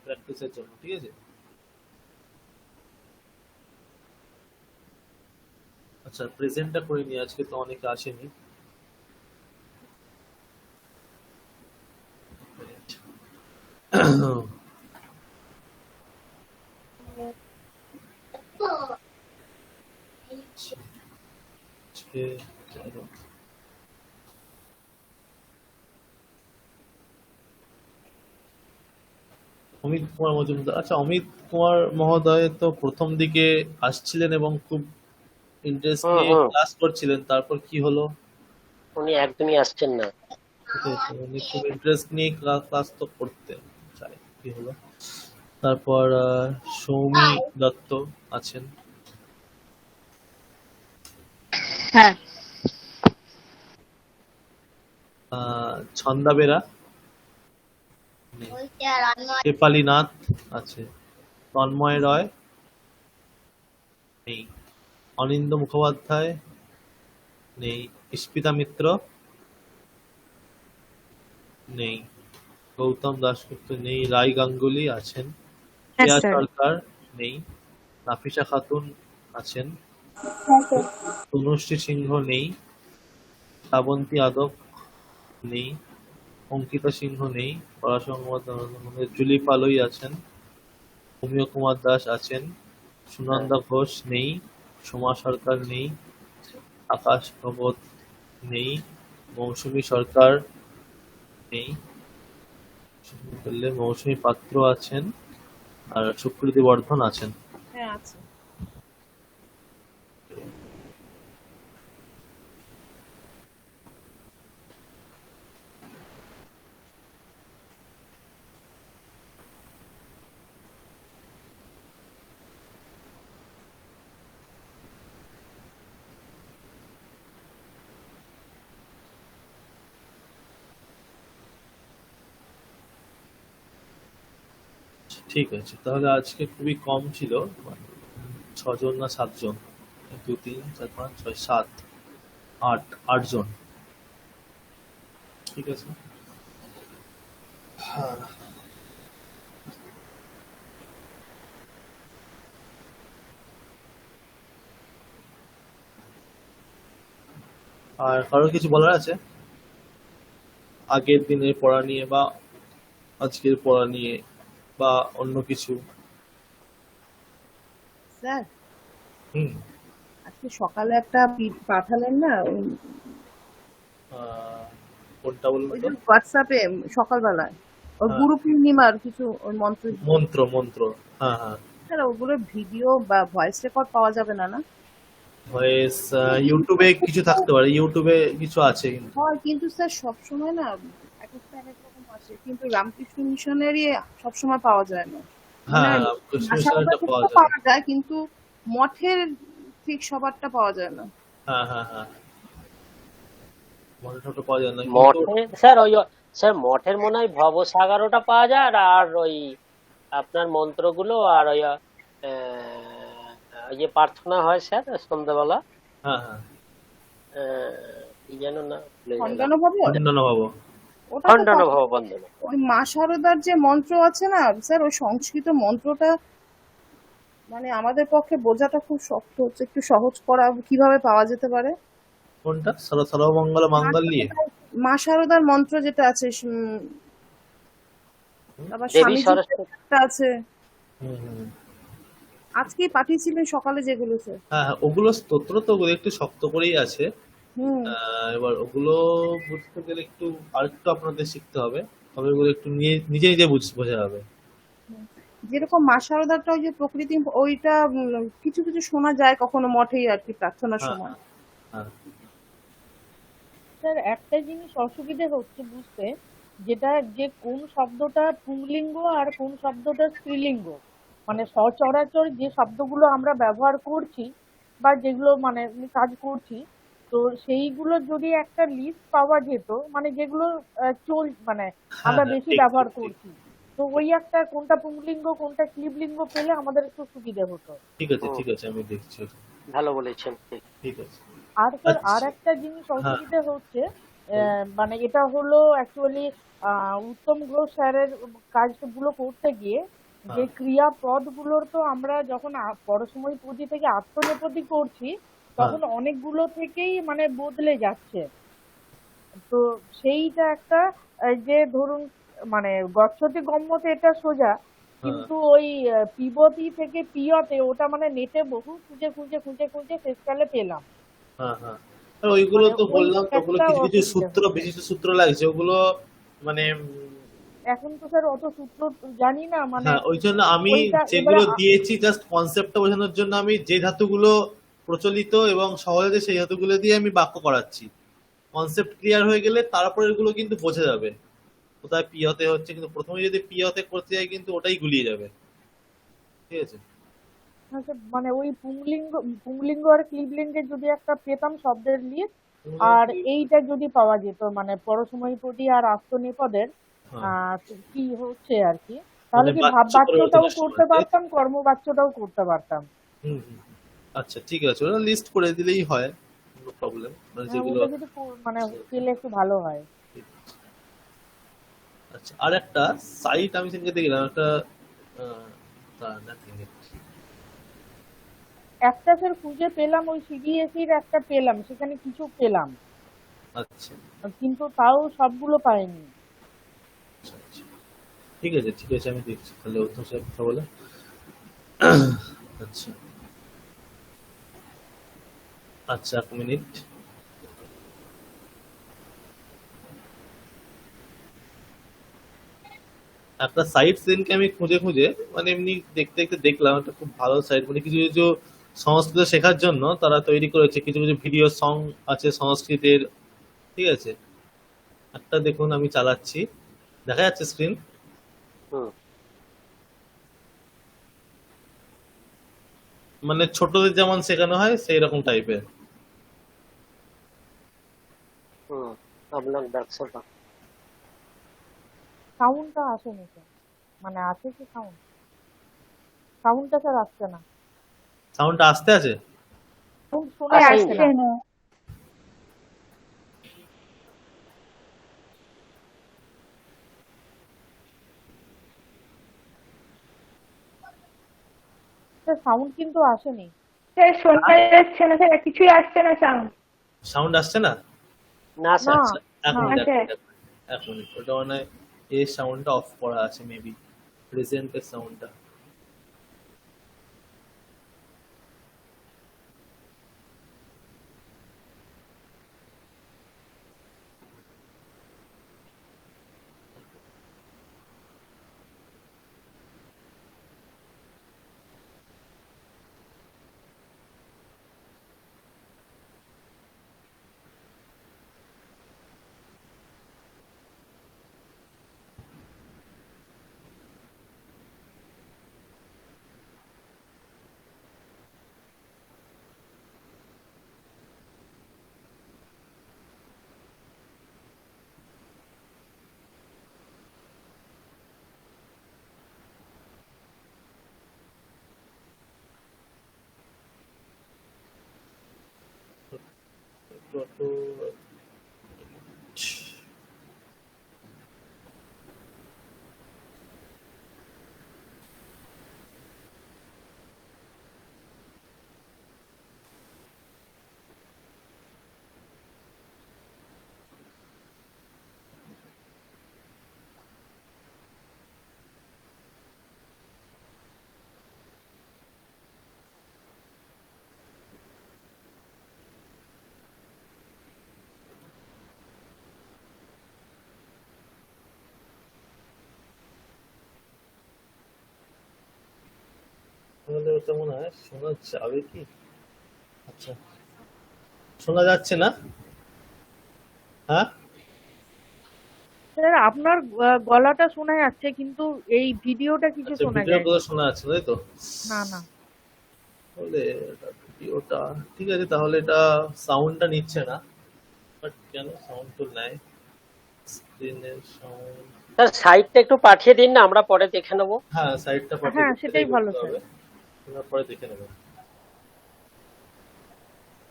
প্র্যাকটিসের জন্য। ঠিক আছে, আচ্ছা প্রেজেন্টটা করে নিই, আজকে তো অনেকে আসেনি। আজকে অমিত কুমার মজুমদার। আচ্ছা, অমিত কুমার মহোদয় তো প্রথম দিকে আসছিলেন এবং খুব ইন্টারেস্ট হুম নিয়ে হুম ক্লাস করছিলেন, তারপর কি হলো? উনি একদমই আসছেন না। ঠিক আছে, উনি খুব ইন্টারেস্ট নিয়ে ক্লাস তো করতে চাই, কি হলো? তারপর সৌমি দত্ত আছেন। হ্যাঁ। ছন্দা বেরা নেই। শেফালি নাথ আছে। তন্ময় রয় নেই। অনিন্দ মুখোপাধ্যায় নেই। ইস্পিতা মিত্র নেই। গৌতম দাশগুপ্ত নেই। রাই গাঙ্গুলি আছেন। হ্যাঁ কেয়া স্যার। সরকার নেই। নাফিসা খাতুন আছেন। হ্যাঁ স্যার। তনুশ্রী সিংহ নেই। শ্রাবন্তী আদক নেই। অঙ্কিতা সিংহ নেই। পরাশর জুলি পালই আছেন। অমিয় কুমার দাস আছেন। সুনন্দা ঘোষ নেই। সোমা সরকার নেই। আকাশ ভগত নেই। মৌসুমী সরকার নেই। মৌসুমী পাত্র আছেন আর সুকৃতি বর্ধন আছেন। হ্যাঁ আছে। ঠিক আছে, তাহলে আজকে খুবই কম ছিল, 6 জন না 7 জন? 2 3 4 5 6 7 8 8 জন। ঠিক আছে। হ্যাঁ, আর কারো কিছু বলার আছে আগের দিনের পড়া নিয়ে বা আজকের পড়া নিয়ে বা অন্য কিছু? স্যার হুম। আজকে সকালে একটা পাঠালেন না কোনটা বলুন ওই তো? যে হোয়াটসঅ্যাপে সকালবেলায় ওই হ্যাঁ। গুরু পূর্ণিমার কিছু ওই মন্ত্র। মন্ত্র মন্ত্র হ্যাঁ হ্যাঁ। স্যার ওগুলো ভিডিও বা ভয়েস রেকর্ড পাওয়া যাবে না? না ভয়েস ইউটিউবে কিছু থাকতে পারে, ইউটিউবে কিছু আছে কিন্তু। হয়, কিন্তু স্যার সবসময় না এক একটা এক এক রকম আসে, কিন্তু রামকৃষ্ণ মিশনেরই সবসময় পাওয়া যায় না। হ্যাঁ, মানে রামকৃষ্ণ আশা মিশনেরটা করি পাওয়া তো যায়। পাওয়া যায়, কিন্তু মঠের ঠিক সবারটা পাওয়া যায় না। হ্যাঁ হ্যাঁ হ্যাঁ, মন্ত্রটা পাওয়া যায় না কিন্তু। মঠে স্যার স্যার মঠের মনে হয় ভবসাগরটা পাওয়া যায়, আর ওই আপনার মন্ত্রগুলো, আর ওই যে প্রার্থনা হয় স্যার সন্ধ্যাবেলা, হ্যাঁ হ্যাঁ, কি যেন না ভুলে গেলাম। খণ্ডন ভব খণ্ডন ভব। ওটা তো খণ্ডন ভব বন্দনা। ওই মা শারদার যে মন্ত্র আছে না স্যার, ওই সংস্কৃত মন্ত্রটা মানে আমাদের পক্ষে বোঝাটা খুব শক্ত হচ্ছে, একটু সহজ করা কিভাবে পাওয়া যেতে পারে? কোনটা? সর্বমঙ্গল মা মাঙ্গল্যে? মা শারদার মন্ত্র যেটা আছে, আবার দেবী স্বামীজি সরস্বতী। একটা আছে, হুম, হুম। আজকেই পাঠিয়েছিলেন সকালে যেগুলো স্যার। হ্যাঁ হ্যাঁ, ওগুলো স্তোত্র তো ওগুলো একটু শক্ত করেই আছে। হুম। এবার ওগুলো বুঝতে গেলে একটু আরেকটু আপনাদের শিখতে হবে, তবে ওগুলো একটু নিজে নিজে বোঝা যাবে। হুম। যেরকম মা শারদাটা ওই যে প্রকৃতি, ওইটা কিছু কিছু শোনা যায় কখনো মঠেই আর কি প্রার্থনার হ্যাঁ সময়। হ্যাঁ স্যার একটা জিনিস অসুবিধে হচ্ছে বুঝতে, যেটা যে কোন শব্দটা পুংলিঙ্গ আর কোন শব্দটা স্ত্রীলিঙ্গ। মানে সচরাচর যে শব্দগুলো আমরা ব্যবহার করছি বা যেগুলো মানে কাজ করছি, তো সেইগুলো যদি একটা লিস্ট পাওয়া যেত, মানে যেগুলো মানে হ্যাঁ আমরা হ্যাঁ, বেশি ঠিক ব্যবহার ঠিক ঠিক। করছি, তো ওই একটা কোনটা পুংলিঙ্গ কোনটা স্ত্রীলিঙ্গ পেলে আমাদের একটু সুবিধে হতো। ঠিক আছে হুম, ঠিক আছে, আমি দেখছি ওটা। ভালো বলেছেন। ঠিক আছে। আর স্যার আর আচ্ছা। একটা জিনিস হ্যাঁ, অসুবিধে হচ্ছে, বলুন। মানে এটা হলো অ্যাকচুয়ালি উত্তম ঘোষ স্যারের কাজগুলো করতে গিয়ে যে হ্যাঁ ক্রিয়াপদ গুলোর তো আমরা যখন পরসময় পদ্ধতি থেকে আত্মনেপদী করছি, হ্যাঁ তখন অনেকগুলো থেকেই মানে বদলে যাচ্ছে। তো সেইটা একটা যে ধরুন মানে গচ্ছতে গম্যতে এটা সোজা, হ্যাঁ কিন্তু ওই পিবতি থেকে পিয়তে ওটা মানে নেটে বহু খুঁজে খুঁজে খুঁজে খুঁজে শেষকালে পেলাম। হ্যাঁ হ্যাঁ। আর ওইগুলো মানে তো ওই বললাম তো, ওগুলো একটা কিছু কিছু অসুবিধে সূত্র, হচ্ছে। বিশিষ্ট সূত্র লাগছে ওগুলো, মানে এখন তো স্যার অত সূত্র জানি না, মানে হ্যাঁ, ওই জন্য আমি ওইটা এবারে যেগুলো দিয়েছি জাস্ট কনসেপ্টটা বোঝানোর জন্য আমি যে ধাতুগুলো প্রচলিত এবং সহজে সেই ধাতুগুলো দিয়ে আমি বাক্য করাচ্ছি। কনসেপ্ট ক্লিয়ার হয়ে গেলে তারপরে এগুলো কিন্তু বোঝা যাবে কোথায় পি হতে হচ্ছে, কিন্তু প্রথমে যদি পি হতে করতে যাই কিন্তু ওটাই গুলিয়ে যাবে। ঠিক আছে। আচ্ছা, মানে ওই পুংলিঙ্গ পুংলিঙ্গ আর ক্লিবলিঙ্গের যদি একটা পেতাম শব্দের লিস্ট, আর এইটা যদি পাওয়া যেত মানে পরসময়পদী আর আত্মনেপদের হ্যাঁ, কি হচ্ছে আর কি, তাহলে মানে কি ভাব বাচ্চ বাচ্যটাও পরিবর্তনের করতে সময়, তাই তো? পারতাম, কর্মবাচ্যটাও করতে পারতাম। হুম হুম হুম। আচ্ছা ঠিক আছে, ওটা লিস্ট করে দিলেই হয়, কোনো প্রবলেম মানে হ্যাঁ, যেগুলো। ওটা যদি মানে পেলে একটু ভালো হয়। আচ্ছা, আর একটা সাইট আমি সেদিনকে দেখলাম একটা, nothing. একটা স্যার খুঁজে পেলাম, ওই সিবিএসইর একটা পেলাম, সেখানে কিছু পেলাম, আচ্ছা কিন্তু তাও সবগুলো পাইনি। আচ্ছা আচ্ছা। ঠিক আছে ঠিক আছে, আমি দেখছি তাহলে ওর সাথে কথা বলে। আচ্ছা আচ্ছা, এক মিনিট। একটা সাইট সেদিনকে আমি খুঁজে খুঁজে, মানে এমনি দেখতে দেখতে দেখলাম একটা খুব ভালো সাইট, মানে কিছু কিছু সংস্কৃত শেখার জন্য তারা তৈরি করেছে, কিছু কিছু ভিডিও সং আছে সংস্কৃতের। ঠিক আছে। একটা দেখুন আমি চালাচ্ছি, দেখা যাচ্ছে স্ক্রিন? হুম মানে ছোটদের যেমন শেখানো হয় সেই রকম টাইপের। হুম, আপনার ব্যবসা। সাউন্ডটা আসেনি স্যার, মানে আছে কি সাউন্ড? সাউন্ডটা স্যার আসছে না, সাউন্ডটা আসতে আছে? সাউন্ড শোনা আসেই যাচ্ছে না। না। স্যার সাউন্ড কিন্তু আসেনি। স্যার শোনা যাচ্ছে না স্যার, কিছুই আসছে না সাউন্ড। সাউন্ড আসছে না? না না স্যার। আচ্ছা, এক না মিনিট এক স্যার। মিনিট এক মিনিট, ওটা মানে এর সাউন্ডটা অফ করা আছে মেবি, প্রেজেন্টের সাউন্ডটা। ওটা মনে হয় শোনা যাবে কি? আচ্ছা, শোনা যাচ্ছে না? হ্যাঁ, স্যার আপনার গলাটা শোনা যাচ্ছে, কিন্তু এই ভিডিওটা কিছু আচ্ছা, শোনা ভিডিও যায় না। কথা শোনা যাচ্ছে তাই তো? না না। তাহলে ভিডিওটা ঠিক আছে, তাহলে এটা সাউন্ডটা নিচ্ছে না, বাট কেন সাউন্ড তো নেয়? স্ক্রিনের সাউন্ড, স্যার সাইটটা একটু পাঠিয়ে দিন না, আমরা পরে দেখে নেবো। হ্যাঁ সাইডটা পাঠিয়ে হ্যাঁ, দিন, সেটাই ভালো করতে স্যার। হবে। আমরা পরে দেখে নেব।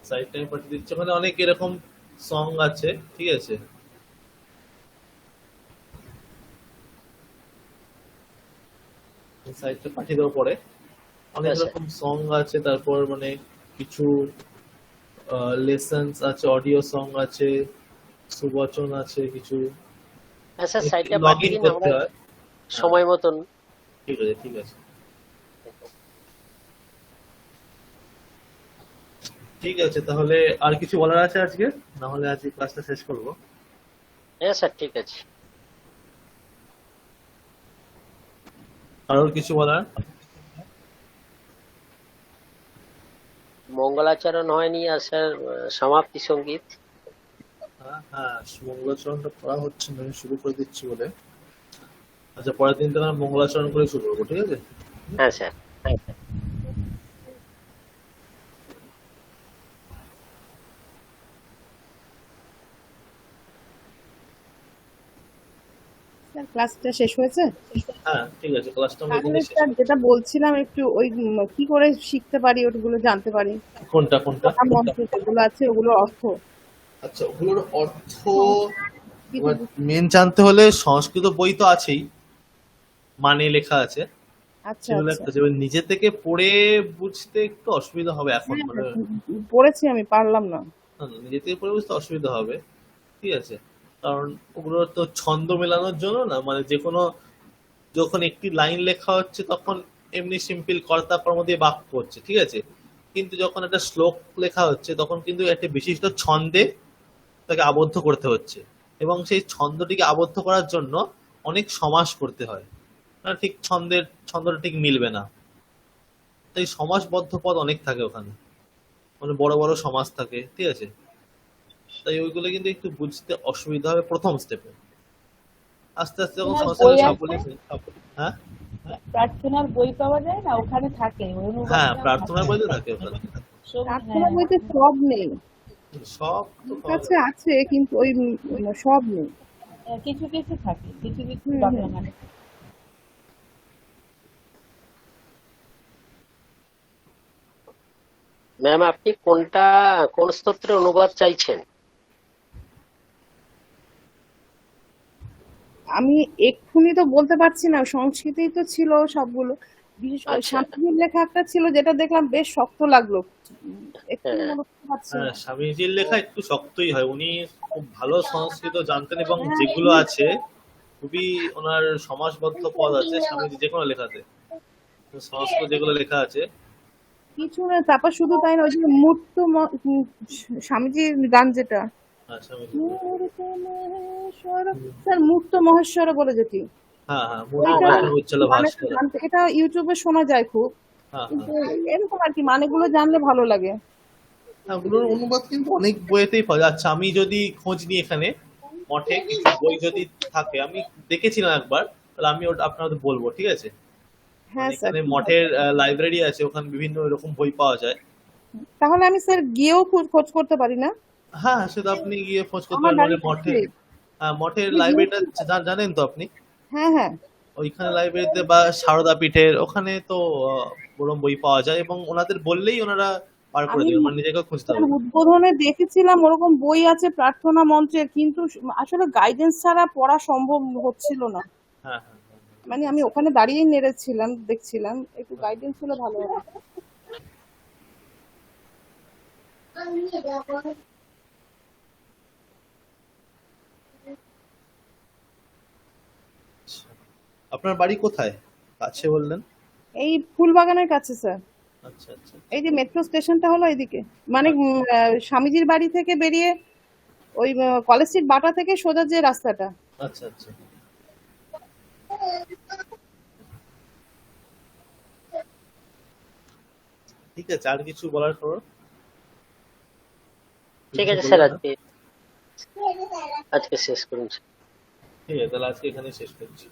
সাইটটা আমি পাঠিয়ে দিচ্ছি, ওখানে অনেক এরকম সং আছে, ঠিক আছে? সাইটটা পাঠিয়ে দেওয়ার পরে অনেক আচ্ছা রকম সং আছে, তারপর মানে কিছু লেসন্স আছে, অডিও সং আছে, সুবচন আছে কিছু, আচ্ছা, সাইটটা লগ পাঠিয়ে ইন দিন, করতে আমরা হয়। সময় মতন। ঠিক আছে, ঠিক আছে, ঠিক আছে। তাহলে আর কিছু বলার আছে আজকে? না হলে আজকে ক্লাসটা শেষ করবো। হ্যাঁ স্যার, ঠিক আছে। কারোর কিছু বলার? মঙ্গলাচরণ হয়নি, আর স্যার সমাপ্তি সঙ্গীত। হ্যাঁ হ্যাঁ, মঙ্গলাচরণটা করা হচ্ছে না, আমি শুরু করে দিচ্ছি বলে। আচ্ছা, পরের দিন থেকে আমরা মঙ্গলাচরণ করে শুরু করবো, ঠিক আছে? হ্যাঁ স্যার। স্যার ক্লাসটা শেষ হয়েছে? হ্যাঁ ঠিক আছে, ক্লাসটা আমরা তাহলে এখানে শেষ স্যার করবো। যেটা বলছিলাম একটু ওই কি করে শিখতে পারি, ওগুলো জানতে পারি, কোনটা কোনটা? মন্ত্র যেগুলো আছে ওগুলোর অর্থ আচ্ছা, ওগুলোর অর্থ কিছু মেন জানতে হলে সংস্কৃত বই তো আছেই, মানে লেখা আছে, আচ্ছা সেগুলো আচ্ছা। একটা এবার নিজে থেকে পড়ে বুঝতে একটু অসুবিধা হবে এখন, হ্যাঁ, মানে পড়েছি আমি, পারলাম না। না, না, নিজে থেকে পড়ে বুঝতে অসুবিধা হবে, ঠিক আছে? কারণ ওগুলো তো ছন্দ মেলানোর জন্য না, মানে যে কোনো, যখন একটি লাইন লেখা হচ্ছে তখন এমনি সিম্পল কর্তা কর্ম দিয়ে বাক্য হচ্ছে, ঠিক আছে? কিন্তু যখন একটা শ্লোক লেখা হচ্ছে তখন কিন্তু একটা বিশিষ্ট ছন্দে তাকে আবদ্ধ করতে হচ্ছে, এবং সেই ছন্দটিকে আবদ্ধ করার জন্য অনেক সমাস করতে হয়, না ঠিক ছন্দটা ঠিক মিলবে না, তাই সমাসবদ্ধ পদ অনেক থাকে ওখানে, মানে বড় বড় সমাস থাকে, ঠিক আছে? তাই ওইগুলো কিন্তু একটু বুঝতে অসুবিধা হবে প্রথম স্টেপে। আস্তে আস্তে যখন বই সাবলীল, আছে, হ্যাঁ প্রার্থনার বই পাওয়া যায় না, ওখানে থাকে ওই হ্যাঁ, অনুবাদটা প্রার্থনার থাকে। বইতে থাকে ওখানে। প্রার্থনা বইতে সব নেই, সব তো আমার পাওয়া কাছে যায় না। আছে কিন্তু ওই সব নেই। কিছু কিছু থাকে, কিছু কিছু হুম, পাবে হুম। মানে। ম্যাম, আপনি কোন স্তোত্রের অনুবাদ চাইছেন? আমি এক্ষুনি তো বলতে পারছি না, সংস্কৃতেই তো ছিল সবগুলো। বিশেষ করে আচ্ছা। শান্তির লেখা একটা ছিল যেটা দেখলাম বেশ শক্ত লাগলো, এক্ষুনি হ্যাঁ মনে করতে পারছি হ্যাঁ, না। স্বামীজির লেখা একটু শক্তই হয়, উনি খুব ভালো সংস্কৃত জানতেন, এবং হ্যাঁ, যেগুলো আছে খুবই ওনার সমাসবদ্ধ পদ আছে স্বামীজি যে কোনো লেখাতে, সংস্কৃত যেগুলো লেখা আছে। কিছু না, তারপর শুধু তাই না, ওই যে স্বামীজির গান যেটা হ্যাঁ স্বামীজি, মূর্ত মহেশ্বর, স্যার মুক্ত মহেশ্বর বলে যেটি, হ্যাঁ হ্যাঁ, ওইটা উচ্চল মানে ভাস্কর, এটা ইউটিউবে শোনা যায় খুব, হ্যাঁ কিন্তু হ্যাঁ। এরকম আর কি মানেগুলো জানলে ভালো লাগে। হ্যাঁ, ওগুলোর অনুবাদ কিন্তু অনেক বইয়েতেই পাওয়া যায়। আচ্ছা, আমি যদি খোঁজ নিই এখানে মঠে কিছু বই যদি থাকে, আমি দেখেছিলাম একবার, তাহলে আমি ওটা আপনাদের বলবো, ঠিক আছে? হ্যাঁ মানে স্যার, এখানে মঠের লাইব্রেরি আছে, ওখানে বিভিন্ন এরকম বই পাওয়া যায়। তাহলে আমি স্যার গিয়েও খোঁজ করতে পারি না? হ্যাঁ, সেটা আপনি গিয়ে খোঁজ করতে আমার পারেন, মানে বাড়ি মঠে, কাছেই। হ্যাঁ মঠের আমি লাইব্রেরিটা গিয়েছি। জানেন তো আপনি? হ্যাঁ হ্যাঁ, ওইখানে লাইব্রেরিতে বা সারদা পীঠের ওখানে তো ওরকম বই পাওয়া যায়, এবং ওনাদের বললেই ওনারা বার করে আমি দেবেন, মানে নিজেকে খুঁজতে স্যার হবে না। উদ্বোধনে দেখেছিলাম ওরকম বই আছে প্রার্থনা মন্ত্রের, কিন্তু আসলে গাইডেন্স ছাড়া পড়া সম্ভব হচ্ছিল না। হ্যাঁ হ্যাঁ হ্যাঁ, মানে আমি ওখানে দাঁড়িয়েই নেড়েছিলাম, দেখছিলাম, একটু গাইডেন্স হলে ভালো হতো। আচ্ছা। আপনার বাড়ি কোথায়? কাছে বললেন। এই ফুলবাগানের কাছে স্যার, আচ্ছা আচ্ছা এই যে মেট্রো স্টেশনটা হলো এদিকে, মানে স্বামীজির বাড়ি থেকে বেরিয়ে ওই কলেজ স্ট্রিট বাটা থেকে সোজা যে রাস্তাটা। আচ্ছা আচ্ছা। ঠিক আছে, আর কিছু বলার খবর? ঠিক কিছু আছে স্যার, বলবেন না? আজকে শেষ করুন। ঠিক আছে, তাহলে আজকে এখানে শেষ করছি।